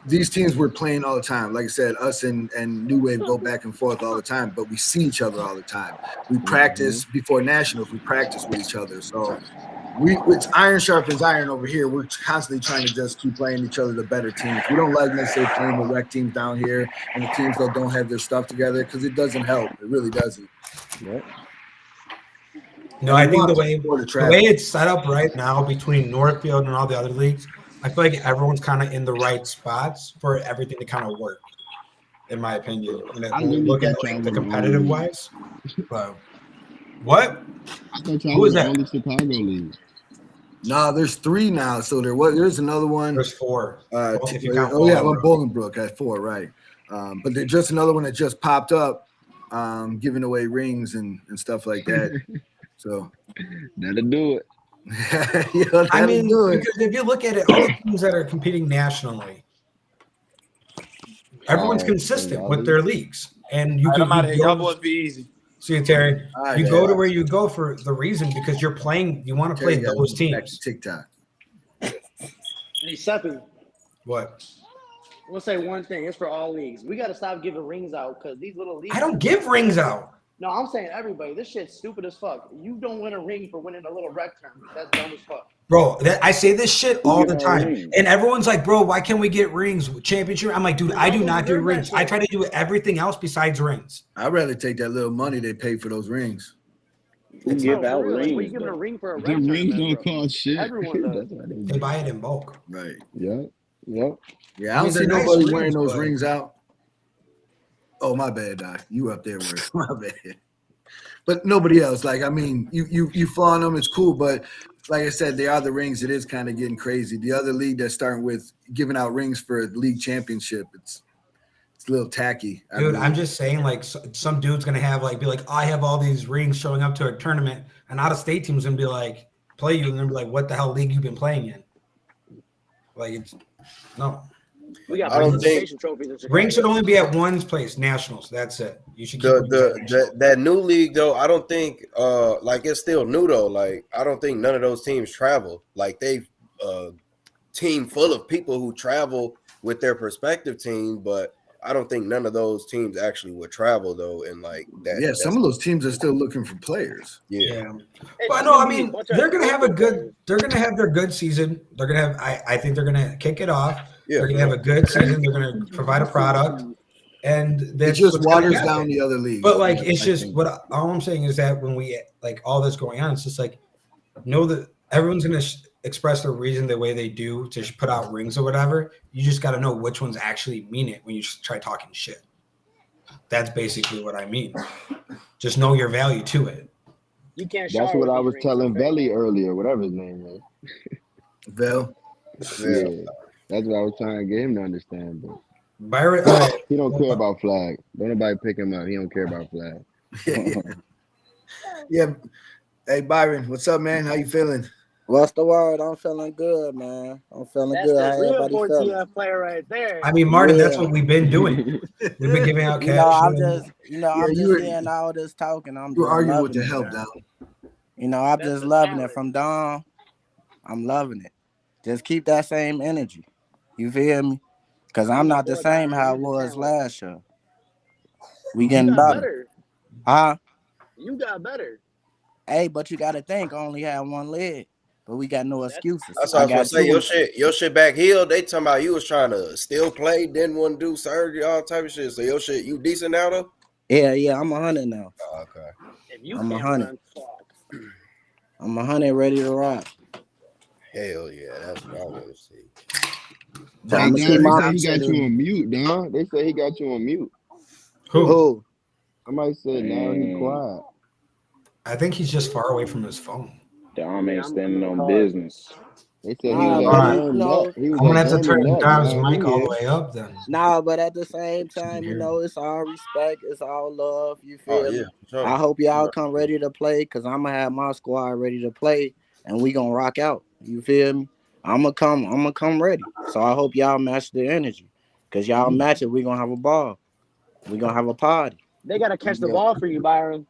S6: these teams we're playing all the time. Like I said, us and New Wave go back and forth all the time, but we see each other all the time. We practice before nationals. We practice with each other. So it's iron sharpens iron over here. We're constantly trying to just keep playing each other, the better teams. We don't like, let's say, playing the rec teams down here and the teams that don't have their stuff together because it doesn't help. It really doesn't.
S3: Yep.
S1: No, I think the way
S6: traffic.
S1: it's set up right now between Northfield and all the other leagues, I feel like everyone's kind of in the right spots for everything to kind of work, in my opinion. When we look at like, the competitive wise. But what?
S3: I thought y'all
S1: Who
S3: was
S1: is
S3: the
S1: that?
S3: only Chicago league.
S6: No, there's 3 now. So there's another one.
S1: There's 4. If you count
S6: Bolingbrook at 4, right? But there's just another one that just popped up, giving away rings and stuff like that. So
S3: that'll do it.
S1: I mean, because if you look at it, all the teams that are competing nationally, everyone's consistent with their leagues, and you
S9: I'm out
S1: can
S9: of here. Y'all boys be easy.
S1: See you, Terry.
S6: Right,
S1: you go to where you go for the reason because you're playing. You want to play those teams.
S6: TikTok.
S11: Hey, Seppi.
S1: What?
S11: I'm gonna say one thing. It's for all leagues. We gotta stop giving rings out because these little leagues.
S1: I don't give rings out.
S11: No, I'm saying everybody. This shit's stupid as fuck. You don't win a ring for winning a little rec tournament. That's dumb as fuck.
S1: Bro, I say this shit all the time. And everyone's like, bro, why can't we get rings? Championship? I'm like, dude, I do not do rings. I try to do everything else besides rings.
S6: I'd rather take that little money they pay for those rings.
S3: Who give out rings?
S11: What you giving a ring for a rec
S3: Them rings
S11: tournament,
S3: don't cost shit.
S11: Everyone does.
S1: They buy it in bulk.
S6: Right.
S3: Yep.
S6: Yeah, I don't see nobody wearing those rings out. Oh, my bad, Doc. You up there with my bad. But nobody else. Like, I mean, you flaunt them, it's cool, but like I said, they are the rings. It is kind of getting crazy. The other league that's starting with giving out rings for a league championship, it's a little tacky.
S1: Dude, I'm just saying, like, some dude's gonna have be like, I have all these rings showing up to a tournament, and out of state team's gonna be like, play you, and they're gonna be like, what the hell league you been playing in? Like, it's no.
S11: We got
S5: participation
S11: trophies in Chicago.
S1: Rings should only be at one place, nationals. That's it. You should keep
S5: that new league though. I don't think like it's still new though. Like I don't think none of those teams travel. Like they team full of people who travel with their prospective team, but I don't think none of those teams actually would travel though. And like that.
S6: Yeah, some of those teams are still looking for players.
S5: Yeah.
S1: But no, I mean they're gonna have their good season. They're gonna have. I think they're gonna kick it off. Yeah. They're gonna have a good season. They're gonna provide a product, and that's
S6: it just waters down the other leagues.
S1: But like, it's just all I'm saying is that when we like all this going on, it's just like know that everyone's gonna express their reason the way they do to put out rings or whatever. You just got to know which ones actually mean it when you try talking shit. That's basically what I mean. Just know your value to it.
S11: You can't.
S3: That's what I was telling Velly earlier, whatever his name is.
S6: Vel.
S3: Yeah, that's what I was trying to get him to understand. But
S1: Byron,
S3: he don't care about flag. Don't nobody pick him up. He don't care about flag.
S6: Yeah. Hey Byron, what's up, man? How you feeling?
S12: What's the word? I'm feeling good, man. I'm feeling
S11: That's
S12: good.
S11: the
S12: How
S11: real
S12: everybody
S11: 4
S12: feeling?
S11: TF player right there.
S1: I mean, Martin, that's
S12: Yeah.
S1: what we've been doing. We've been giving out
S12: You
S1: cash.
S12: know, I'm just,
S6: Yeah,
S12: I'm
S6: you
S12: just
S6: were-
S12: hearing all this talking. I'm
S6: You were
S12: just
S6: arguing with
S12: loving
S6: the
S12: it,
S6: help,
S12: man.
S6: though.
S12: You know, I'm
S11: That's
S12: just
S11: the
S12: loving it
S11: talent.
S12: from Dawn. I'm loving it. Just keep that same energy. You feel me? Because I'm
S11: You
S12: not the
S11: boy,
S12: same
S11: Byron,
S12: how I
S11: you the
S12: was
S11: talent.
S12: last year. We
S11: You
S12: getting
S11: got
S12: better.
S11: better.
S12: Huh?
S11: You got better.
S12: Hey, but you got to think, I only had one leg. But we got no excuses.
S5: That's what I was gonna say. Your shit back healed. They talking about you was trying to still play, didn't want to do surgery, all type of shit. So your shit, you decent now though?
S12: Yeah, I'm 100 now.
S5: Oh, okay.
S11: If you
S12: I'm
S11: can't
S12: 100.
S11: run, fuck.
S12: I'm 100 ready to rock.
S5: Hell yeah, that's what I want to see.
S12: So
S3: Hey,
S12: I'm
S3: Don,
S12: gonna keep
S3: they
S12: my
S3: say he got
S12: options.
S3: you on mute, Don. They say he got you on mute.
S1: Who?
S3: Somebody said now he quiet.
S1: I think he's just far away from his phone.
S13: Dom ain't standing on business.
S3: They said he
S12: Nah,
S3: was
S12: but
S3: at
S12: you
S3: Germ
S12: know,
S3: Nut. He was
S1: I'm gonna
S3: at
S1: have to
S3: German
S1: turn
S3: Nut.
S1: Dom's
S3: Now
S1: mic
S3: he
S1: all
S3: here.
S1: the way up then.
S12: nah, but at the same
S1: So you
S12: time,
S1: can
S12: you
S1: hear
S12: know, it's all respect, it's all love. You
S5: Oh
S12: feel
S5: yeah,
S12: me?
S5: for sure.
S12: I hope y'all come ready to play, cause I'm gonna have my squad ready to play, and we gonna rock out. You feel me? I'm gonna come ready. So I hope y'all match the energy, cause y'all match it. We gonna have a ball. We gonna have a party.
S11: They gotta catch the ball for you, Byron.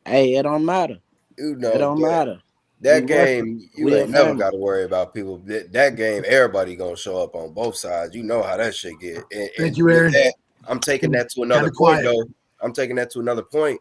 S12: Hey, it don't matter.
S5: You know
S12: It don't matter.
S5: that
S12: We
S5: game,
S12: working.
S5: you
S12: We a
S5: ain't never
S12: family.
S5: got to worry about people. That game, everybody gonna show up on both sides. You know how that shit get.
S6: Thank you,
S5: with
S6: Aaron.
S5: that, I'm taking that to another
S6: Kinda
S5: point,
S6: quiet.
S5: though. I'm taking that to another point.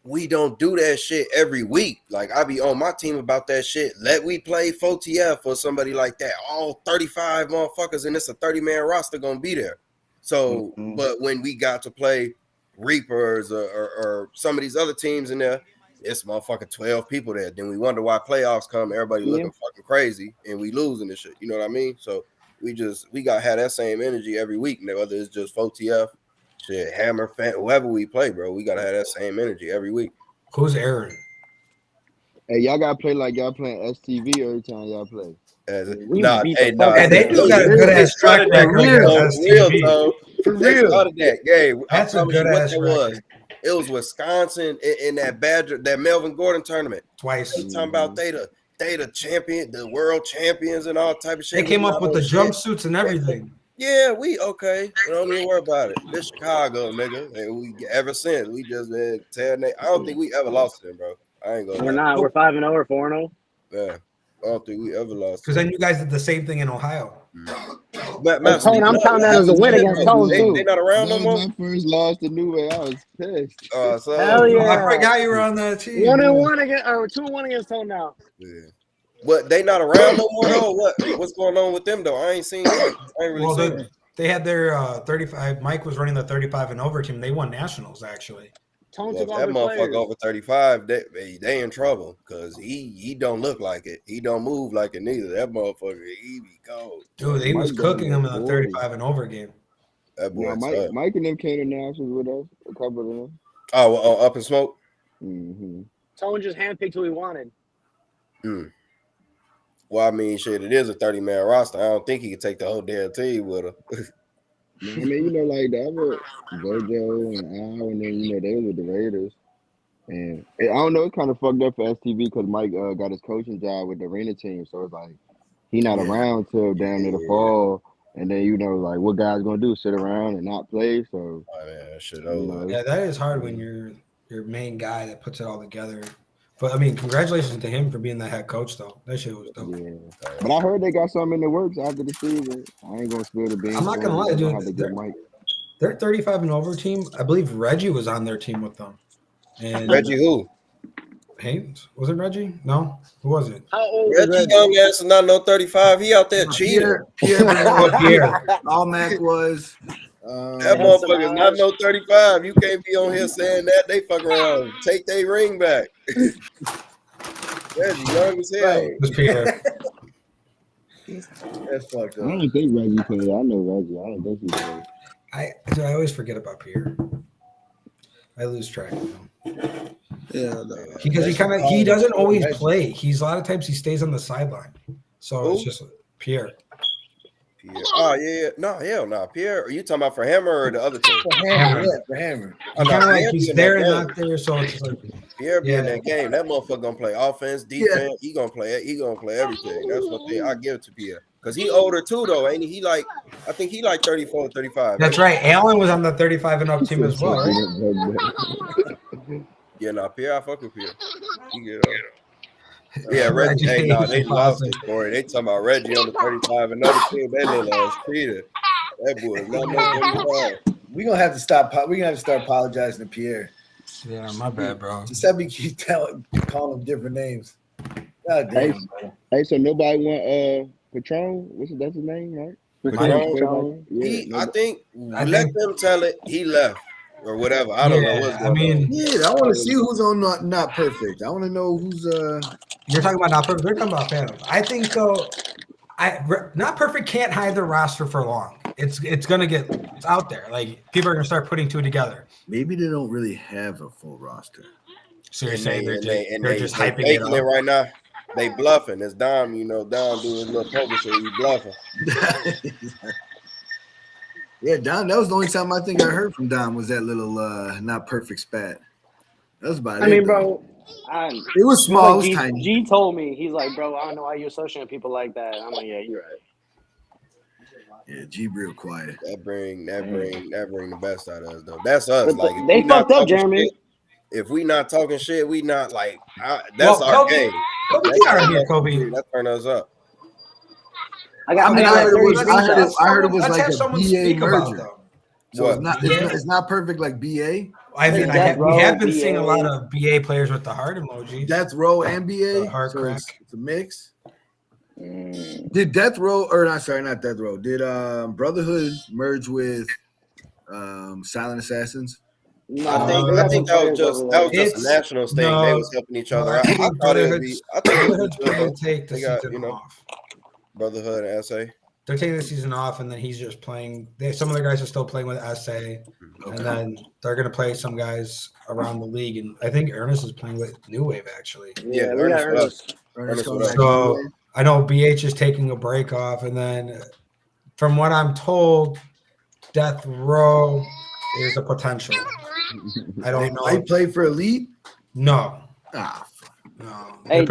S5: We don't do that shit every week. Like I be on my team about that shit. Let we play 4TF or somebody like that. All 35 motherfuckers, and it's a 30-man roster gonna be there. So, but when we got to play Reapers or some of these other teams in there, it's motherfucking 12 people there. Then we wonder why playoffs come, everybody looking fucking crazy, and we losing this shit. You know what I mean? So we gotta have that same energy every week, whether it's just 4TF, shit, Hammer, fan, whoever we play, bro. We gotta have that same energy every week.
S1: Who's Aaron?
S3: Hey, y'all gotta play like y'all playing STV every time y'all play.
S11: We beat the fuck
S1: Hey, they do got a good ass track record against
S5: real,
S1: STV.
S5: Tom.
S6: For
S5: They
S6: real.
S5: started that game.
S1: That's a good ass record.
S5: It was Wisconsin in that Melvin Gordon tournament.
S1: Twice.
S5: They talking about they the champion, the world champions, and all type of shit.
S1: They came
S5: We
S1: up with
S5: know
S1: the
S5: shit.
S1: jumpsuits and everything.
S5: Yeah, we okay. Don't even worry about it. This Chicago, nigga, and we ever since we just been tearing. I don't think we ever lost to them, bro. I ain't gonna.
S11: We're
S5: lie.
S11: not. We're 5-0 or 4-0.
S5: Yeah, I don't think we ever lost.
S1: Because then you guys did the same thing in Ohio.
S5: But
S11: Tone, I'm counting that as a win against Tone too.
S5: They not around no
S3: That
S5: more.
S3: was my first loss to New Way. I was pissed.
S11: Hell yeah!
S1: I forgot you were on that team.
S11: 1-1 against, or 2-1 against Tone now.
S5: Yeah. But they not around no more though. What's going on with them though? I ain't seen. I ain't really seen them.
S1: They had their 35. Mike was running the 35 and over team. They won nationals actually.
S11: Tone
S5: Well,
S11: took
S5: if
S11: all
S5: that
S11: the
S5: motherfucker
S11: players.
S5: over 35, they in trouble because he don't look like it. He don't move like it neither. That motherfucker, he be cold.
S1: Dude, he was cooking them in the 35 and over game.
S5: That boy,
S3: Mike and them came to nationals with us. A couple of them.
S5: Oh, well, Up in Smoke.
S3: Mm-hmm.
S11: Tone just handpicked who he wanted.
S5: Well, I mean, shit, it is a 30-man roster. I don't think he could take the whole damn team with him.
S3: I mean, you know, like the other JoJo and Al, and then you know they was with the Raiders, and I don't know. It's kind of fucked up for STV because Mike got his coaching job with the arena team, so it's like he not around till damn near the fall, and then you know like what guys gonna do? Sit around and not play? So
S5: shit
S3: over.
S1: Yeah, that is hard when you're your main guy that puts it all together. But I mean, congratulations to him for being the head coach, though. That shit was dope.
S3: Yeah, but I heard they got something in the works after the season. I ain't gonna spill the beans.
S1: I'm not gonna lie, dude.
S3: Have to get Mike.
S1: Their 35 and over team, I believe Reggie was on their team with them. And
S5: Reggie who?
S1: Haynes? Was it Reggie? No, who was it?
S11: How old
S5: Reggie young ass is not no 35. He out there cheating.
S6: Pierre. All Mac was.
S5: That motherfucker is not no 35. You can't be on here saying that. They fuck around. Take their ring back. Reggie young as hell.
S6: That's fucked up.
S3: I don't think Reggie played. I know Reggie. I don't think he played.
S1: I always forget about Pierre. I lose track of him.
S6: Yeah,
S1: Because he doesn't always play. He's a lot of times he stays on the sideline. So it's just Pierre.
S5: Pierre. Oh yeah, no, hell no. Pierre, are you talking about for Hammer or the other team?
S6: For Hammer.
S1: Kind of like he's there and not there, so it's like
S5: Pierre be in that game. That motherfucker gonna play offense, defense. He gonna play everything. That's what I give it to Pierre. Because he older too, though, ain't he? I think he like 34, 35.
S1: That's right. Allen was on the 35 and up team as well, right?
S5: Yeah, Pierre, I fuck with Pierre. He get up. Yeah, Reggie. Hey, they lost it, Corey. They talking about Reggie on the 35 and another team. That little ass Peter. That boy is not much.
S6: We're gonna have to stop. We're gonna have to start apologizing to Pierre.
S1: Yeah, my bad, bro.
S6: Just have me keep calling him different names. God damn.
S3: Hey, so nobody want Patron? That's his name, right?
S5: Patron. I think let them tell it. He left. Or whatever. I don't know what's going on.
S6: Yeah, I want to see who's on not perfect. I want to know who's
S1: You're talking about not perfect. They're talking about Phantom. I think though, not perfect can't hide their roster for long. It's out there. Like people are gonna start putting two together.
S6: Maybe they don't really have a full roster.
S1: So you're saying they're just hyping
S5: it
S1: up
S5: right now. They bluffing. It's Dom. Dom doing his little poker shit. He bluffing.
S6: Yeah, Dom. That was the only time I think I heard from Dom was that little not perfect spat. That was about it.
S11: I mean, bro,
S6: it was small. It was tiny.
S11: G told me, he's like, bro, I don't know why you're associating with people like that. I'm like, yeah, you're right.
S6: Yeah, G real quiet.
S5: That bring the best out of us though. That's us.
S11: But they fucked up, Jeremy.
S5: Shit, if we not talking shit, we not like that's our game.
S1: Kobe.
S5: That turn us up.
S6: I heard it was like a BA merger. So it's not perfect like BA.
S1: I mean, we have been seeing a lot of BA players with the heart emoji.
S6: Death Row and BA. So it's a mix. Did Death Row not Death Row? Did Brotherhood merge with Silent Assassins?
S5: No, I think that was just a national thing. No, they was helping each other. I thought it would be. I think
S1: Brotherhood's going to take the season off.
S5: Brotherhood and SA.
S1: They're taking the season off, and then he's just playing. Some of the guys are still playing with SA, and then they're going to play some guys around the league. And I think Ernest is playing with New Wave actually.
S5: Yeah, Ernest.
S1: So I know BH is taking a break off, and then from what I'm told, Death Row is a potential. I don't know.
S6: I play for Elite?
S1: No.
S11: No. Hey,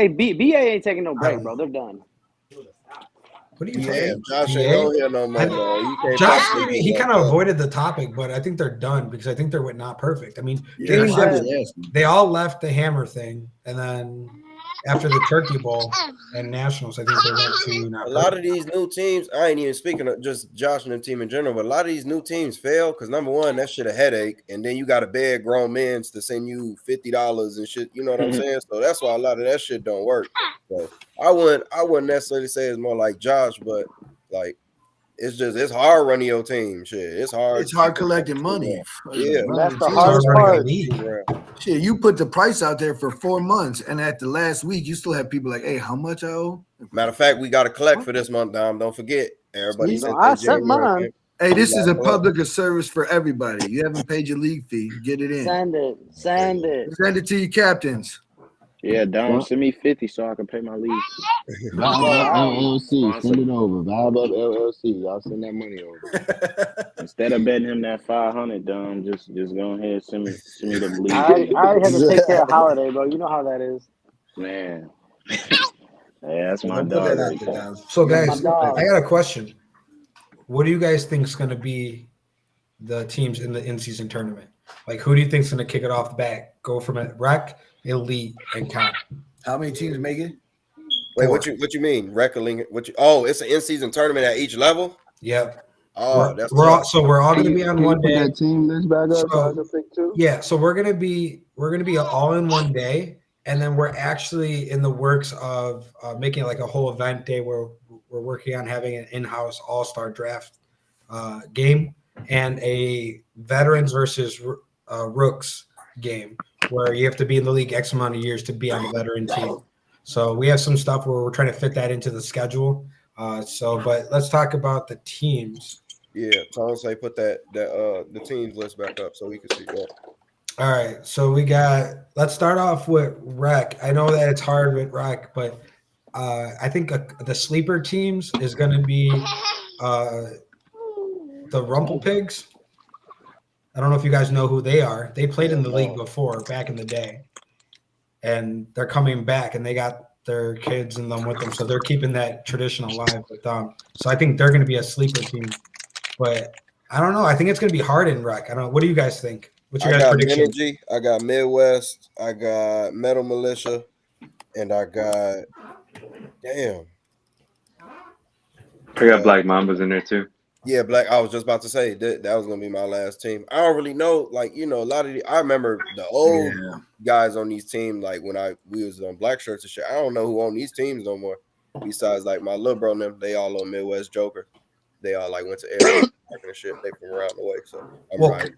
S11: BA ain't taking no break, bro. They're done.
S1: What are you saying?
S5: Josh ain't here no more, bro.
S1: Josh, he kind of avoided the topic, but I think they're done because I think they're with Not Perfect. I mean, they all left the Hammer thing, and then after the Turkey Bowl and Nationals, I think they went to Not Perfect.
S5: A lot of these new teams, I ain't even speaking of just Josh and the team in general, but a lot of these new teams fail because number one, that shit a headache, and then you got to beg grown men to send you $50 and shit. You know what I'm saying? So that's why a lot of that shit don't work. So I wouldn't necessarily say it's more like Josh, but like it's hard running your team. Shit, it's hard.
S6: It's hard collecting money.
S5: Yeah,
S11: that's the hardest part.
S6: Shit, you put the price out there for 4 months, and at the last week, you still have people like, "Hey, how much I owe?"
S5: Matter of fact, we got to collect for this month, Dom. Don't forget, everybody.
S11: I sent mine.
S6: Hey, this is a public service for everybody. You haven't paid your league fee. Get it in.
S11: Send it.
S6: Send it to your captains.
S13: Yeah, Dom, send me 50 so I can pay my league.
S3: LLC, send it over. Vibe up LLC. Y'all send that money over.
S13: Instead of betting him that 500, Dom, just go ahead send me the league.
S11: I already have to take care of Holiday, bro. You know how that is.
S13: Man. Yeah, that's my dog.
S1: So, guys, I got a question. What do you guys think is going to be the teams in the in-season tournament? Like, who do you think is going to kick it off the bat? Go from a rec, elite, and count.
S6: How many teams make it?
S5: Wait, what you mean? It's an in-season tournament at each level?
S1: Yep.
S5: Oh,
S1: we're all going to be on one day.
S3: That team list back up so I can pick two?
S1: Yeah, so we're going to be all in one day, and then we're actually in the works of making it like a whole event day where we're working on having an in-house all-star draft game and a veterans versus rooks game where you have to be in the league X amount of years to be on the veteran team. So we have some stuff where we're trying to fit that into the schedule. But let's talk about the teams.
S5: Yeah, Tone say put the teams list back up so we can see that.
S1: All right, so let's start off with rec. I know that it's hard with rec, but I think the sleeper teams is going to be the Rumple Pigs. I don't know if you guys know who they are. They played in the league before back in the day, and they're coming back, and they got their kids and them with them, so they're keeping that tradition alive with them. So I think they're going to be a sleeper team, but I don't know. I think it's going to be hard in rec. I don't know. What do you guys think? What's your guys' prediction?
S5: Energy, I got Midwest, I got Metal Militia, and I got I
S2: got Black Mambas in there too.
S5: Yeah, Black. I was just about to say that was gonna be my last team. I don't really know, like a lot of I remember the old guys on these teams, like when we was on Black Shirts and shit. I don't know who on these teams no more. Besides like my little bro and them, they all on Midwest Joker. They all like went to air and shit. They from around the way, so I'm right.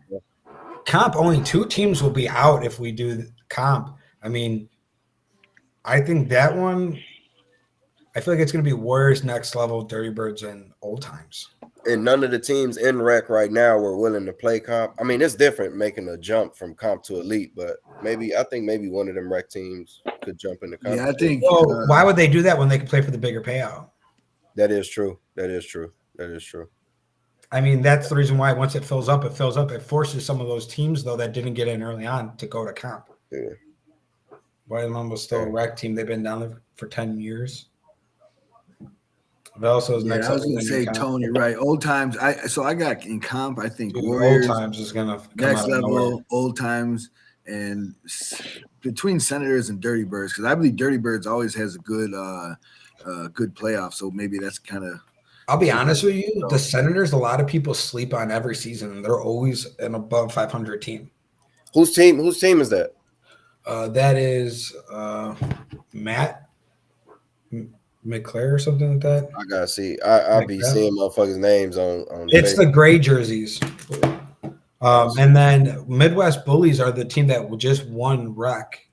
S1: Comp, only 2 teams will be out if we do comp. I mean, I think that one, I feel like it's going to be Warriors, Next Level, Dirty Birds, and Old Times.
S5: And none of the teams in rec right now were willing to play comp. I mean, it's different making a jump from comp to elite, but I think maybe one of them rec teams could jump into comp.
S6: Yeah, I think.
S1: Well, why would they do that when they can play for the bigger payout?
S5: That is true.
S1: I mean, that's the reason why once it fills up. It forces some of those teams, though, that didn't get in early on to go to comp.
S5: Yeah.
S1: White was still a rec team. They've been down there for 10 years. Velso's next.
S6: I was going to say, Tony, right. Old Times. I got in comp, I think
S1: Warriors, Old Times is going to
S6: Next Level, Old Times, and between Senators and Dirty Birds, because I believe Dirty Birds always has a good playoff. So maybe that's kind of.
S1: I'll be honest with you. The Senators, a lot of people sleep on every season, and they're always an above 500 team.
S5: Whose team is that?
S1: That is Matt McClare or something like that.
S5: I gotta see. I'll be seeing motherfuckers' names on.
S1: It's Facebook. The gray jerseys, and then Midwest Bullies are the team that just won rec.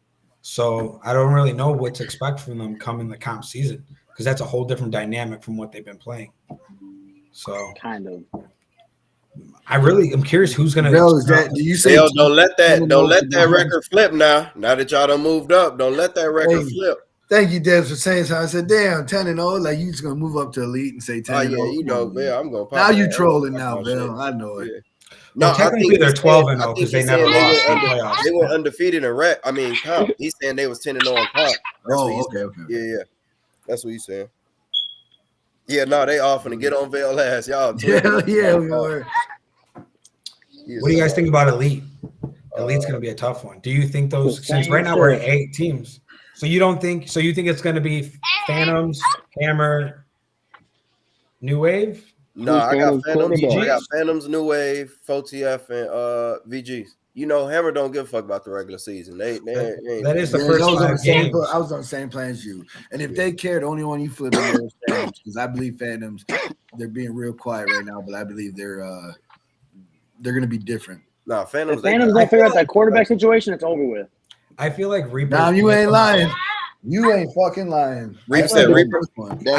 S1: So I don't really know what to expect from them coming the comp season, because that's a whole different dynamic from what they've been playing. So
S11: kind of.
S1: I'm curious who's gonna.
S5: Do you say don't let that record flip now? Now that y'all done moved up, don't let that record flip.
S6: Thank you, Debs, for saying so. I said, damn, 10-0. Like you just gonna move up to elite and say 10-0.
S5: Yeah, you know, man, I'm gonna.
S6: Now you trolling now, Bill. I know it.
S5: Yeah.
S1: No, technically they're 12-0 because they never lost in the playoffs.
S5: They went undefeated in rec. I mean, comp. He's saying they was 10-0 in comp.
S6: Okay.
S5: Yeah. That's what he's saying. Yeah, no, they all finna get on Vail ass, y'all.
S6: Yeah, we were.
S1: What do you guys think about elite? Elite's gonna be a tough one. Do you think those? Since right now we're at 8 teams, so you don't think? So you think it's gonna be Phantoms, Hammer, New Wave?
S5: No, I got Phantoms, New Wave, FOTF, and VGs. You know, Hammer don't give a fuck about the regular season. They
S1: that is the first game.
S6: I was on the same plan as you. And if they care, the only one you flip is Phantoms, because I believe Phantoms, they're being real quiet right now, but I believe they're gonna be different.
S5: No, Phantoms.
S11: If Phantoms don't figure out that quarterback situation, it's over with.
S1: I feel like Reaper.
S6: Nah, you ain't lying. You ain't fucking lying.
S5: Reaper.
S6: I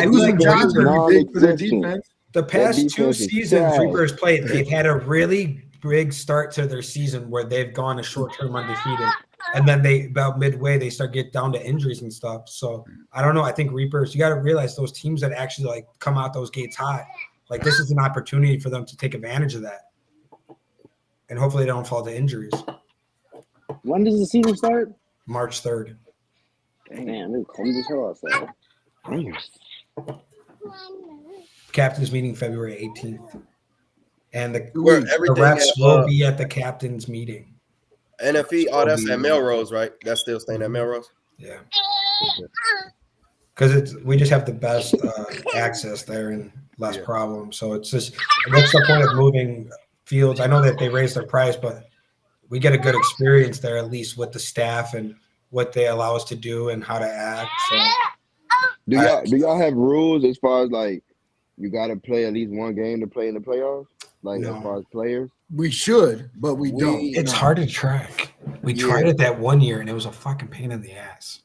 S6: feel like John's gonna be big for the defense.
S1: The past 2 seasons Reapers played, they've had a really big start to their season where they've gone a short-term undefeated, and then about midway they start get down to injuries and stuff. So I don't know. I think Reapers, you got to realize those teams that actually like come out those gates hot, like this is an opportunity for them to take advantage of that, and hopefully they don't fall to injuries.
S11: When does the season start?
S1: March 3rd.
S11: Man, they come to tell us that.
S1: Captain's meeting February 18th. And the refs will be at the captain's meeting.
S5: NFE, that's at Melrose, right? That's still staying at Melrose?
S1: Yeah. Because we just have the best access there and less problems. So it's just, what's the point of moving fields? I know that they raised their price, but we get a good experience there, at least with the staff and what they allow us to do and how to act. So,
S3: do y'all have rules as far as like you got to play at least one game to play in the playoffs? Like as far as players?
S6: We should, but we don't.
S1: It's hard to track. We tried it that one year, and it was a fucking pain in the ass.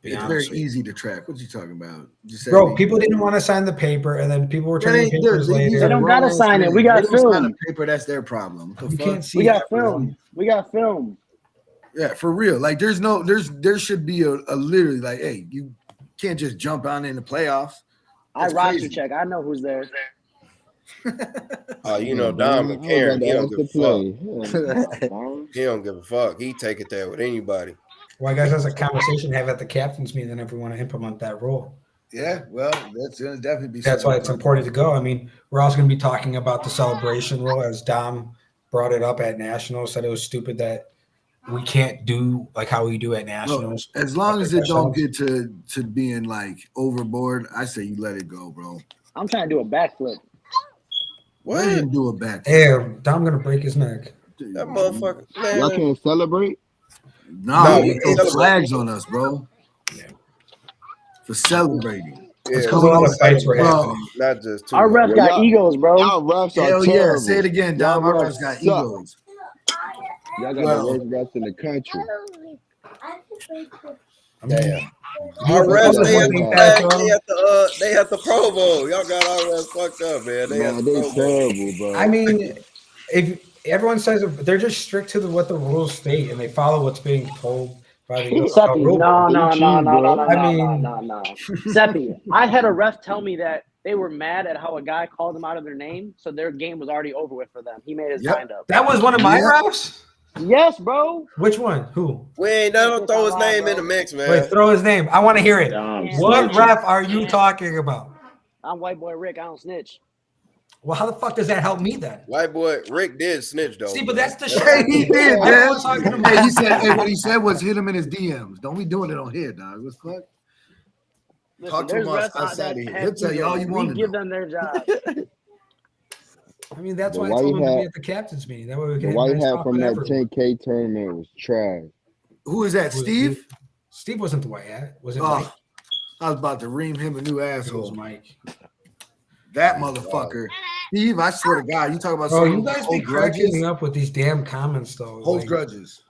S6: It's very easy to track. What you talking about?
S1: Bro, people didn't want to sign the paper, and then people were turning papers later.
S11: They don't gotta sign it. We got
S6: film. Sign
S11: film.
S6: a paper. That's their problem.
S1: You can't see.
S11: We got film. We got film.
S6: Yeah, for real. Like, there should be a literally like, hey, you can't just jump on in the playoffs.
S11: I roster check. I know who's there.
S5: You know, Dom McCarron, he don't give a fuck. He don't give a fuck. He take it there with anybody.
S1: Well, I guess that's a conversation to have at the captain's meeting if we want to implement that rule.
S6: Yeah, well, that's going to definitely be.
S1: That's why it's important to go. I mean, we're also going to be talking about the celebration rule, as Dom brought it up at Nationals, said it was stupid that we can't do like how we do at Nationals.
S6: Look, as long as it don't get to being like overboard, I say you let it go, bro.
S11: I'm trying to do a backflip.
S6: Why didn't do a backflip?
S1: Hey, Dom gonna break his neck.
S5: That motherfucker. Man.
S3: Y'all can't celebrate?
S6: No, we throw flags on us, bro. Yeah. For celebrating.
S5: Yeah,
S1: a lot of fights were happening.
S5: Not just two.
S11: Our refs got egos, bro.
S3: Y'all refs are
S6: Hell
S3: terrible.
S6: yeah, say it again, Dom. Our refs got egos.
S3: Y'all got the worst refs in the country.
S5: Damn. Our refs, they at the Pro Bowl. Y'all got our refs fucked up, man.
S3: They terrible, bro.
S1: I mean, if everyone says they're just strict to what the rules state and they follow what's being told by the rule.
S11: No. Seppi, I had a ref tell me that they were mad at how a guy called them out of their name, so their game was already over with for them. He made his mind up.
S1: That was one of my refs?
S11: Yes, bro.
S1: Which one? Who?
S5: Don't throw his name in the mix, man.
S1: Wait, throw his name. I want to hear it. What ref are you talking about?
S11: I'm white boy Rick. I don't snitch.
S1: Well, how the fuck does that help me then?
S5: White boy Rick did snitch though.
S1: See, but that's the
S6: shit. He did, man.
S1: Hey,
S6: he said what he said was hit him in his DMs. Don't be doing it on here, dog. What's fuck? Talk to him outside of here. He'll tell you all you want to
S11: give them their job.
S1: I mean, that's why I told him to be at the captain's meeting. That way we can
S3: the white hat from that 10K tournament was trash.
S6: Who is that, Steve?
S1: Steve wasn't the white hat. Was it
S6: Mike? I was about to ream him a new asshole.
S1: Mike.
S6: That motherfucker. Steve, I swear to God, you talk about
S1: you guys be cracking me up with these damn comments, though.
S6: Hold grudges.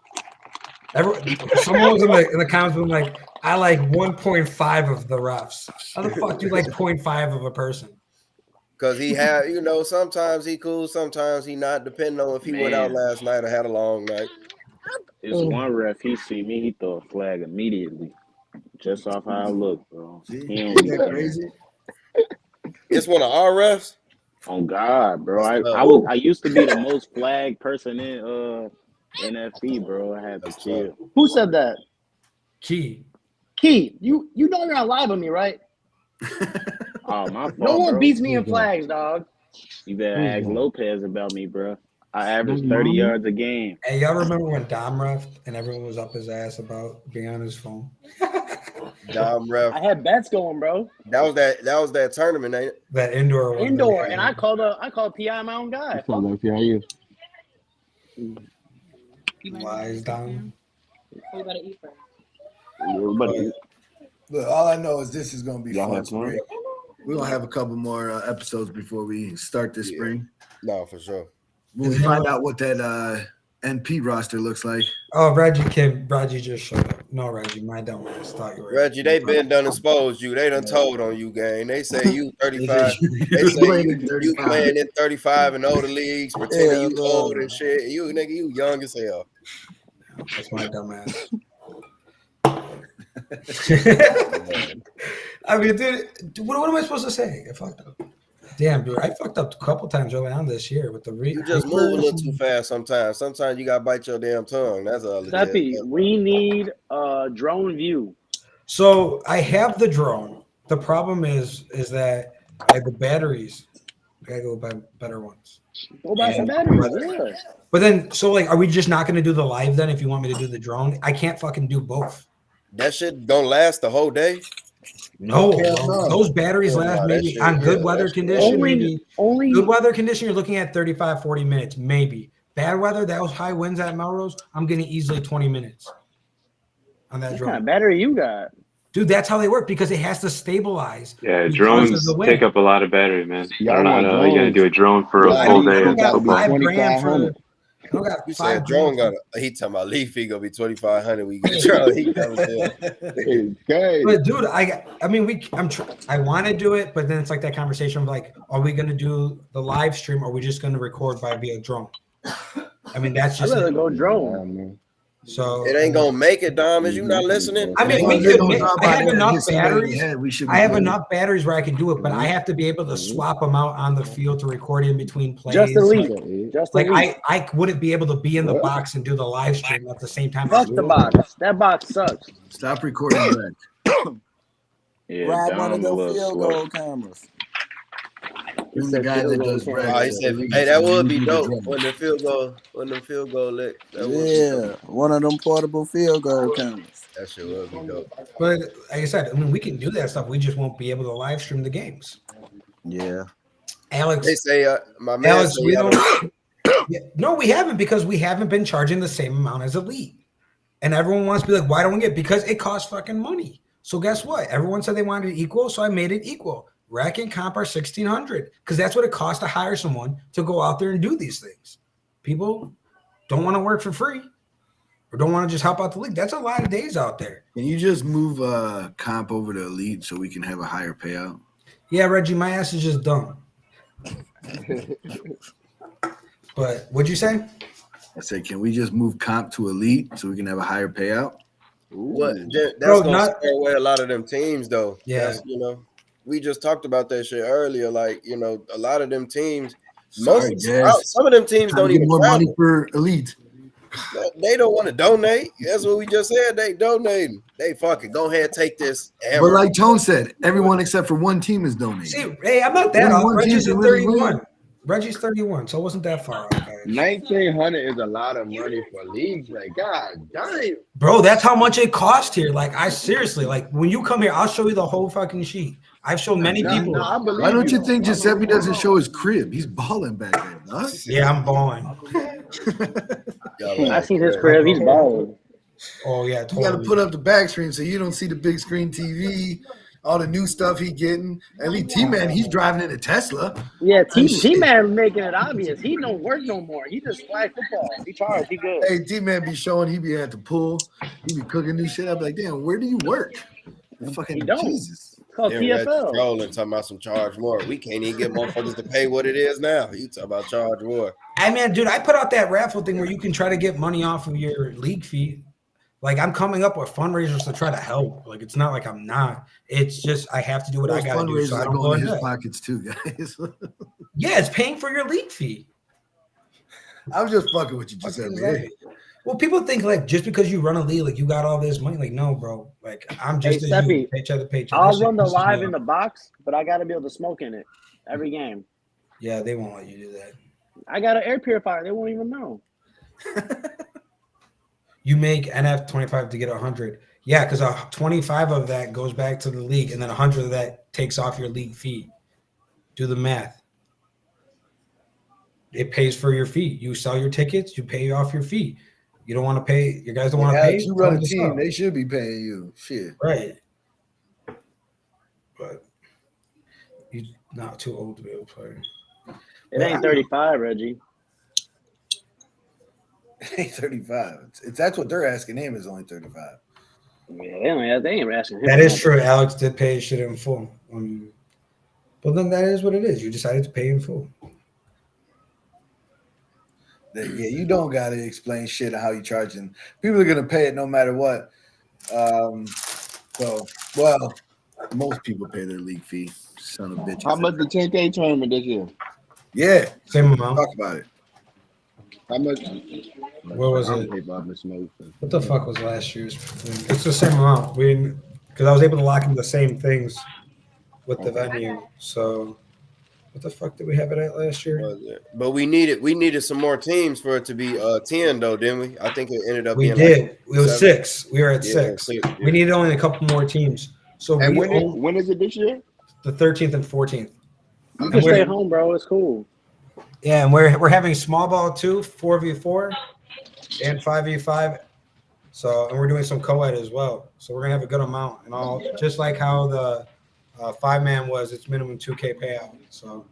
S1: Someone was in the comments been like, I like 1.5 of the refs. How the fuck do you like 0.5 of a person?
S5: Because he had, sometimes he cool, sometimes he not, depending on if he went out last night or had a long night.
S13: It's one ref, he see me, he throw a flag immediately. Just off how I look, bro. He don't
S6: that crazy?
S5: It's one of our refs?
S13: Oh God, bro. I used to be the most flagged person in NFB, bro. I had to chill.
S11: Who said that?
S1: Key,
S11: you know you're not live on me, right?
S13: Oh, my fault,
S11: no one
S13: bro.
S11: beats me in flags, dog.
S13: You better ask Lopez about me, bro. I averaged 30 yards a game.
S1: Hey, y'all remember when Dom refed and everyone was up his ass about being on his phone?
S5: Dom ref.
S11: I had bets going, bro.
S5: That was that tournament, ain't it?
S1: That indoor one.
S11: Indoor, and I called PI my own guy.
S1: Wise Dom.
S6: Look, all I know is this is going to be fun spring. We're going to have a couple more episodes before we start this spring.
S5: No, for sure.
S6: We'll find out what that NP roster looks like.
S1: Oh, Reggie just showed up. No, Reggie, my dumb ass thought you were.
S5: Reggie, they been done exposed you. They done told on you, gang. They say you 35. They say you playing in 35 and older leagues, pretending you old and shit. You nigga, you young as hell.
S1: That's my dumb ass. I mean, dude, what am I supposed to say? I fucked up. Damn, dude, I fucked up a couple times early on this year with the
S5: You just move a little too fast sometimes. Sometimes you gotta bite your damn tongue. That's all.
S11: Seppi, we need a drone view.
S1: So I have the drone. The problem is that I have the batteries. I gotta go buy better ones.
S11: Go buy some batteries. Yeah.
S1: But then, so like, are we just not gonna do the live then? If you want me to do the drone, I can't fucking do both.
S5: That shit don't last the whole day.
S1: No, those batteries last maybe on good weather condition. Only good weather condition, you're looking at 35, 40 minutes, maybe. Bad weather, those high winds at Melrose, I'm getting easily 20 minutes on that drone.
S11: What kind of battery you got?
S1: Dude, that's how they work because it has to stabilize.
S2: Yeah, drones take up a lot of battery, man. I don't know how you're gonna do a drone for a full day.
S1: don't got
S5: You
S1: 5
S5: said Drone
S1: grand.
S5: he talking about league fee gonna be 2,500. We get Charlie. He coming to.
S3: Okay.
S1: But dude, I mean, I want to do it, but then it's like that conversation of like, are we going to do the live stream, or are we just going to record via drone? I mean, that's
S11: I'd
S1: just
S11: rather go drone.
S1: So
S5: it ain't gonna make it, Dom. Is you not listening?
S1: I mean, we could. I have enough batteries. I have
S6: good.
S1: enough batteries where I can do it, but I have to be able to swap them out on the field to record in between plays.
S11: Just elite.
S1: Like I wouldn't be able to be in the box and do the live stream at the same time.
S11: Fuck the box. That box sucks.
S6: Stop recording that.
S13: Yeah,
S10: Grab one of
S13: Dom a
S10: those
S13: little
S10: field
S13: slow.
S10: goal cameras.
S6: He's the guy that does
S5: He said, "Hey, that would be dope when the field goal lit."
S10: Yeah, one of them portable field goal cameras.
S5: That shit would be dope.
S1: But like I said, I mean, we can do that stuff. We just won't be able to live stream the games.
S10: Yeah,
S1: Alex.
S5: They say, my man.
S1: Alex, no, we haven't, because we haven't been charging the same amount as Elite, and everyone wants to be like, "Why don't we get?" Because it costs fucking money. So guess what? Everyone said they wanted it equal, so I made it equal. Rack and comp are $1,600 because that's what it costs to hire someone to go out there and do these things. People don't want to work for free or don't want to just help out the league. That's a lot of days out there.
S6: Can you just move comp over to Elite so we can have a higher payout?
S1: Yeah, Reggie, my ass is just dumb. But what'd you say?
S6: I said, can we just move comp to Elite so we can have a higher payout?
S5: What? That's gonna scare away a lot of them teams, though.
S1: Yeah,
S5: we just talked about that shit earlier. Like, a lot of them teams,
S6: some
S5: of them teams don't even
S6: more money for Elite.
S5: They don't want to donate. That's what we just said. They donating. They fucking go ahead, take this.
S6: But like Tone said, everyone except for one team is donating.
S1: See, hey, I'm not that off. Reggie's at 31. Reggie's 31, so it wasn't that far off.
S3: $1,900 is a lot of money for leagues. Like, God damn.
S1: Bro, that's how much it costs here. Like, I seriously, like, when you come here, I'll show you the whole fucking sheet. I've shown many people.
S6: Why don't you think Giuseppe doesn't show his crib? He's balling back there, huh?
S1: Yeah, I'm balling.
S11: I seen his crib. He's balling.
S1: Oh, yeah, totally.
S6: You got to put up the back screen so you don't see the big screen TV, all the new stuff he getting. At least T-Man, he's driving in a Tesla.
S11: Yeah, T-Man making it obvious. He don't work no more. He just flag football. He charged. He good.
S6: Hey, T-Man be showing he be at the pool. He be cooking new shit. I be like, damn, where do you work? Fucking Jesus.
S11: It's called TFL.
S5: Trolling, talking about some charge more. We can't even get motherfuckers to pay what it is now. You talk about charge more.
S1: I mean, dude, I put out that raffle thing where you can try to get money off of your league fee. Like, I'm coming up with fundraisers to try to help. Like, it's not like I'm not. It's just I have to do what I got to do. So I don't go in his
S6: pockets too, guys.
S1: Yeah, it's paying for your league fee.
S6: I'm just fucking with you, Giuseppe.
S1: Well, people think like just because you run a league, like you got all this money. Like, no, bro. Like, I'm just paycheck to paycheck.
S11: I'll run the live in the box, but I got to be able to smoke in it every game.
S1: Yeah, they won't let you do that.
S11: I got an air purifier. They won't even know.
S1: You make NF 25 to get 100. Yeah, because 25 of that goes back to the league, and then 100 of that takes off your league fee. Do the math. It pays for your fee. You sell your tickets, you pay off your fee. You don't want to pay. You guys don't want to pay.
S6: You run a team. They should be paying you. Shit.
S1: Right. But you're not too old to be able to play.
S11: It ain't 35, Reggie.
S6: It ain't 35. That's what they're asking him is only 35.
S11: Yeah, they ain't asking him.
S1: That is true. Alex did pay his shit in full. But then that is what it is. You decided to pay in full.
S6: Yeah, you don't got to explain shit on how you charging. People are going to pay it no matter what. Most people pay their league fee. Son of bitches.
S3: How much the 10K tournament this year?
S6: Yeah.
S1: Same amount.
S6: Talk about it.
S3: How much?
S1: What was it? What the fuck was last year's? It's the same amount. Because I was able to lock in the same things with the venue. So what the fuck did we have it at last year?
S5: But we needed some more teams for it to be 10 though, didn't we? I think it ended up being
S1: did.
S5: Like
S1: it was 6. We were at 6.
S5: Yeah.
S1: We needed only a couple more teams. So
S3: and when is it this year?
S1: The 13th and 14th.
S11: You can stay home, bro. It's cool.
S1: Yeah, and we're having small ball too, 4v4 and 5v5. So, and we're doing some co-ed as well. So we're gonna have a good amount, and all just like how the 5-man was. It's minimum 2K payout. So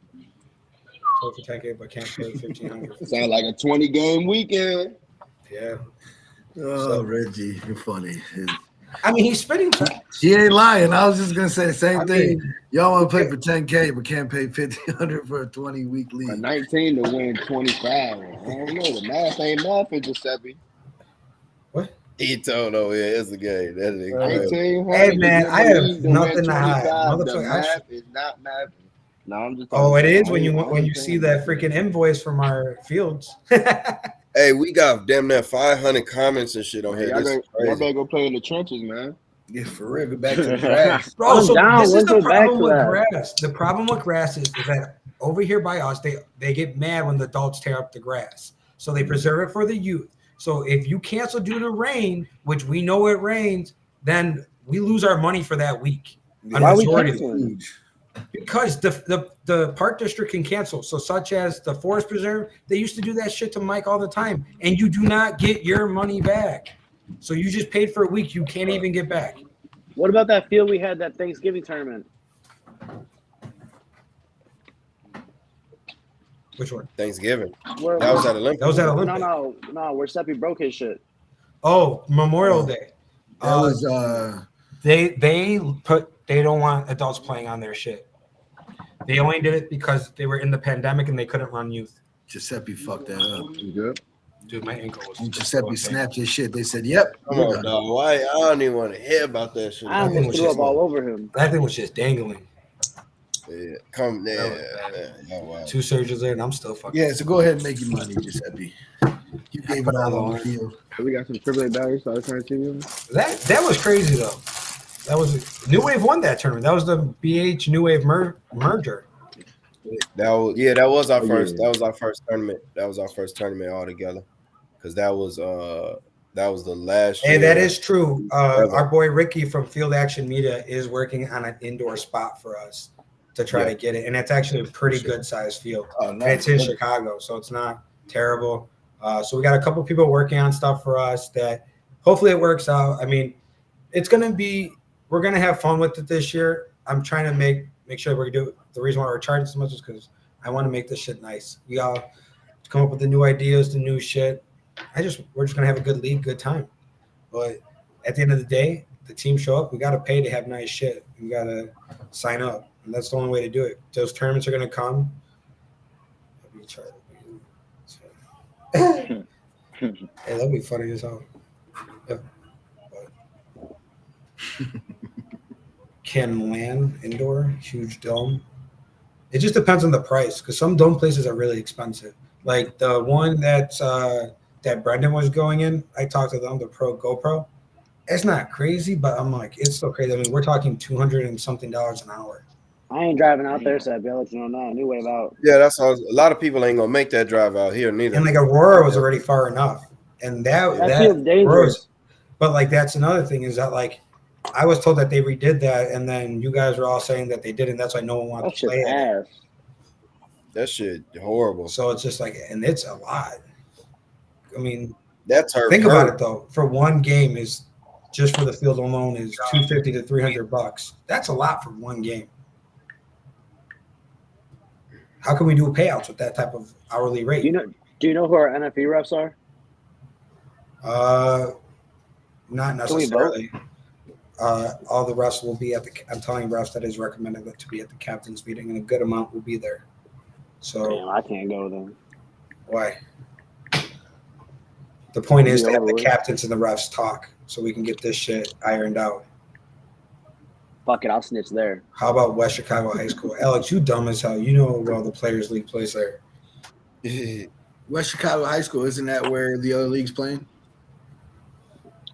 S1: play for 10K, but can't play 1,500.
S3: Sound like a 20-game weekend.
S1: Yeah.
S6: Oh, Reggie, you're funny.
S1: I mean, he's spitting facts.
S6: He ain't lying. I was just gonna say the same thing. Y'all want to play for 10K, but can't pay 1,500 for a 20-week league.
S3: A 19 to win 25. I don't know. The math ain't nothing, Giuseppe.
S1: What?
S5: He told yeah, it's a game. That is incredible.
S1: Hey man, I have nothing to hide.
S3: The math is not math. No, I'm just.
S1: Oh, it is when you see that freaking invoice from our fields.
S5: Hey, we got damn near 500 comments and shit on here.
S3: Y'all better go play in the trenches, man.
S6: Yeah, for real. Go back to the grass.
S1: Bro, so this is the problem with grass. The problem with grass is that over here by us, they get mad when the adults tear up the grass. So they preserve it for the youth. So if you cancel due to rain, which we know it rains, then we lose our money for that week.
S12: Why are we canceling?
S1: Because the park district can cancel. So such as the forest preserve, they used to do that shit to Mike all the time. And you do not get your money back. So you just paid for a week. You can't even get back.
S11: What about that field we had that Thanksgiving tournament?
S1: Which one?
S5: Thanksgiving.
S11: That
S5: was at Olympic.
S1: That was at Olympic.
S11: No. Where Seppi broke his shit.
S1: Oh, Memorial Day.
S6: That was
S1: they don't want adults playing on their shit. They only did it because they were in the pandemic and they couldn't run youth.
S6: Giuseppe fucked that up.
S3: You good?
S1: Dude, my ankle was.
S6: Giuseppe snapped his shit. They said, "Yep."
S5: Come on, dog. Why? I don't even want to hear about that shit.
S11: I almost threw up all over him.
S1: That thing was just dangling.
S5: Yeah, come there.
S1: Wow. 2 surgeries there, and I'm still fucking.
S6: Yeah, so go ahead and make your money, Giuseppe. You gave it all on the field.
S3: We got some AAA batteries, so I was trying to see you.
S1: That was crazy though. That was New Wave won that tournament. That was the BH New Wave merger.
S5: That was our first. That was our first tournament. That was our first tournament all together. Because that was the last year.
S1: And that is true. Our boy Ricky from Field Action Media is working on an indoor spot for us to try to get it, and it's actually a pretty good sized field. Oh, nice. It's in Chicago, so it's not terrible. So we got a couple people working on stuff for us that hopefully it works out. I mean, we're gonna have fun with it this year. I'm trying to make sure we do it. The reason why we're charging so much is because I want to make this shit nice. We all come up with the new ideas, the new shit. We're just gonna have a good league, good time. But at the end of the day, the team show up. We gotta pay to have nice shit. We gotta sign up, and that's the only way to do it. Those tournaments are gonna come. Hey, that'll be funny as hell. Yeah. Can land indoor, huge dome. It just depends on the price because some dome places are really expensive. Like the one that Brendan was going in, I talked to them, the Pro GoPro. It's not crazy, but I'm like, it's so crazy. I mean, we're talking $200 and something an hour.
S11: I ain't driving out there, so I'll let you know now. New Wave out.
S5: Yeah, that's all. A lot of people ain't gonna make that drive out here neither.
S1: And like Aurora was already far enough, and that
S11: feels dangerous.
S1: But like that's another thing is that like I was told that they redid that, and then you guys were all saying that they didn't. That's why no one wanted to play it.
S5: That shit horrible.
S1: So it's just like, and it's a lot. I mean,
S5: that's her.
S1: Think about it though. For one game is just for the field alone is $250 to $300. That's a lot for one game. How can we do payouts with that type of hourly rate?
S11: Do you know who our NFE refs are?
S1: Not necessarily. All the refs will be at the. I'm telling refs that is recommended to be at the captain's meeting, and a good amount will be there. So
S11: damn, I can't go then.
S1: Why? The point is to have the captains and the refs talk so we can get this shit ironed out.
S11: Fuck it, I'll snitch there.
S1: How about West Chicago High School? Alex, you dumb as hell. You know well the Players League plays there.
S6: West Chicago High School, isn't that where the other league's playing?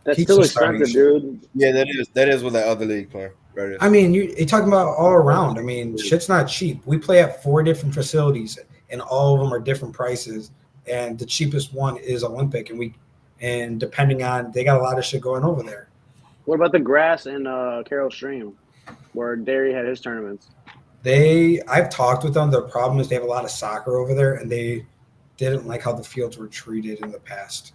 S11: That's still expensive, dude.
S5: Yeah, that is where the other league play. Right.
S1: I mean, you're talking about all around. I mean, shit's not cheap. We play at 4 different facilities, and all of them are different prices. And the cheapest one is Olympic, and depending on, they got a lot of shit going over there.
S11: What about the grass in Carroll Stream, where Derry had his tournaments?
S1: I've talked with them. The problem is they have a lot of soccer over there, and they didn't like how the fields were treated in the past.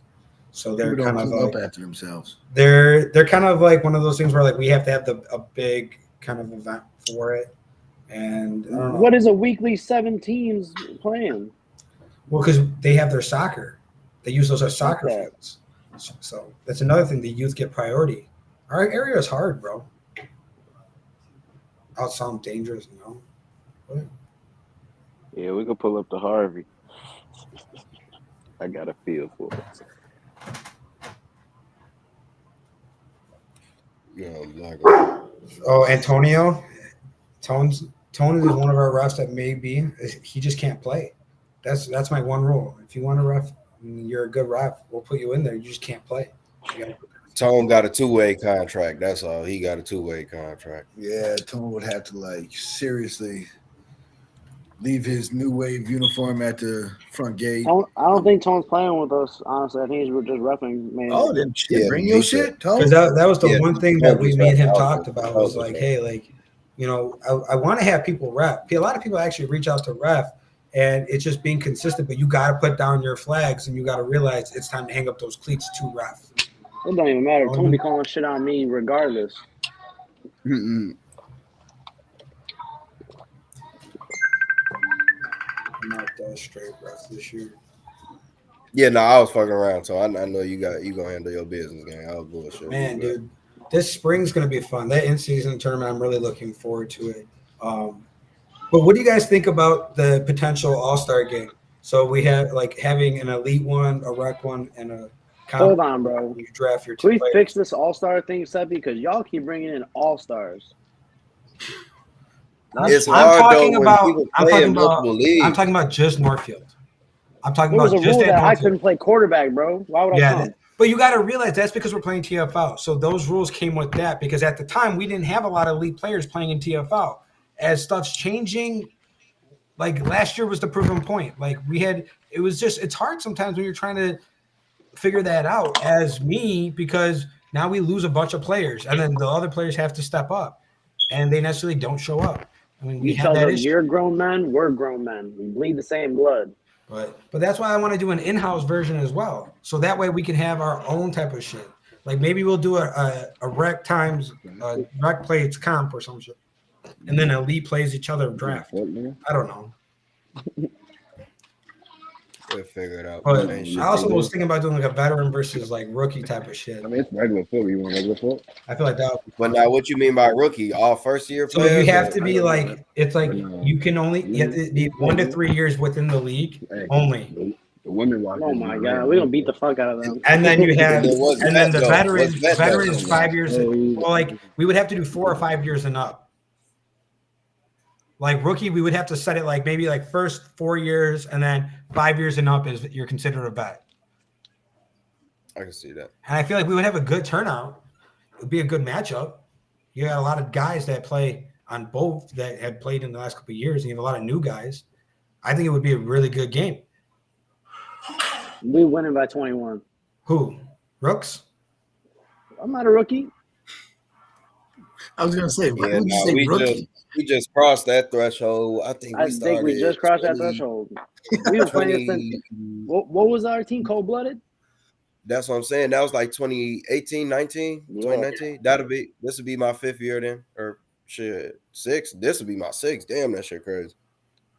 S1: So they're kind of like,
S6: up after themselves.
S1: They're kind of like one of those things where like we have to have a big kind of event for it, And I don't know.
S11: What is a weekly 7 teams playing?
S1: Well, because they have their soccer. They use those as soccer
S11: Okay.
S1: fields. So that's another thing. The youth get priority. Our area is hard, bro. I'll sound dangerous, you know. What?
S13: Yeah, we can pull up to Harvey. I got a feel for it.
S1: Oh, Antonio. Tone is one of our refs that may be. He just can't play. That's my one rule. If you want to ref, you're a good ref. We'll put you in there. You just can't play.
S5: Tone got a 2-way contract. That's all. He got a 2-way contract.
S6: Yeah, Tone would have to seriously leave his new wave uniform at the front gate.
S11: I don't think Tone's playing with us, honestly. I think he's just roughing, man.
S6: Oh, then shit, bring your shit, Tone.
S1: Because that was the one thing that me and him talked about was like, hey, like, you know, I want to have people ref. A lot of people actually reach out to ref, and it's just being consistent, but you got to put down your flags, and you got to realize it's time to hang up those cleats to ref.
S11: It don't even matter. Tone be calling shit on me regardless.
S1: I'm not that straight ref this year.
S5: Yeah, no, I was fucking around, so I know you gonna handle your business, gang. I was bullshit.
S1: Man, dude, this spring's gonna be fun. That in-season tournament, I'm really looking forward to it. But what do you guys think about the potential All-Star game? So we have like having an elite one, a rec one, and a
S11: hold on, bro.
S1: You draft your
S11: Can
S1: two
S11: we
S1: players.
S11: fix this All-Star thing, Seppi? Because y'all keep bringing in All-Stars.
S5: It's hard though when people play in multiple leagues.
S1: I'm talking about just Northfield. I'm talking
S11: There was
S1: about
S11: a
S1: just
S11: rule
S1: at
S11: that I
S1: Northfield.
S11: couldn't play quarterback, bro. Why would I come?
S1: But you got to realize that's because we're playing TFL. So those rules came with that because at the time we didn't have a lot of elite players playing in TFL. As stuff's changing, like last year was the proven point. Like it's hard sometimes when you're trying to figure that out as me because now we lose a bunch of players and then the other players have to step up and they necessarily don't show up. I mean, we have that issue.
S11: You're grown men, we're grown men. We bleed the same blood.
S1: But that's why I want to do an in-house version as well. So that way we can have our own type of shit. Like maybe we'll do a rec times rec plays comp or some shit. And then elite plays each other draft. I don't know.
S5: We'll figure it out.
S1: But I also was thinking about doing like a veteran versus like rookie type of shit.
S3: I mean, it's regular football. You want regular football?
S1: I feel like that.
S5: But now, what you mean by rookie? All first year
S1: So
S5: players?
S1: you have to be like it's like you have to be 1 to 3 years within the league only.
S3: The women watch.
S11: Oh my god, we're gonna beat the fuck out of them.
S1: And then you have and then the
S5: What's vet
S1: veterans
S5: though?
S1: 5 years. Well, like we would have to do 4 or 5 years and up. Like rookie, we would have to set it like maybe like first 4 years and then 5 years and up is you're considered a vet.
S5: I can see that.
S1: And I feel like we would have a good turnout. It would be a good matchup. You got a lot of guys that play on both that had played in the last couple of years, and you have a lot of new guys. I think it would be a really good game.
S11: We winning by 21.
S1: Who? Rooks?
S11: I'm not a rookie.
S6: I was gonna say,
S5: Yeah, no, we just crossed that threshold. I think
S11: we just crossed that threshold. We were playing since what was our team? Cold blooded?
S5: That's what I'm saying. That was like 2018, 19,
S11: Yeah.
S5: 2019. This would be my 5th year then. Or shit, 6th. This would be my 6th. Damn, that shit crazy.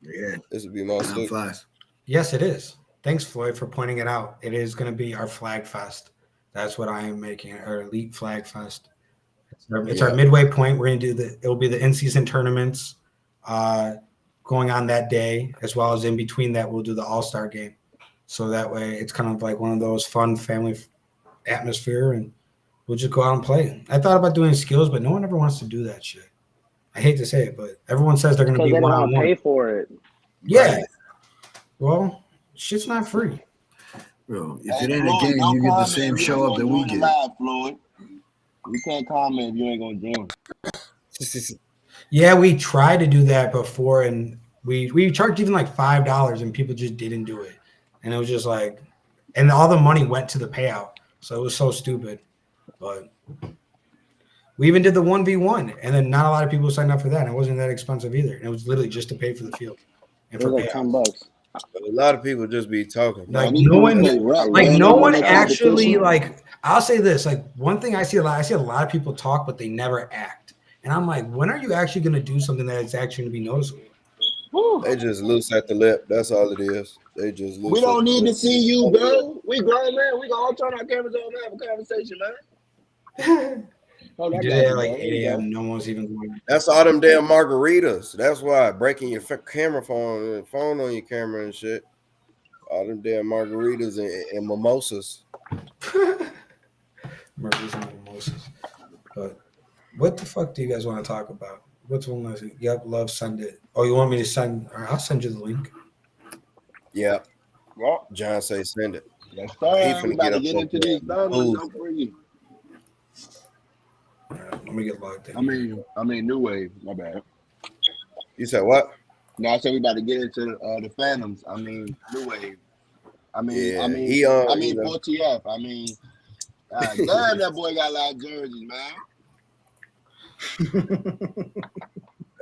S6: Yeah.
S5: This would be my 6th.
S1: Yes, it is. Thanks, Floyd, for pointing it out. It is going to be our flag fest. That's what I am making, our elite flag fest. It's our midway point. We're going to do it'll be the in-season tournaments going on that day, as well as in between that, we'll do the all-star game. So that way it's kind of like one of those fun family atmosphere, and we'll just go out and play. I thought about doing skills, but no one ever wants to do that shit. I hate to say it, but everyone says they're going to be
S11: one-on-one. They don't
S1: one-on-one.
S11: pay for it.
S1: Yeah. Right. Well, shit's not free.
S6: Bro, if it ain't a game, you get the same show up that we get.
S7: Floyd. You can't comment if you ain't gonna join.
S1: Yeah, we tried to do that before, and we charged even like $5, and people just didn't do it. And it was just like, and all the money went to the payout, so it was so stupid. But we even did the 1v1, and then not a lot of people signed up for that. And it wasn't that expensive either. And it was literally just to pay for the field and for
S11: like $10.
S5: A lot of people just be talking.
S1: Like no one actually like. I'll say this: like one thing I see a lot of people talk, but they never act. And I'm like, when are you actually going to do something that is actually going to be noticeable?
S5: They just loose at the lip. That's all it is. They just loose.
S7: We don't need to see you, bro. We grown, man. We gonna all turn our cameras on and have a conversation, man.
S1: Oh, you did it at like 8 a.m. No one's even going.
S5: That's all them damn margaritas. That's why breaking your camera phone on your camera and shit. All them damn margaritas and mimosas.
S1: Margaritas and mimosas. But what the fuck do you guys want to talk about? What's one last? Yep, love, send it. Oh, you want me to send? All right, I'll send you the link.
S5: Yeah.
S7: Well,
S5: John say send it.
S7: That's fine. We about to get into these numbers. I'm free.
S1: All right, let me get logged in.
S7: I mean, New Wave. My bad.
S5: You said what?
S7: No, I said we about to get into the Phantoms. I mean, New Wave. I mean, 4TF. I mean, damn, that boy got a lot of jerseys, man.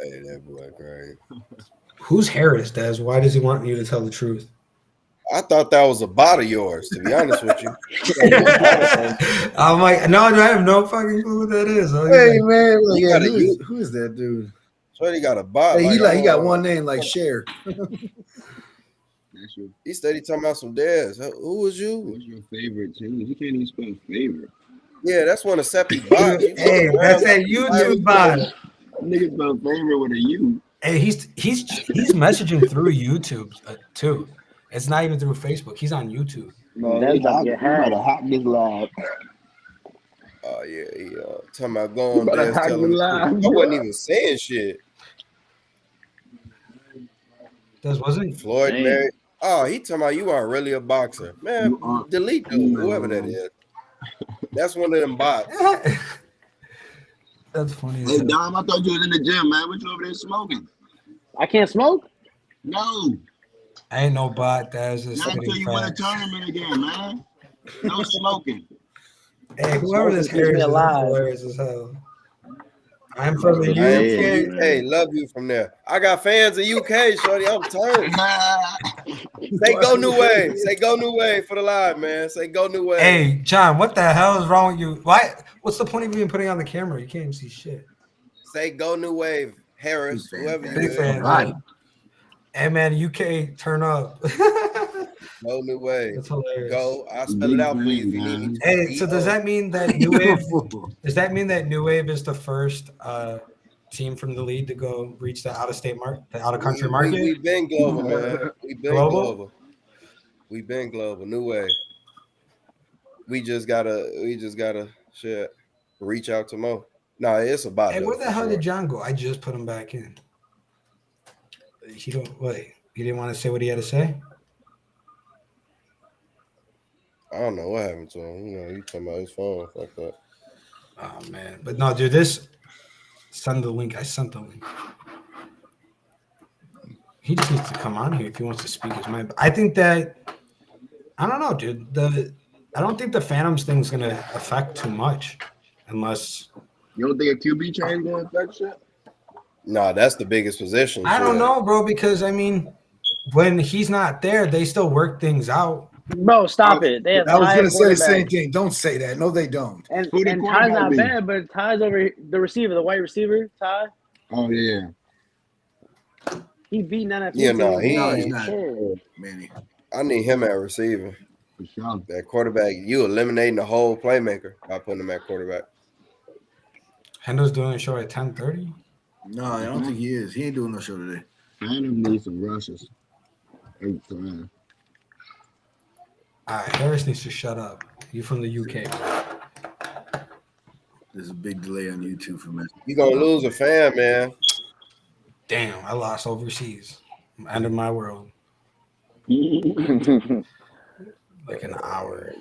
S5: Hey, that boy crazy.
S1: Whose hair is that? Why does he want you to tell the truth?
S5: I thought that was a bot of yours, to be honest with you.
S1: I'm like, no, I have no fucking clue what that is.
S6: Hey, man, who is that dude?
S5: So he got a bot.
S6: Hey, he got one name like Cher.
S5: He said he talking about some dads. Who was you?
S7: What's your favorite team? You can't even spell favorite.
S5: Yeah, that's one of Seppi's bots.
S1: Hey, that's a YouTube bot.
S7: Niggas spell favorite with a U.
S1: Hey, he's messaging through YouTube too. It's not even through Facebook. He's on YouTube.
S7: Man, that's about to hack this live.
S5: Oh yeah, he talking about going there. I wasn't even saying shit.
S1: Wasn't
S5: Floyd Mary? Oh, he talking about you aren't really a boxer, man. Delete dude, whoever that is. That's one of them bots.
S1: That's funny.
S7: Hey Dom, I thought you was in the gym, man. What you over there smoking?
S11: I can't smoke?
S7: No.
S1: I ain't no bot. That's just
S7: not until you win a tournament again, man. No smoking.
S1: Hey, whoever this hair is hilarious as hell. I'm from the UK.
S5: Hey, love you from there. I got fans in UK, shorty. I'm turned. Say go New Wave. Say go New Wave for the live, man. Say go New Wave.
S1: Hey, John, what the hell is wrong with you? Why? What's the point of even putting on the camera? You can't even see shit.
S5: Say go New Wave, Harris, whoever you
S1: Big fan. Right. Hey, man, UK, turn up.
S5: No New Wave.
S1: That's hilarious.
S5: Go. I'll spell it out for you if you need me.
S1: Hey, so does that mean that New Wave? Does that mean that New Wave is the first team from the league to go reach the out-of-state market, the out-of-country market?
S5: We've been global, man. We've been global. We've been global. New Wave. We just gotta shit. Reach out to Mo. No, it's about.
S1: Hey, where the hell did John go? I just put him back in. He didn't want to say what he had to say.
S5: I don't know what happened to him. You know, you talking about his phone. Fuck that.
S1: Oh man, but no, dude. Send the link. I sent the link. He just needs to come on here if he wants to speak his mind. But I think that I don't know, dude. I don't think the Phantoms thing is gonna affect too much, unless
S7: you don't think a QB change gonna affect shit.
S5: No, that's the biggest position.
S1: I don't know, bro, because I mean, when he's not there, they still work things out.
S11: Bro, stop it. They have
S6: I was going to say the same thing. Don't say that. No, they don't.
S11: And Ty's not bad, but Ty's over the receiver, the white receiver, Ty.
S7: Oh, yeah.
S11: He beat none of
S5: he's not.
S6: Manny.
S5: I need him at receiver.
S7: For sure.
S5: That quarterback, you eliminating the whole playmaker by putting him at quarterback.
S1: Hendo's doing a show at 10:30?
S6: No, I don't think he is. He ain't doing no show today.
S7: Phantom needs some rushes.
S1: All right, Harris needs to shut up. You from the UK.
S6: There's a big delay on YouTube for me.
S5: You're going to lose a fan, man.
S1: Damn, I lost overseas. I'm end of my world. Like an hour.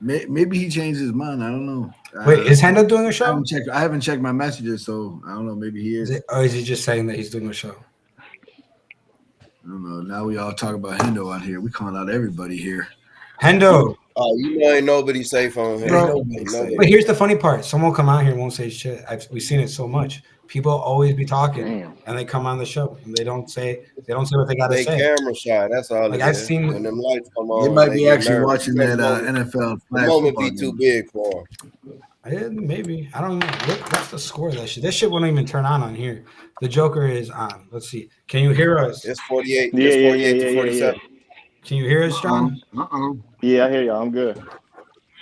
S6: Maybe he changed his mind. I don't know.
S1: Wait, is Hendo doing a show?
S6: I haven't checked my messages, so I don't know. Maybe he is.
S1: Or is he just saying that he's doing a show?
S6: I don't know. Now we all talk about Hendo out here. We calling out everybody here.
S1: Hendo.
S5: Oh, you know ain't nobody safe on him.
S1: But here's the funny part. Someone will come out here and won't say shit. We've seen it so much. People always be talking, and they come on the show and they don't say what they gotta say.
S5: Camera shy. That's all.
S1: Like I've seen
S5: when them lights come on.
S6: They might be actually watching that NFL.
S5: The moment be too big for them.
S1: Maybe. I don't know. What's the score of that shit? That shit won't even turn on here. The Joker is on. Let's see. Can you hear us?
S5: It's 48.
S13: Yeah,
S5: It's
S13: yeah,
S5: 48
S13: yeah,
S5: to
S13: yeah,
S5: 47.
S1: Can you hear us, John?
S13: Yeah, I hear y'all. I'm good.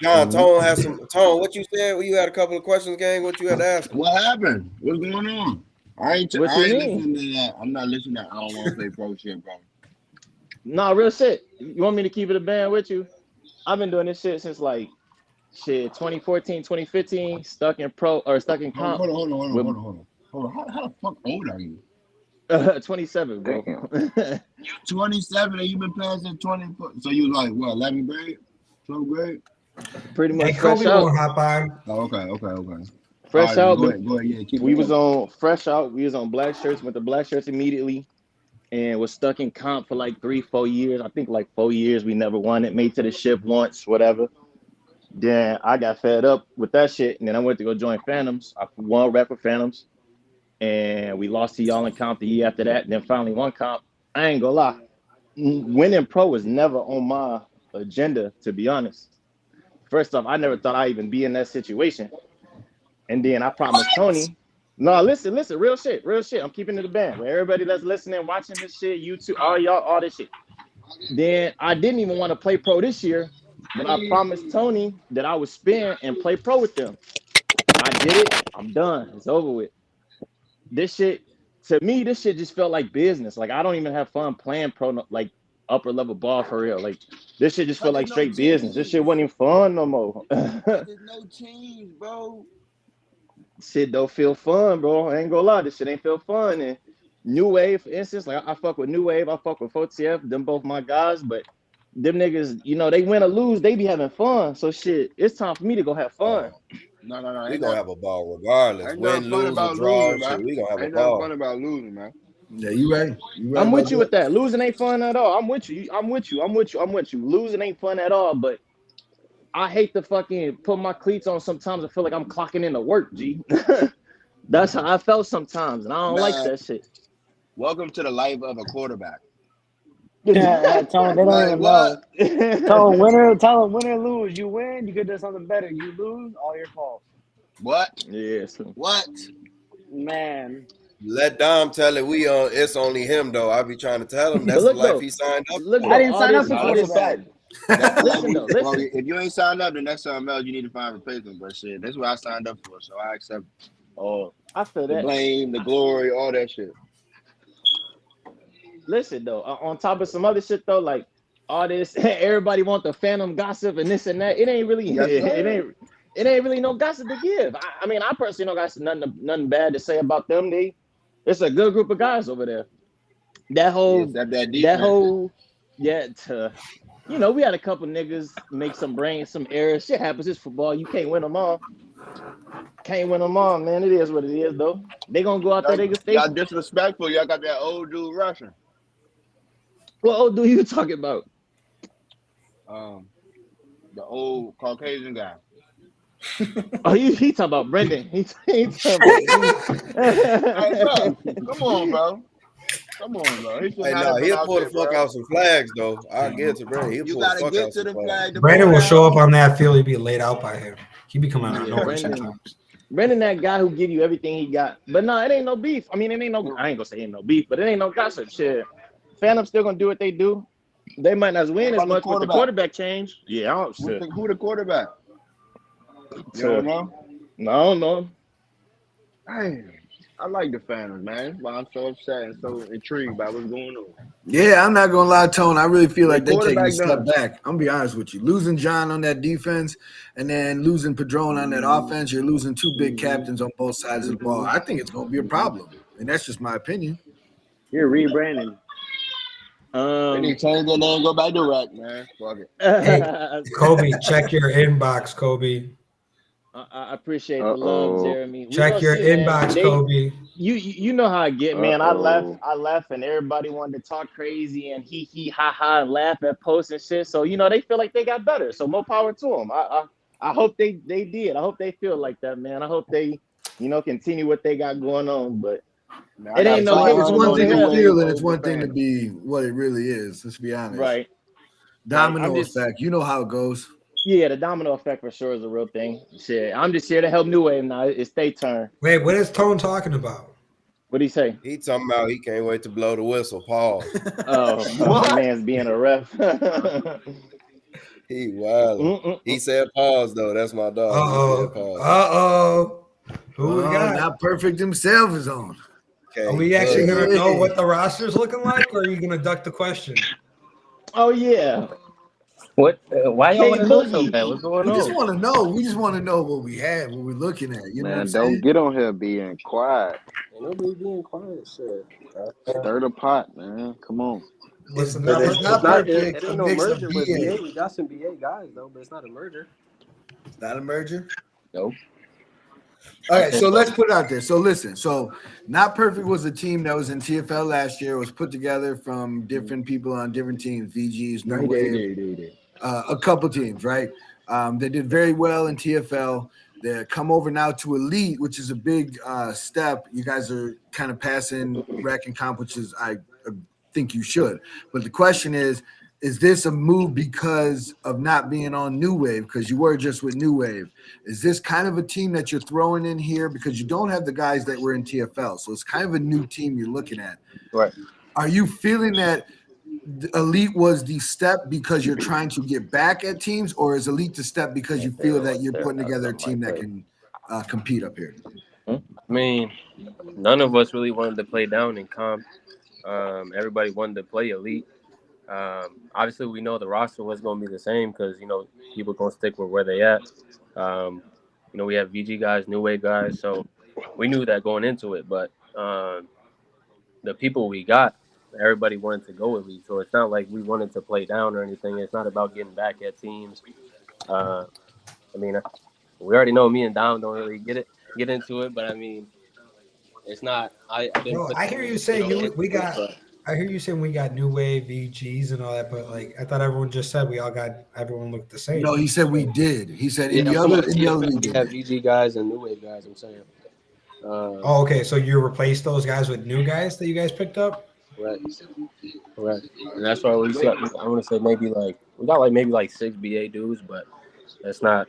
S5: John, Tone has some. Tone, what you said? Well, you had a couple of questions, gang. What you had to ask?
S3: What happened? What's going on? I ain't
S13: What you mean?
S3: listening to that. I'm not listening to that. I don't want to play pro shit, bro.
S13: Nah, real shit. You want me to keep it a band with you? I've been doing this shit since like 2014, 2015, stuck in pro or stuck in comp.
S3: Hold on. How the fuck old are you?
S13: 27, bro.
S3: You 27 and you been playing since 20. So you like what? 11th grade, 12th grade?
S13: Pretty much.
S1: Hey,
S13: fresh
S1: Kobe
S13: out.
S1: will hop on.
S3: Oh, okay.
S13: Fresh
S3: All
S13: out.
S3: right, go ahead. Yeah, keep
S13: We
S3: it
S13: was
S3: going.
S13: on fresh out. We was on black shirts. Went to black shirts immediately, and was stuck in comp for like 3-4 years. I think like 4 years. We never won it. Made to the ship once, whatever. Then I got fed up with that shit, and then I went to go join Phantoms. I won rep with Phantoms, and we lost to y'all in comp the year after that. And then finally won comp. I ain't gonna lie, winning pro was never on my agenda, to be honest. First off, I never thought I'd even be in that situation. And then I promised Tony. No, listen, real shit. I'm keeping it a band. Where everybody that's listening, watching this shit, YouTube, all y'all, all this shit. Then I didn't even want to play pro this year, but I promised Tony that I would spin and play pro with them. I did it. I'm done. It's over with. This shit, to me, this shit just felt like business. Like I don't even have fun playing pro, like upper level ball for real. Like this shit just felt like straight business. This shit wasn't even fun no more.
S3: There's no teams, bro.
S13: Shit don't feel fun, bro. I ain't gonna lie, this shit ain't feel fun. And New Wave, for instance, like I fuck with New Wave, I fuck with 4TF, them both my guys, but them niggas, you know, they win or lose, they be having fun. So shit, it's time for me to go have fun.
S3: No.
S5: We gonna have a ball regardless.
S3: Ain't
S5: Win,
S3: nothing fun
S5: lose,
S3: about
S5: or draw.
S3: losing, man.
S5: We gonna have a
S3: Ain't nothing
S5: ball.
S3: fun about losing, man.
S6: Yeah, you right.
S13: I'm with you with that. Losing ain't fun at all. I'm with you. Losing ain't fun at all, but I hate to fucking put my cleats on sometimes. I feel like I'm clocking into work, G. That's how I felt sometimes, and I don't like that shit.
S3: Welcome to the life of a quarterback.
S11: Yeah, tell them they don't even know. Tell them win or lose. You win, you could do something better. You lose, all your fault.
S3: What?
S13: Yes.
S3: What?
S11: Man.
S5: Let Dom tell it. It's only him though. I be trying to tell him that's the life he signed up for.
S11: I didn't sign up for quarterback.
S3: If you ain't signed up, then that's something else. You need to find a replacement. But shit, that's what I signed up for. So I accept
S13: I feel
S3: the
S13: that.
S3: blame, the glory, all that shit.
S13: Listen though, on top of some other shit though, like all this, everybody want the Phantom gossip and this and that. It ain't really, it ain't really no gossip to give. I mean, I personally don't got nothing bad to say about them. It's a good group of guys over there. You know, we had a couple niggas make some errors. Shit happens. It's football. You can't win them all. Man. It is what it is, though. They gonna go out there. They can stay.
S3: Y'all disrespectful. Y'all got that old dude rushing.
S13: What old dude you talking about?
S3: The old Caucasian guy.
S13: Oh, he talking about Brendan. He talking about.
S3: Hey, bro, come on, bro.
S5: He'll pull the fuck out some flags though. I'll get to Brandon. He'll pull the fuck out some flags.
S1: Brandon will show up on that field. He'll be laid out by him. He be coming out of nowhere sometimes.
S13: Brendan, that guy who give you everything he got. But no, it ain't no beef. I mean, it ain't no. I ain't gonna say ain't no beef, but it ain't no gossip shit. Phantom's still gonna do what they do. They might not win as much with the quarterback change. Yeah, I don't shit.
S3: Who the quarterback? You don't know?
S13: No, I don't know.
S3: Damn. I like the Phantoms, man. That's why I'm so upset and so intrigued by what's going on.
S6: Yeah, I'm not gonna lie, Tone. I really feel like they're taking a step back. I'm gonna be honest with you. Losing John on that defense and then losing Padron on that offense, you're losing two big captains on both sides of the ball. I think it's gonna be a problem, and that's just my opinion.
S11: You're rebranding.
S3: They need to change their name, go back to Rack, man. Fuck it.
S1: Hey, Kobe, check your inbox, Kobe.
S13: I appreciate the love, Jeremy.
S1: Check your inbox, Kobe.
S13: You know how I get, man. I left, and everybody wanted to talk crazy and he ha ha and laugh at posts and shit. So you know they feel like they got better. So more power to them. I hope they did. I hope they feel like that, man. I hope they continue what they got going on. But it ain't no.
S6: It's one thing to feel, and it's one thing to be what it really is. Let's be honest.
S13: Right.
S6: Domino effect. You know how it goes.
S13: Yeah, the domino effect for sure is a real thing. Shit, I'm just here to help New Wave now. It's their turn.
S1: Wait, what is Tone talking about?
S13: What'd he say?
S5: He talking about he can't wait to blow the whistle. Pause.
S13: Oh, my man's being a ref.
S5: He wild. He said pause though. That's my dog.
S1: Who we got?
S6: Not perfect himself is on.
S5: Okay.
S1: Are we actually gonna know what the roster's looking like, or are you gonna duck the question?
S13: Oh yeah.
S14: What? Why y'all want to know so bad? What's going on?
S6: We just want to know. We just want to know what we had, what we're looking at. You know what I'm
S3: don't
S6: saying?
S3: get on here being quiet.
S14: Ain't nobody being quiet, shit.
S3: Stir the pot, man. Come on.
S1: Listen,
S6: It's not perfect.
S14: It ain't no merger with BA. We got some BA guys though, but it's not a merger.
S6: It's not a merger.
S14: Nope.
S6: All right, so let's put it out there. So listen, so Not Perfect was a team that was in TFL last year. It was put together from different people on different teams, VGs, New Wave, a couple teams, right? They did very well in TFL. They come over now to Elite, which is a big step. You guys are kind of passing rec and comp, which is I think you should. But the question is this a move because of not being on New Wave? Because you were just with New Wave. Is this kind of a team that you're throwing in here because you don't have the guys that were in TFL? So it's kind of a new team you're looking at.
S14: Right.
S6: Are you feeling that Elite was the step because you're trying to get back at teams, or is Elite the step because you feel that you're putting together a team that can compete up here?
S14: I mean, none of us really wanted to play down in comp. Everybody wanted to play Elite. Obviously, we know the roster was going to be the same because, people going to stick with where they at. We have VG guys, New Wave guys, so we knew that going into it. But the people we got, everybody wanted to go Elite, so it's not like we wanted to play down or anything. It's not about getting back at teams. We already know me and Dom don't really get into it, but it's not. I
S1: hear you saying I hear you saying we got New Wave, VGs, and all that, but I thought everyone just said everyone looked the same.
S6: No, he said we did. He said
S14: we
S6: have
S14: VG guys and New Wave guys. I'm saying.
S1: Okay. So you replaced those guys with new guys that you guys picked up?
S14: Right. And that's why we got. I want to say maybe we got maybe 6 BA dudes, but that's not.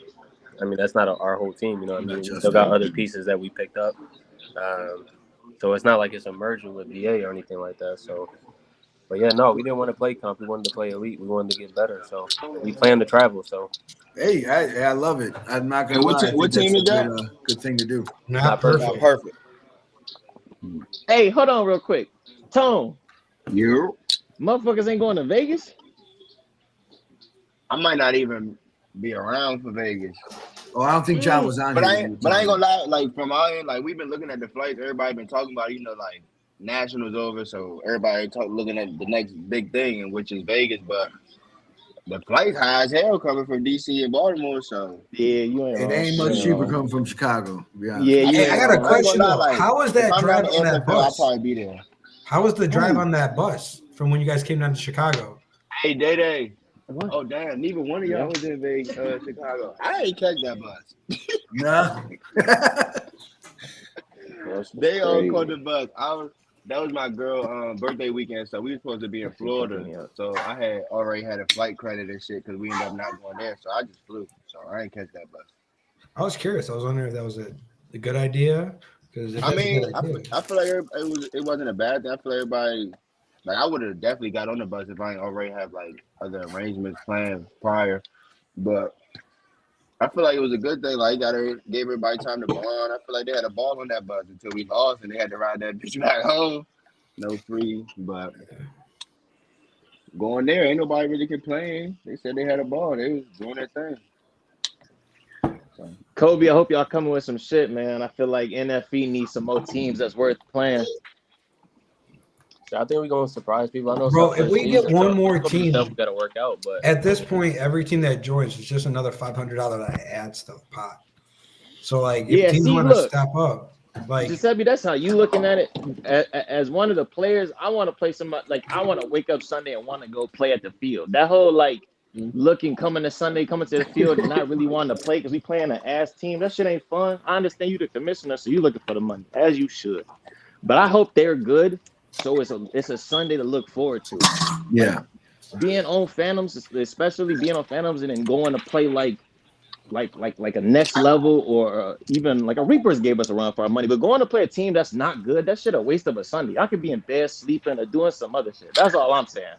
S14: That's not our whole team. We still got other pieces that we picked up. So it's not like it's a merger with BA or anything like that. So, but yeah, no, we didn't want to play comp. We wanted to play Elite. We wanted to get better. So we planned to travel. So.
S6: Hey, I love it. I'm not gonna lie.
S3: What team is that?
S6: Good thing to do.
S1: Not perfect.
S5: Not perfect.
S13: Hey, hold on real quick. Tone.
S3: You.
S13: Motherfuckers ain't going to Vegas?
S7: I might not even be around for Vegas.
S6: Oh, I don't think John was on
S7: but
S6: here.
S7: I ain't gonna lie, from our end, we've been looking at the flights, everybody been talking about, Nationals over, so everybody looking at the next big thing, which is Vegas, but the flight's high as hell coming from DC and Baltimore, so
S13: yeah, you ain't
S6: it ain't much cheaper coming from Chicago.
S13: Yeah,
S1: I got a question though. How was that drive on that bus?
S7: I'll probably be there.
S1: How was the drive on that bus from when you guys came down to Chicago?
S7: Hey, Day. What? Oh damn! Neither one of y'all was in Vegas, Chicago. I ain't catch that bus.
S6: Nah.
S7: They all caught the bus. That was my girl birthday weekend, so we were supposed to be in Florida. So I had already had a flight credit and shit because we ended up not going there. So I just flew. So I ain't catch that bus.
S1: I was curious. I was wondering if that was a good idea. Because
S7: I feel like it wasn't a bad thing. I feel like everybody. I would have definitely got on the bus if I ain't already have other arrangements planned prior, but I feel like it was a good thing. Gave everybody time to bond. I feel like they had a ball on that bus until we lost and they had to ride that bitch back home. No free, but going there, ain't nobody really complain. They said they had a ball. They was doing their thing.
S13: So, Kobe, I hope y'all coming with some shit, man. I feel like NFE needs some more teams that's worth playing.
S14: I think we're gonna surprise people. I know,
S1: bro. If we get one more team,
S14: we gotta work out. But
S1: at this point, every team that joins is just another $500 that adds to the pot. So, if teams want to step up,
S13: Giuseppe, that's how you looking at it. As one of the players, I want to play somebody. I want to wake up Sunday and want to go play at the field. That whole coming to Sunday, coming to the field, and not really wanting to play because we playing an ass team. That shit ain't fun. I understand you the commissioner, so you looking for the money as you should. But I hope they're good. So it's a Sunday to look forward to.
S6: Yeah.
S13: being on Phantoms, especially being on Phantoms, and then going to play like a next level, or even like a Reapers gave us a run for our money, but going to play a team that's not good, that shit a waste of a Sunday. I could be in bed sleeping or doing some other shit. That's all I'm saying.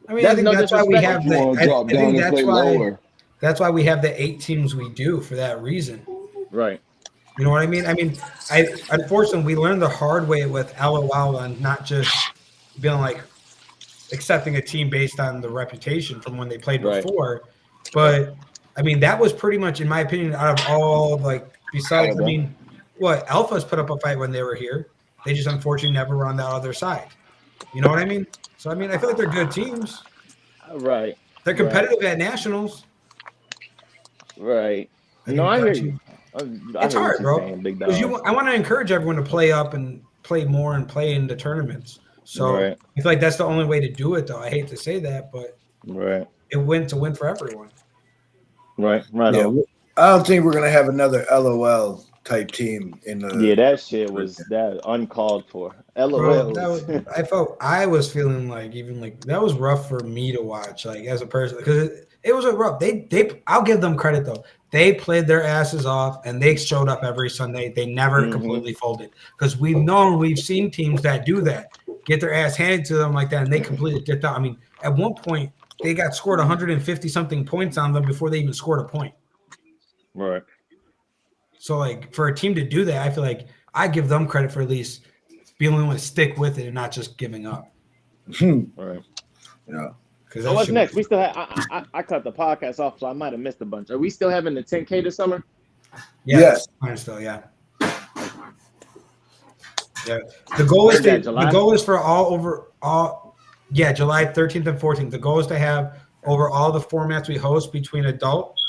S1: I mean, I think
S13: no
S1: that's why we
S13: disrespect.
S1: have
S3: You want to drop
S1: I
S3: down
S1: think
S3: and
S1: that's
S3: play
S1: why
S3: lower.
S1: that's why we have the 8 teams we do for that reason.
S13: Right.
S1: You know what I mean? I unfortunately we learned the hard way with LOL on not just being like accepting a team based on the reputation from when they played
S13: Right.
S1: before, but I mean that was pretty much, in my opinion, out of all like besides, I mean, what Alphas put up a fight when they were here. They just unfortunately never were on the other side. You know what I mean? So I mean, I feel like they're good teams.
S13: Right.
S1: They're competitive at nationals.
S13: Right. No, I hear you.
S1: It's hard, bro. Because I want to encourage everyone to play up and play more and play in the tournaments. So I feel like that's the only way to do it, though. I hate to say that, but it went to win for everyone.
S13: Right.
S6: Yeah, I don't think we're gonna have another LOL type team in the.
S13: Yeah, that shit was that uncalled for. LOL.
S1: Bro, I was feeling like even like that was rough for me to watch, like as a person, because it was a rough. I'll give them credit though. They played their asses off and they showed up every Sunday. They never completely folded, because we've seen teams that do that, get their ass handed to them like that, and they completely dipped out. I mean, at one point they got scored 150 something points on them before they even scored a point.
S13: Right.
S1: So like for a team to do that, I feel like I give them credit for at least being willing to stick with it and not just giving up.
S13: Right.
S6: Yeah.
S13: So what's next? We still have. I cut the podcast off, so I might have missed a bunch. Are we still having the 10K this summer?
S1: Yes. Still, yeah. Yeah. The goal is for July 13th and 14th. The goal is to have over all the formats we host between adult.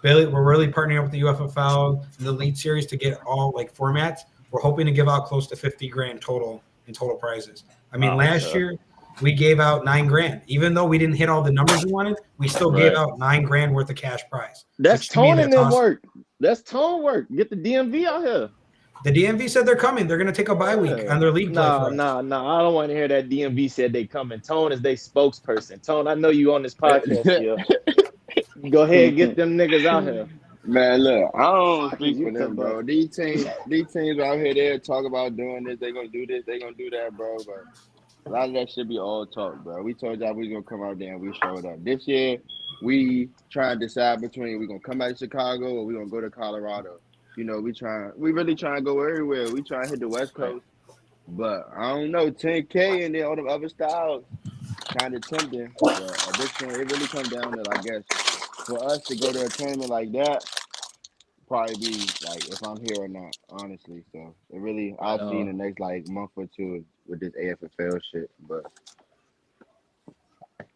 S1: We're really partnering up with the UFFL and the Elite Series to get all like formats. We're hoping to give out close to $50,000 total in total prizes. I mean, last year we gave out $9,000. Even though we didn't hit all the numbers we wanted, we still gave out $9,000 worth of cash prize.
S13: That's tone and them work. That's tone work. Get the DMV out here.
S1: The DMV said they're coming. They're going to take a bye week on their league play.
S13: Nah. I don't want to hear that DMV said they coming. Tone is their spokesperson. Tone, I know you on this podcast. Yeah. Go ahead and get them niggas out here.
S3: Man, look, I don't speak for them, bro. These teams out here, they talk about doing this. They gonna do this. They gonna do that, bro. But a lot of that should be all talk, bro. We told y'all we gonna come out there and we showed up. This year, we try and decide between we gonna come out to Chicago or we gonna go to Colorado. You know, we really trying to go everywhere. We trying to hit the West Coast. But I don't know, 10K and then all the other styles kind of tempting. But at this point, it really comes down to, I guess, for us to go to a tournament like that, probably be like if I'm here or not, honestly. So it really, I'll see in the next like month or two with this AFFL shit. But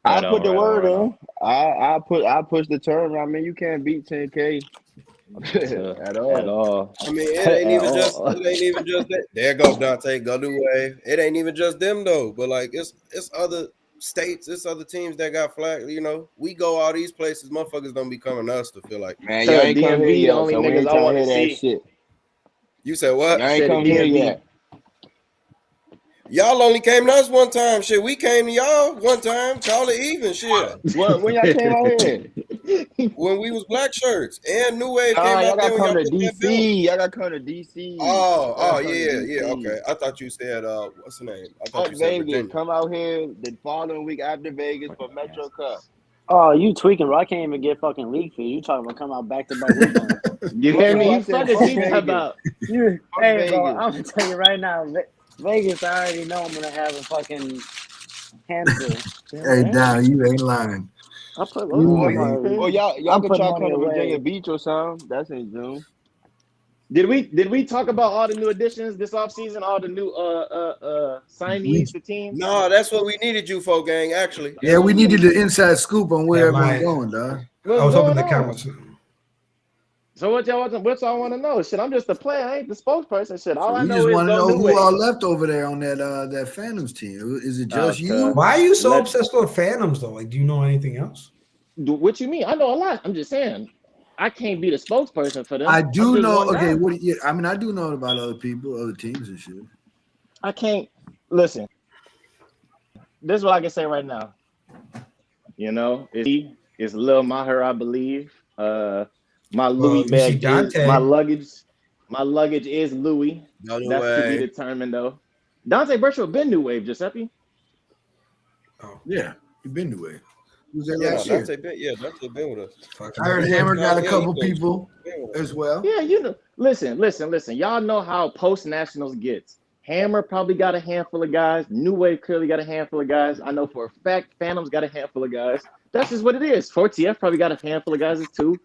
S3: I put the word in. I push the term. I mean, you can't beat 10K at all.
S5: I mean, it ain't even just that. There goes Dante. Go do wave. It ain't even just them though. But like it's other states, it's other teams that got flagged. You know, we go all these places. Motherfuckers don't be coming to us to feel like,
S3: man, y'all ain't come here yet. Only so niggas I want to see. Shit.
S5: You said what?
S3: Y'all ain't come here yet.
S5: Y'all only came to us one time. Shit, we came to y'all one time. Call it even. Shit.
S3: When y'all came out here?
S5: When we was black shirts and New Wave came
S3: out
S5: there.
S3: Y'all got come to DC. Y'all got come to DC.
S5: Oh, yeah. Okay. I thought you said what's the name? I thought you said Virginia.
S3: Come out here the following week after Vegas for Metro Cup.
S11: Oh, you tweaking, bro. I can't even get fucking league fee. You talking about come out back to back weekends.
S13: You hear me? You fucking talking about.
S11: Hey, bro, I'm gonna tell you right now, Vegas, I already know I'm gonna have a fucking handful.
S6: Hey, Don, you ain't lying.
S11: I put
S3: well, y'all can try to come to Virginia Beach or something. That's in June.
S13: Did we talk about all the new additions this offseason, all the new signees to teams?
S5: No, that's what we needed you for, gang, actually.
S6: Yeah, we needed the inside scoop on where everyone's going, dog.
S1: I was hoping the comments.
S13: So what y'all want to know? Shit, I'm just a player. I ain't the spokesperson. Shit, all I know is
S6: just want to know who all left over there on that Phantoms team. Is it just you?
S1: Why are you so obsessed with Phantoms though? Like, do you know anything else?
S13: What you mean? I know a lot. I'm just saying, I can't be the spokesperson for them.
S6: I do know. Okay, I mean, I do know about other people, other teams and shit.
S13: I can't listen. this is what I can say right now. You know, it's Lil Maher, I believe. My Louis
S1: you see
S13: bag is my
S1: Dante.
S13: luggage. My luggage is Louis.
S5: No new
S13: That's to be
S5: way.
S13: determined, though. Dante Birchall been new wave, Giuseppe.
S6: Yeah, you've been to it. He was there
S5: Yeah,
S6: last year.
S5: Dante been with us.
S6: I heard Hammer got a
S5: Yeah,
S6: couple
S5: he
S6: people as well.
S13: Yeah, you know. Listen. Y'all know how post nationals gets. Hammer probably got a handful of guys. New Wave clearly got a handful of guys. I know for a fact Phantom's got a handful of guys. That's just what it is. 4TF probably got a handful of guys too.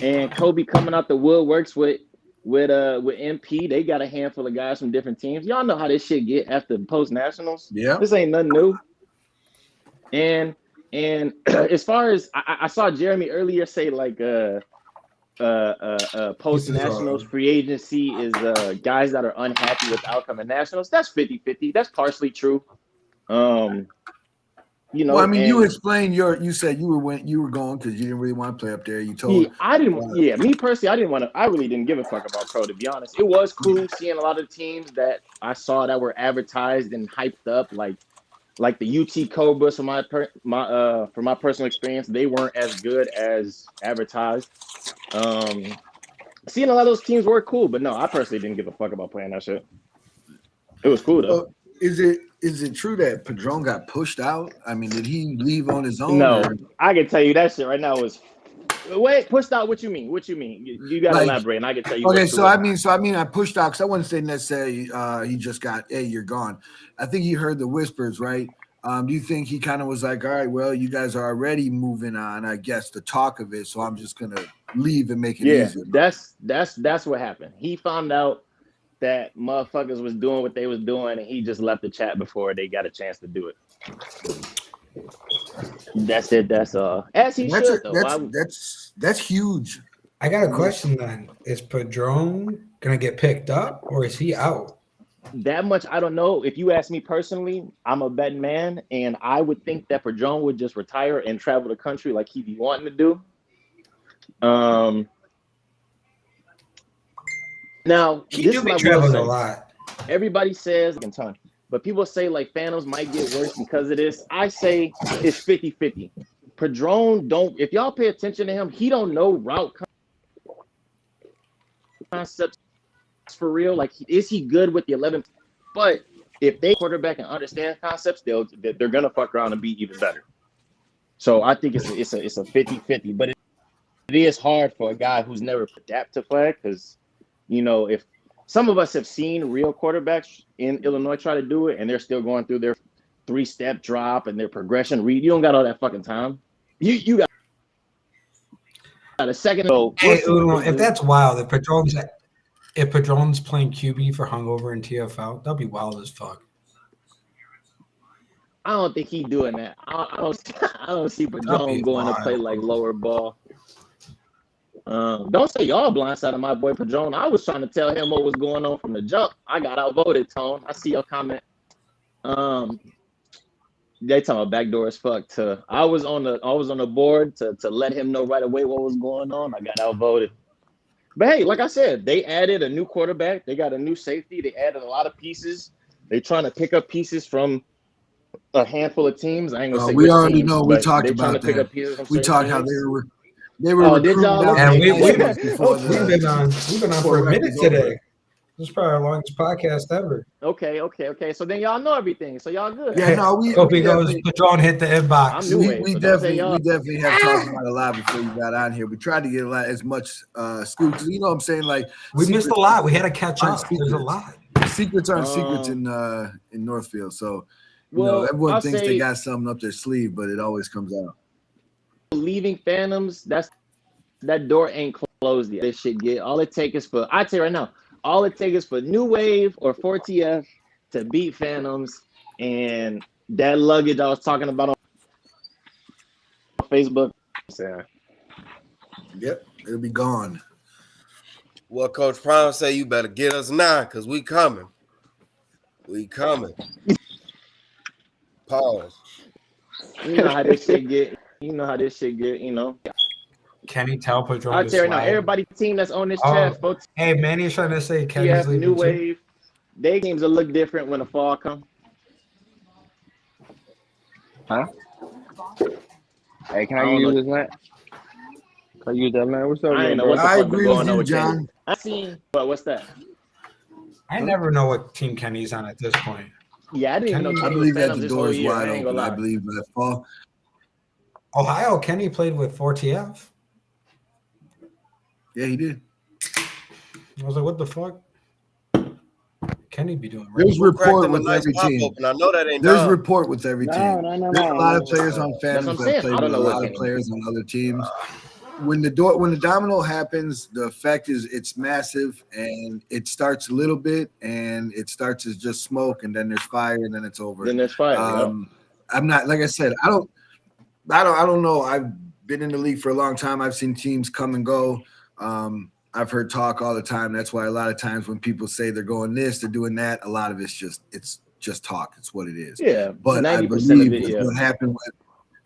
S13: And Kobe coming out the woodworks with MP. They got a handful of guys from different teams. Y'all know how this shit get after post nationals.
S6: Yeah.
S13: This ain't nothing new. And as far as I saw Jeremy earlier say like post nationals free agency is guys that are unhappy with outcome of nationals. That's 50-50. That's partially true. You know,
S6: well, I mean, you explained you said you were going because you didn't really want to play up there. You told
S13: me personally, I really didn't give a fuck about pro, to be honest. It was cool seeing a lot of teams that I saw that were advertised and hyped up, like the UT Cobras from my personal experience. They weren't as good as advertised. Seeing a lot of those teams were cool, but no, I personally didn't give a fuck about playing that shit. It was cool though.
S6: Is it true that Padron got pushed out? I mean, did he leave on his own?
S13: No, I can tell you that shit right now was. Wait, pushed out? What you mean? You gotta elaborate, and I can tell you.
S6: Okay, so I mean, I pushed out because I wouldn't say necessarily he just got, hey, you're gone. I think he heard the whispers, right? Do you think he kind of was like, all right, well, you guys are already moving on, I guess, the talk of it, so I'm just gonna leave and make it easier.
S13: That's what happened. He found out that motherfuckers was doing what they was doing, and he just left the chat before they got a chance to do it. That's it. That's all. As he should, though.
S6: That's huge.
S1: I got a question then. Is Padron gonna get picked up or is he out?
S13: That much I don't know. If you ask me personally, I'm a betting man, and I would think that Padron would just retire and travel the country like he be wanting to do. Now
S1: he do be traveling a lot.
S13: Everybody says a ton, but people say like Phantoms might get worse because of this. I say it's 50-50. Padron if y'all pay attention to him, he don't know route concepts for real. Like, is he good with the 11? But if they quarterback and understand concepts, they're gonna fuck around and be even better. So I think it's a 50-50. But it is hard for a guy who's never adapt to flag because, you know, if some of us have seen real quarterbacks in Illinois try to do it and they're still going through their 3-step drop and their progression read, you don't got all that fucking time. You got a second. So
S1: hey, Uno, if that's wild, if Padron's playing QB for hungover and TFL, that'll be wild as fuck.
S13: I don't think he's doing that. I don't see Padron going to play like lower ball. Don't say y'all blindsided my boy Padron. I was trying to tell him what was going on from the jump. I got outvoted, Tone. I see your comment. They talking about backdoor as fuck. I was on the board to let him know right away what was going on. I got outvoted. But hey, like I said, they added a new quarterback. They got a new safety. They added a lot of pieces. They trying to pick up pieces from a handful of teams. I ain't gonna say
S6: we already
S13: teams,
S6: know. We talked about that. We talked how they were.
S13: Did y'all?
S1: And we've been on for a minute today. This is probably our longest podcast ever.
S13: Okay. So then y'all know everything. So y'all good.
S6: Yeah, no,
S1: Padron hit the inbox.
S6: We definitely have talked about a lot before you got on here. We tried to get as much scoop because you know what I'm saying, like
S1: we missed a lot. We had to catch up. There's a lot.
S6: Secrets aren't secrets in Northfield. So you know, everyone thinks they got something up their sleeve, but it always comes out.
S13: Leaving Phantoms, that door ain't closed yet. This shit get all it takes is for I tell you right now. All it takes is for New Wave or 4TF to beat Phantoms, and that luggage I was talking about on Facebook.
S6: Yep, it'll be gone.
S5: Well, Coach Prime say you better get us now because we coming. We coming. Pause.
S13: You know how this shit get. You know.
S1: Can he tell Padron?
S13: I'll tell you now, everybody team that's on this chat, folks.
S1: Hey, Manny's trying to say Kenny's leaving
S13: New Wave. Their games will look different when the fall comes.
S7: Huh? Hey, can I use this man? Can I use that man? What's up,
S13: I
S7: man,
S13: ain't know
S7: bro?
S13: what the
S6: I
S13: fuck been
S6: agree with
S13: going on
S6: you,
S13: with Kenny.
S6: John.
S13: I seen, but what's that?
S1: I never know what team Kenny's on at this point.
S13: Yeah, I didn't even know
S1: Kenny,
S6: I
S13: Kenny was
S6: believe that
S13: Phantoms
S6: the
S13: this
S6: door
S13: whole
S6: is
S13: year.
S6: wide
S13: I ain't gonna
S6: open. I
S13: lie.
S6: believe that fall.
S1: Ohio, Kenny played with 4TF.
S6: Yeah, he did.
S1: I was like, what the fuck? Kenny be doing right.
S6: There's
S5: Who cracked
S6: report
S5: him a
S6: with
S5: nice
S6: every
S5: pop
S6: team.
S5: open? I know that ain't
S6: There's
S5: Dom.
S6: report with every team. There's a lot of players on
S13: That's what I'm
S6: Phantoms that
S13: saying.
S6: play
S13: I
S6: with
S13: don't
S6: a
S13: know what
S6: lot of
S13: Kenny.
S6: players on other teams. When the domino happens, the effect is it's massive, and it starts a little bit, and it starts as just smoke, and then there's fire, and then it's over.
S13: Then there's fire.
S6: I'm not, like I said, I don't know. I've been in the league for a long time. I've seen teams come and go. I've heard talk all the time. That's why a lot of times when people say they're going this, they're doing that, a lot of it's just talk. It's what it is.
S13: Yeah,
S6: But I
S13: 90%
S6: believe
S13: of it,
S6: with
S13: yeah.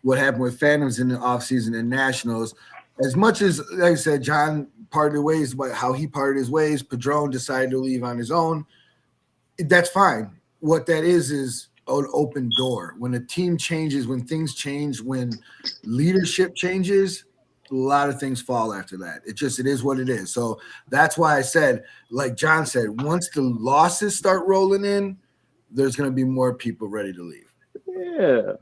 S6: what happened with Phantoms in the offseason and Nationals, as much as, like I said, John parted ways, but how he parted his ways, Padron decided to leave on his own. That's fine. What that is an open door. When a team changes, when things change, when leadership changes, a lot of things fall after that. It is what it is. So that's why I said, like John said, once the losses start rolling in, there's going to be more people ready to leave.
S13: Yeah.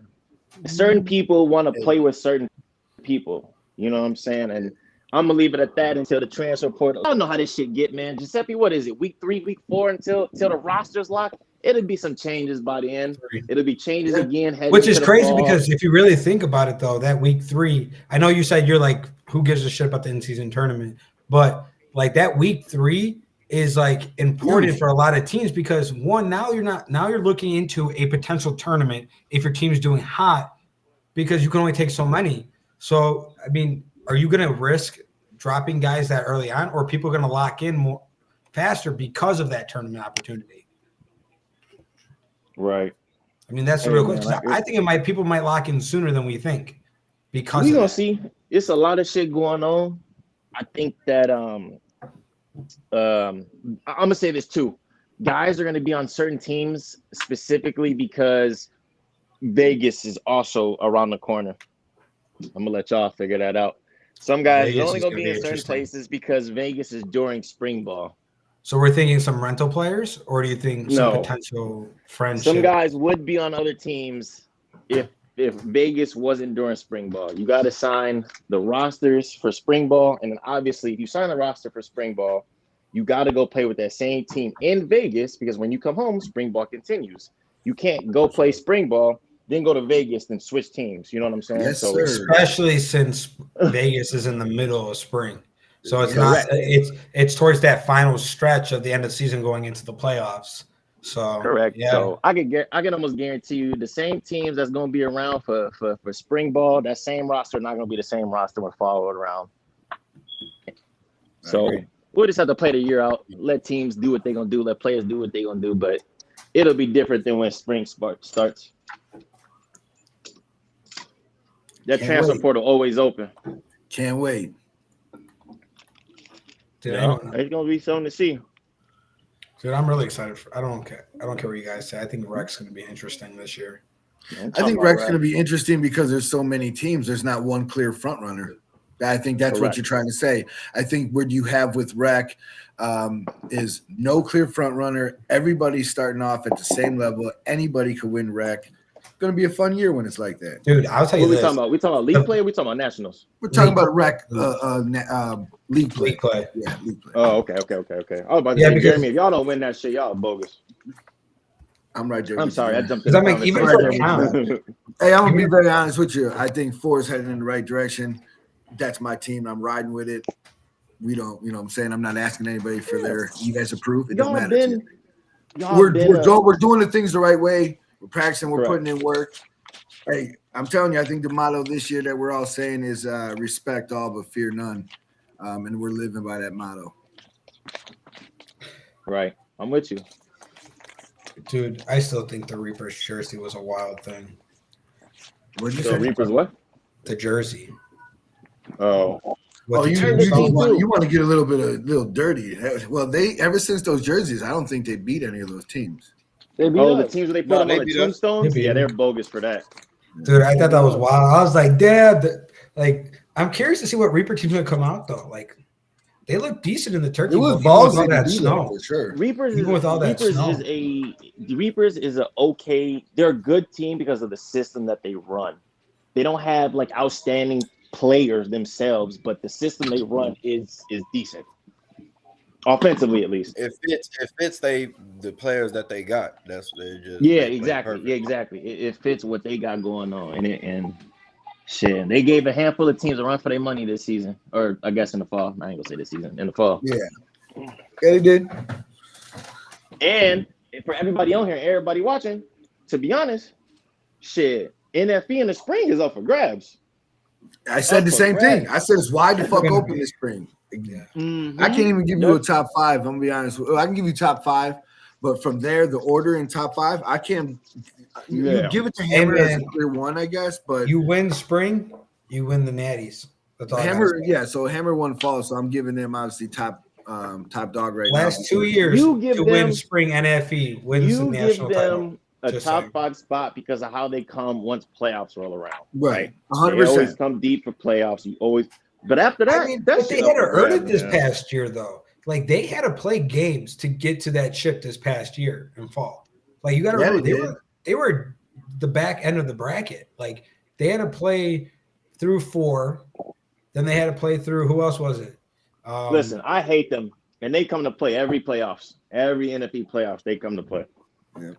S13: Certain people want to play with certain people. You know what I'm saying? And I'm gonna leave it at that until the transfer portal. I don't know how this shit get, man. Giuseppe, what is it? Week 3, week 4 until the roster's locked. It'll be some changes by the end. It'll be changes again.
S1: Which is crazy
S13: fall.
S1: because if you really think about it, though, that week 3, I know you said you're like, who gives a shit about the in-season tournament? But like that week 3 is like important for a lot of teams because one, now you're looking into a potential tournament if your team's doing hot because you can only take so many. So, I mean, are you going to risk dropping guys that early on, or are people going to lock in more faster because of that tournament opportunity?
S13: Right.
S1: I mean, that's the real question. I think people might lock in sooner than we think because
S13: we're gonna see. It's a lot of shit going on. I think that I'm gonna say this too. Guys are gonna be on certain teams specifically because Vegas is also around the corner. I'm gonna let y'all figure that out. Some guys are only gonna be in certain places because Vegas is during spring ball.
S1: So we're thinking some rental players, or do you think some potential friendship?
S13: Some guys would be on other teams if Vegas wasn't during spring ball. You got to sign the rosters for spring ball, and then obviously if you sign the roster for spring ball, you got to go play with that same team in Vegas because when you come home, spring ball continues. You can't go play spring ball, then go to Vegas, then switch teams. You know what I'm saying?
S6: Yes,
S13: so
S6: sir.
S1: Especially since Vegas is in the middle of spring. So it's not it's towards that final stretch of the end of the season going into the playoffs. So
S13: correct.
S1: Yeah.
S13: So I can almost guarantee you the same teams that's going to be around for spring ball, that same roster not going to be the same roster when fall around. So we'll just have to play the year out, let teams do what they're going to do, let players do what they're going to do, but it'll be different than when spring starts. That transfer portal always open.
S6: Can't wait.
S1: Dude,
S13: it's gonna be something to see.
S1: Dude, I'm really excited. I don't care what you guys say. I think Rec's going to be interesting this year.
S6: I think Rec's going to be interesting because there's so many teams. There's not one clear front runner. I think that's what you're trying to say. I think what you have with Rec is no clear front runner. Everybody's starting off at the same level. Anybody could win Rec. It's going to be a fun year when it's like that.
S1: Dude, I'll tell you
S13: what
S1: this.
S13: We talking about league play or we talking about nationals?
S6: We're talking about Rec league play.
S1: League play.
S6: Yeah, league play.
S13: Oh, okay. I was about to say, Jeremy, if y'all don't win that shit, y'all bogus.
S6: I'm right, Jeremy.
S13: I'm sorry, I jumped in.
S1: Even for count.
S6: Hey, I'm going to be very honest with you. I think 4 is heading in the right direction. That's my team. I'm riding with it. We don't, you know what I'm saying? I'm not asking anybody for you guys approve. It don't matter. We're doing the things the right way. We're practicing. We're putting in work. Hey, I'm telling you, I think the motto this year that we're all saying is respect all but fear none. And we're living by that motto.
S13: Right. I'm with you.
S1: Dude, I still think the Reapers jersey was a wild thing.
S6: What did you say?
S13: Reapers what?
S1: The jersey.
S13: Oh.
S6: You want to get a little dirty. Well, ever since those jerseys, I don't think they beat any of those teams.
S13: The teams where they put them on the tombstones? Yeah, they're bogus for that.
S1: Dude, I thought that was wild. I was like, Dad, like, I'm curious to see what Reaper team's gonna come out though. Like, they look decent in the Turkey
S6: It was
S1: Bowl, even with all
S6: ballsy to
S1: that
S6: do that
S1: snow.
S6: for sure.
S13: Reapers
S1: Even with all that snow.
S13: Reapers is a okay. They're a good team because of the system that they run. They don't have like outstanding players themselves, but the system they run is decent. Offensively, at least.
S5: It fits the players that they got. That's they just
S13: exactly. Yeah, exactly. It fits what they got going on, and shit. They gave a handful of teams a run for their money this season, or I guess in the fall. I ain't gonna say this season, in the fall.
S6: Yeah, they did.
S13: And for everybody on here, everybody watching, to be honest, shit, NFE in the spring is up for grabs.
S6: I said the same thing. I said it's wide the fuck open this spring. Yeah. I can't even give you a top 5. I'm gonna be honest. I can give you top 5, but from there, the order in top 5, I can't. You give it to Hammer as a clear one, I guess. But
S1: you win spring, you win the Natties. That's all.
S6: Hammer, yeah. So Hammer won fall, so I'm giving them obviously top dog right now.
S1: Last 2 years,
S13: you give
S1: to
S13: them,
S1: win spring NFE wins the national title.
S13: A top 5 spot because of how they come once playoffs roll around.
S6: Right.
S13: 100%. They always come deep for playoffs. You always. But after that,
S1: but they had to earn it this past year, though. Like they had to play games to get to that chip this past year in fall. Like you got to remember, they were the back end of the bracket. Like they had to play through 4, then they had to play through. Who else was it?
S13: Listen, I hate them, and they come to play every playoffs, every NFE playoffs. They come to play.
S6: Yeah.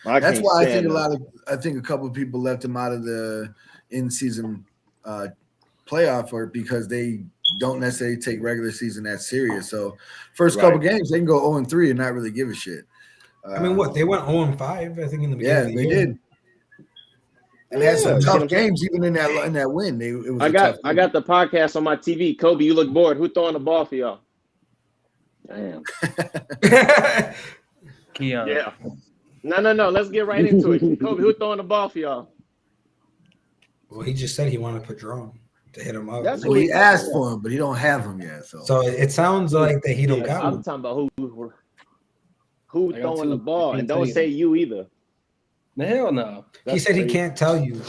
S6: That's why I think a couple of people left them out of the in-season playoff, or because they don't necessarily take regular season that serious. So first couple games they can go 0-3 and not really give a shit.
S1: I mean, what they went 0-5, I think in the beginning.
S6: Yeah,
S1: of the
S6: they
S1: year.
S6: did. And they had some tough games even in that win. It was
S13: I got the podcast on my TV. Kobe, you look bored. Who throwing the ball for y'all? Damn.
S14: Keon.
S13: Yeah. No. Let's get right into it. Kobe, who throwing the ball for y'all?
S1: Well, he just said he wanted Padron to hit him up.
S6: That's what he asked for him, but he don't have him yet. So
S1: it sounds like that he don't got him.
S13: I'm talking about who throwing the ball, and don't say you either.
S14: The hell no.
S1: He said he can't tell you.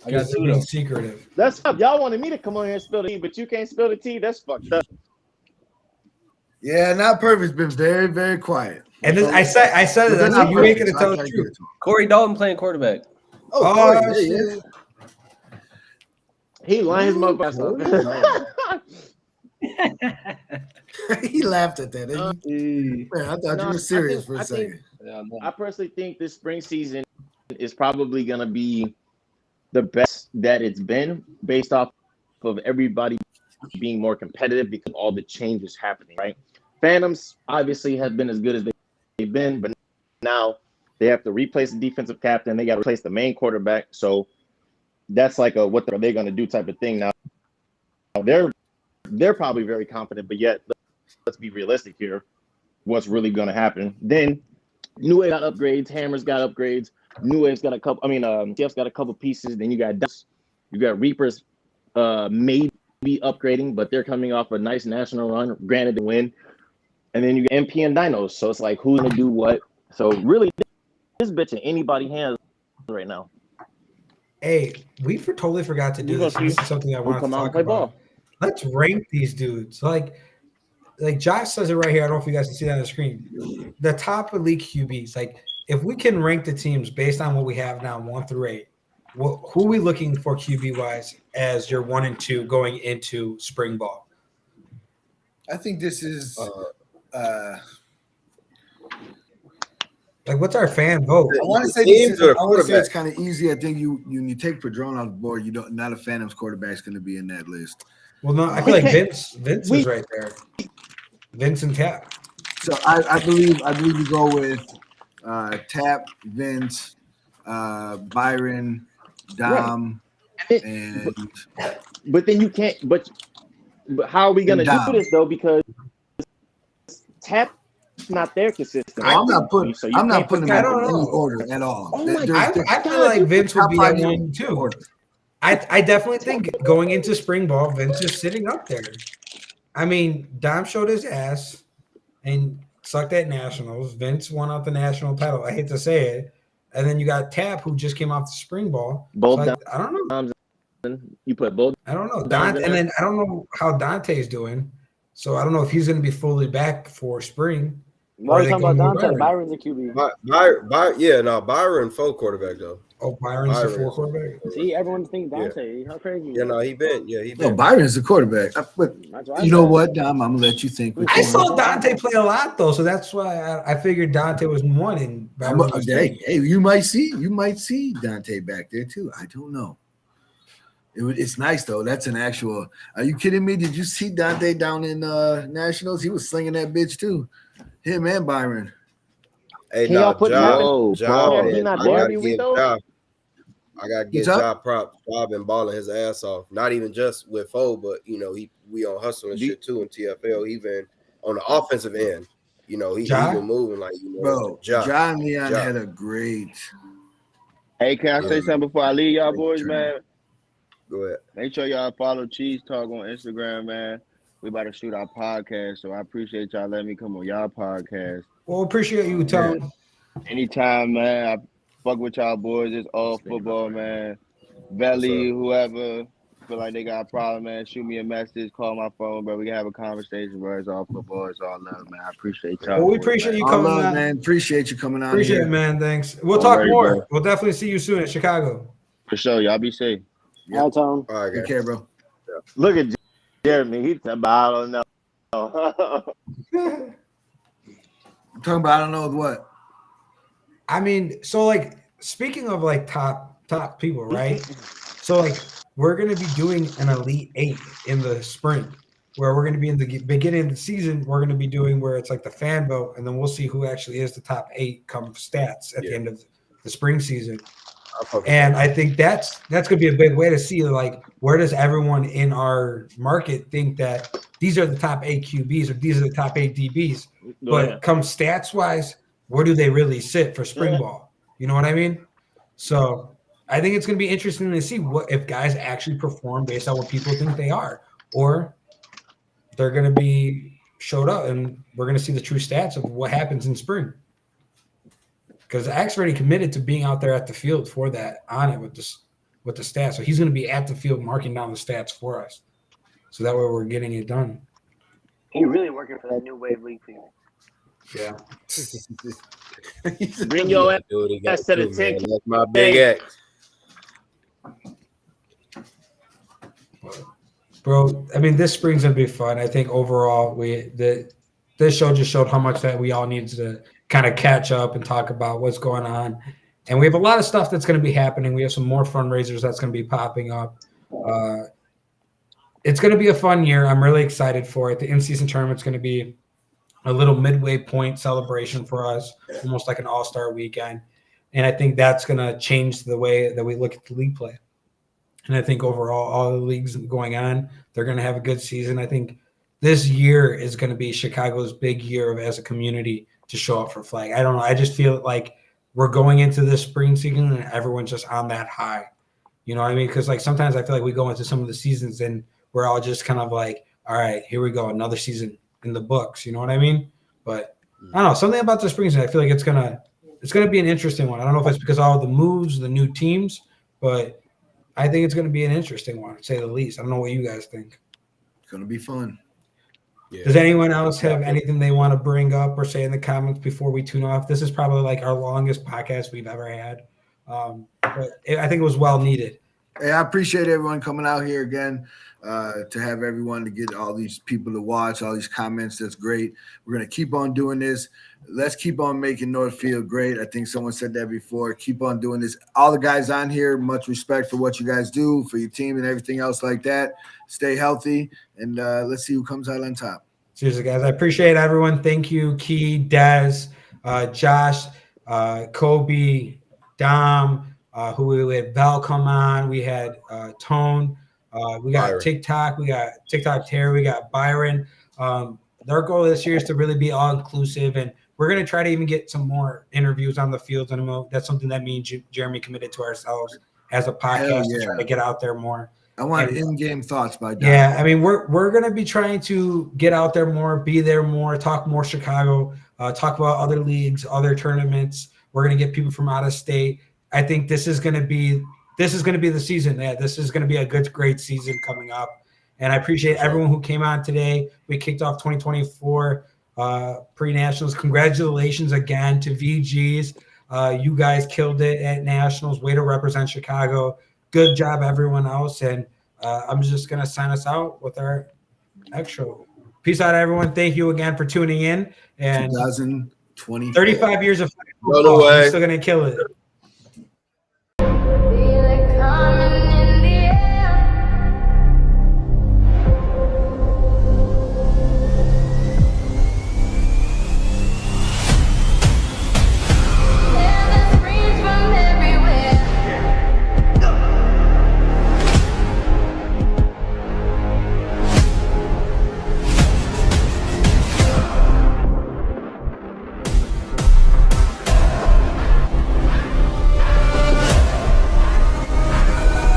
S14: I got 2 though.
S1: Secretive.
S13: That's up. Y'all wanted me to come on here and spill the tea, but you can't spill the tea. That's fucked up.
S6: Yeah, not perfect. Been very, very quiet.
S1: And I said that you ain't gonna tell the truth.
S14: Corey Dalton playing quarterback.
S6: Oh shit.
S13: He lying his motherfucker.
S6: He laughed at that. Man, I thought you were serious for a second.
S13: I personally think this spring season is probably going to be the best that it's been based off of everybody being more competitive because of all the changes happening, right? Phantoms obviously have been as good as they've been, but now they have to replace the defensive captain. They got to replace the main quarterback. So that's like a what are they going to do type of thing. Now they're probably very confident, but yet let's be realistic here. What's really going to happen? Then New Wave got upgrades. Hammers got upgrades. New Wave's got a couple. TF's got a couple pieces. Then you got Reapers, maybe upgrading, but they're coming off a nice national run. Granted, to win. And then you got MP and Dinos. So it's like who's gonna do what? So really, this bitch in anybody's hands right now.
S1: Hey, we totally forgot to do this. This is something I want to talk about. Ball. Let's rank these dudes. Like Josh says it right here. I don't know if you guys can see that on the screen. The top elite QBs. Like, if we can rank the teams based on what we have now, 1 through 8, who are we looking for QB wise as your 1 and 2 going into spring ball?
S6: I think this is
S1: like, what's our fan vote?
S6: I want to say it's kind of easy. I think you take Padron off the board. You don't. Not a Phantoms quarterback is going to be in that list.
S1: Well, no, I feel like Vince is right there. Vince and Tap.
S6: So I believe we go with Tap, Vince, Byron, Dom, and.
S13: But then you can't. But how are we going to do this though? Because Tap. Not there consistent.
S6: I'm not putting him in any order at all.
S1: Oh I feel like Vince would be at 1 2. I definitely think going into spring ball, Vince is sitting up there. I mean, Dom showed his ass and sucked at nationals. Vince won out the national title. I hate to say it, and then you got Tap, who just came off the spring ball.
S13: Both
S1: So I don't know.
S13: You put both.
S1: I don't know. Dante, and then I don't know how Dante's doing. So I don't know if he's going to be fully back for spring.
S11: Why are you talking about Dante? Byron's a QB.
S5: Byron full quarterback though.
S1: Oh, Byron's the full quarterback.
S11: See, everyone thinks Dante. How crazy?
S5: Yeah, no, he been.
S6: No, Byron's the quarterback. But you know what, Dom? I'm gonna let you think.
S1: I saw Dante play a lot though, so that's why I figured Dante was one. And
S6: hey, you might see Dante back there too. I don't know. It's nice though. That's an actual. Are you kidding me? Did you see Dante down in Nationals? He was slinging that bitch too. Him and Byron.
S5: Hey,
S11: can y'all put
S5: Job,
S11: he not there every week though?
S5: I gotta give Job props. Job been balling his ass off. Not even just with Foe, but we on hustle and shit too in TFL. Even on the offensive end, he been moving like
S6: bro. John Leon had a great.
S7: Hey, can I say something before I leave y'all boys, man?
S5: Go ahead.
S7: Make sure y'all follow Cheese Talk on Instagram, man. We about to shoot our podcast, so I appreciate y'all letting me come on y'all podcast.
S1: Well, appreciate you, Tom.
S7: Anytime, man. I fuck with y'all boys. It's all football, man. Belly, whoever feel like they got a problem, man, shoot me a message, call my phone, bro. We can have a conversation, bro. It's all football. It's all love, man. I appreciate y'all.
S1: Well, we appreciate you coming out,
S6: man. Appreciate you coming out.
S1: Appreciate it, man. Thanks. We'll talk more. Bro. We'll definitely see you soon in Chicago.
S7: For sure. Y'all be safe.
S11: All right, Tom.
S5: All right,
S6: take care, bro.
S13: Yeah. Look at Jeremy. He's about, I don't know.
S6: Talking about I don't know what.
S1: I mean, so like speaking of like top people, right? So like we're gonna be doing an Elite 8 in the spring, where we're gonna be in the beginning of the season. We're gonna be doing where it's like the fan vote, and then we'll see who actually is the top 8 come stats at the end of the spring season. And I think that's gonna be a big way to see like where does everyone in our market think that these are the top 8 QBs or these are the top 8 DBs, but come stats wise, where do they really sit for spring ball? You know what I mean? So I think it's gonna be interesting to see what if guys actually perform based on what people think they are, or they're gonna be showed up and we're gonna see the true stats of what happens in spring. Because Axe already committed to being out there at the field for that on it with the stats. So he's going to be at the field marking down the stats for us. So that way we're getting it done.
S11: He's really working for that new wave league team.
S1: Yeah.
S13: Bring your ass to the 10.
S5: That's my big X.
S1: Bro, I mean, this spring's going to be fun. I think overall this show just showed how much that we all need to kind of catch up and talk about what's going on. And we have a lot of stuff that's going to be happening. We have some more fundraisers that's going to be popping up. It's going to be a fun year. I'm really excited for it. The in-season tournament's going to be a little midway point celebration for us, almost like an all-star weekend. And I think that's going to change the way that we look at the league play. And I think overall, all the leagues going on, they're going to have a good season. I think this year is going to be Chicago's big year as a community to show up for flag. I don't know. I just feel like we're going into this spring season and everyone's just on that high. You know what I mean? Because like sometimes I feel like we go into some of the seasons and we're all just kind of like, all right, here we go, another season in the books. You know what I mean? But I don't know, something about the spring season. I feel like it's gonna be an interesting one. I don't know if it's because of all the moves, the new teams, but I think it's gonna be an interesting one, to say the least. I don't know what you guys think.
S6: It's gonna be fun.
S1: Yeah. Does anyone else have anything they want to bring up or say in the comments before we tune off? This is probably like our longest podcast we've ever had. But I think it was well needed.
S6: Hey, I appreciate everyone coming out here again to have everyone to get all these people to watch, all these comments. That's great. We're going to keep on doing this. Let's keep on making Northfield great. I think someone said that before. Keep on doing this. All the guys on here, much respect for what you guys do, for your team and everything else like that. Stay healthy, and let's see who comes out on top.
S1: Seriously, guys, I appreciate everyone. Thank you, Key, Dez, Josh, Kobe, Dom, who we had Bell come on. We had Tone. We got Byron. TikTok. We got TikTok Terry. We got Byron. Their goal this year is to really be all inclusive, and we're going to try to even get some more interviews on the field. And that's something that me and Jeremy committed to ourselves as a podcast to try to get out there more.
S6: I want in-game thoughts by Don.
S1: Yeah, I mean, we're going to be trying to get out there more, be there more, talk more Chicago, talk about other leagues, other tournaments. We're going to get people from out of state. I think this is going to be the season. Yeah, this is going to be a great season coming up. And I appreciate everyone who came on today. We kicked off 2024 pre-nationals. Congratulations again to VGs. You guys killed it at nationals. Way to represent Chicago. Good job, everyone else. And I'm just going to sign us out with our extra. Peace out, everyone. Thank you again for tuning in. And
S6: 2020.
S1: 35 years of football. We're still going to kill it.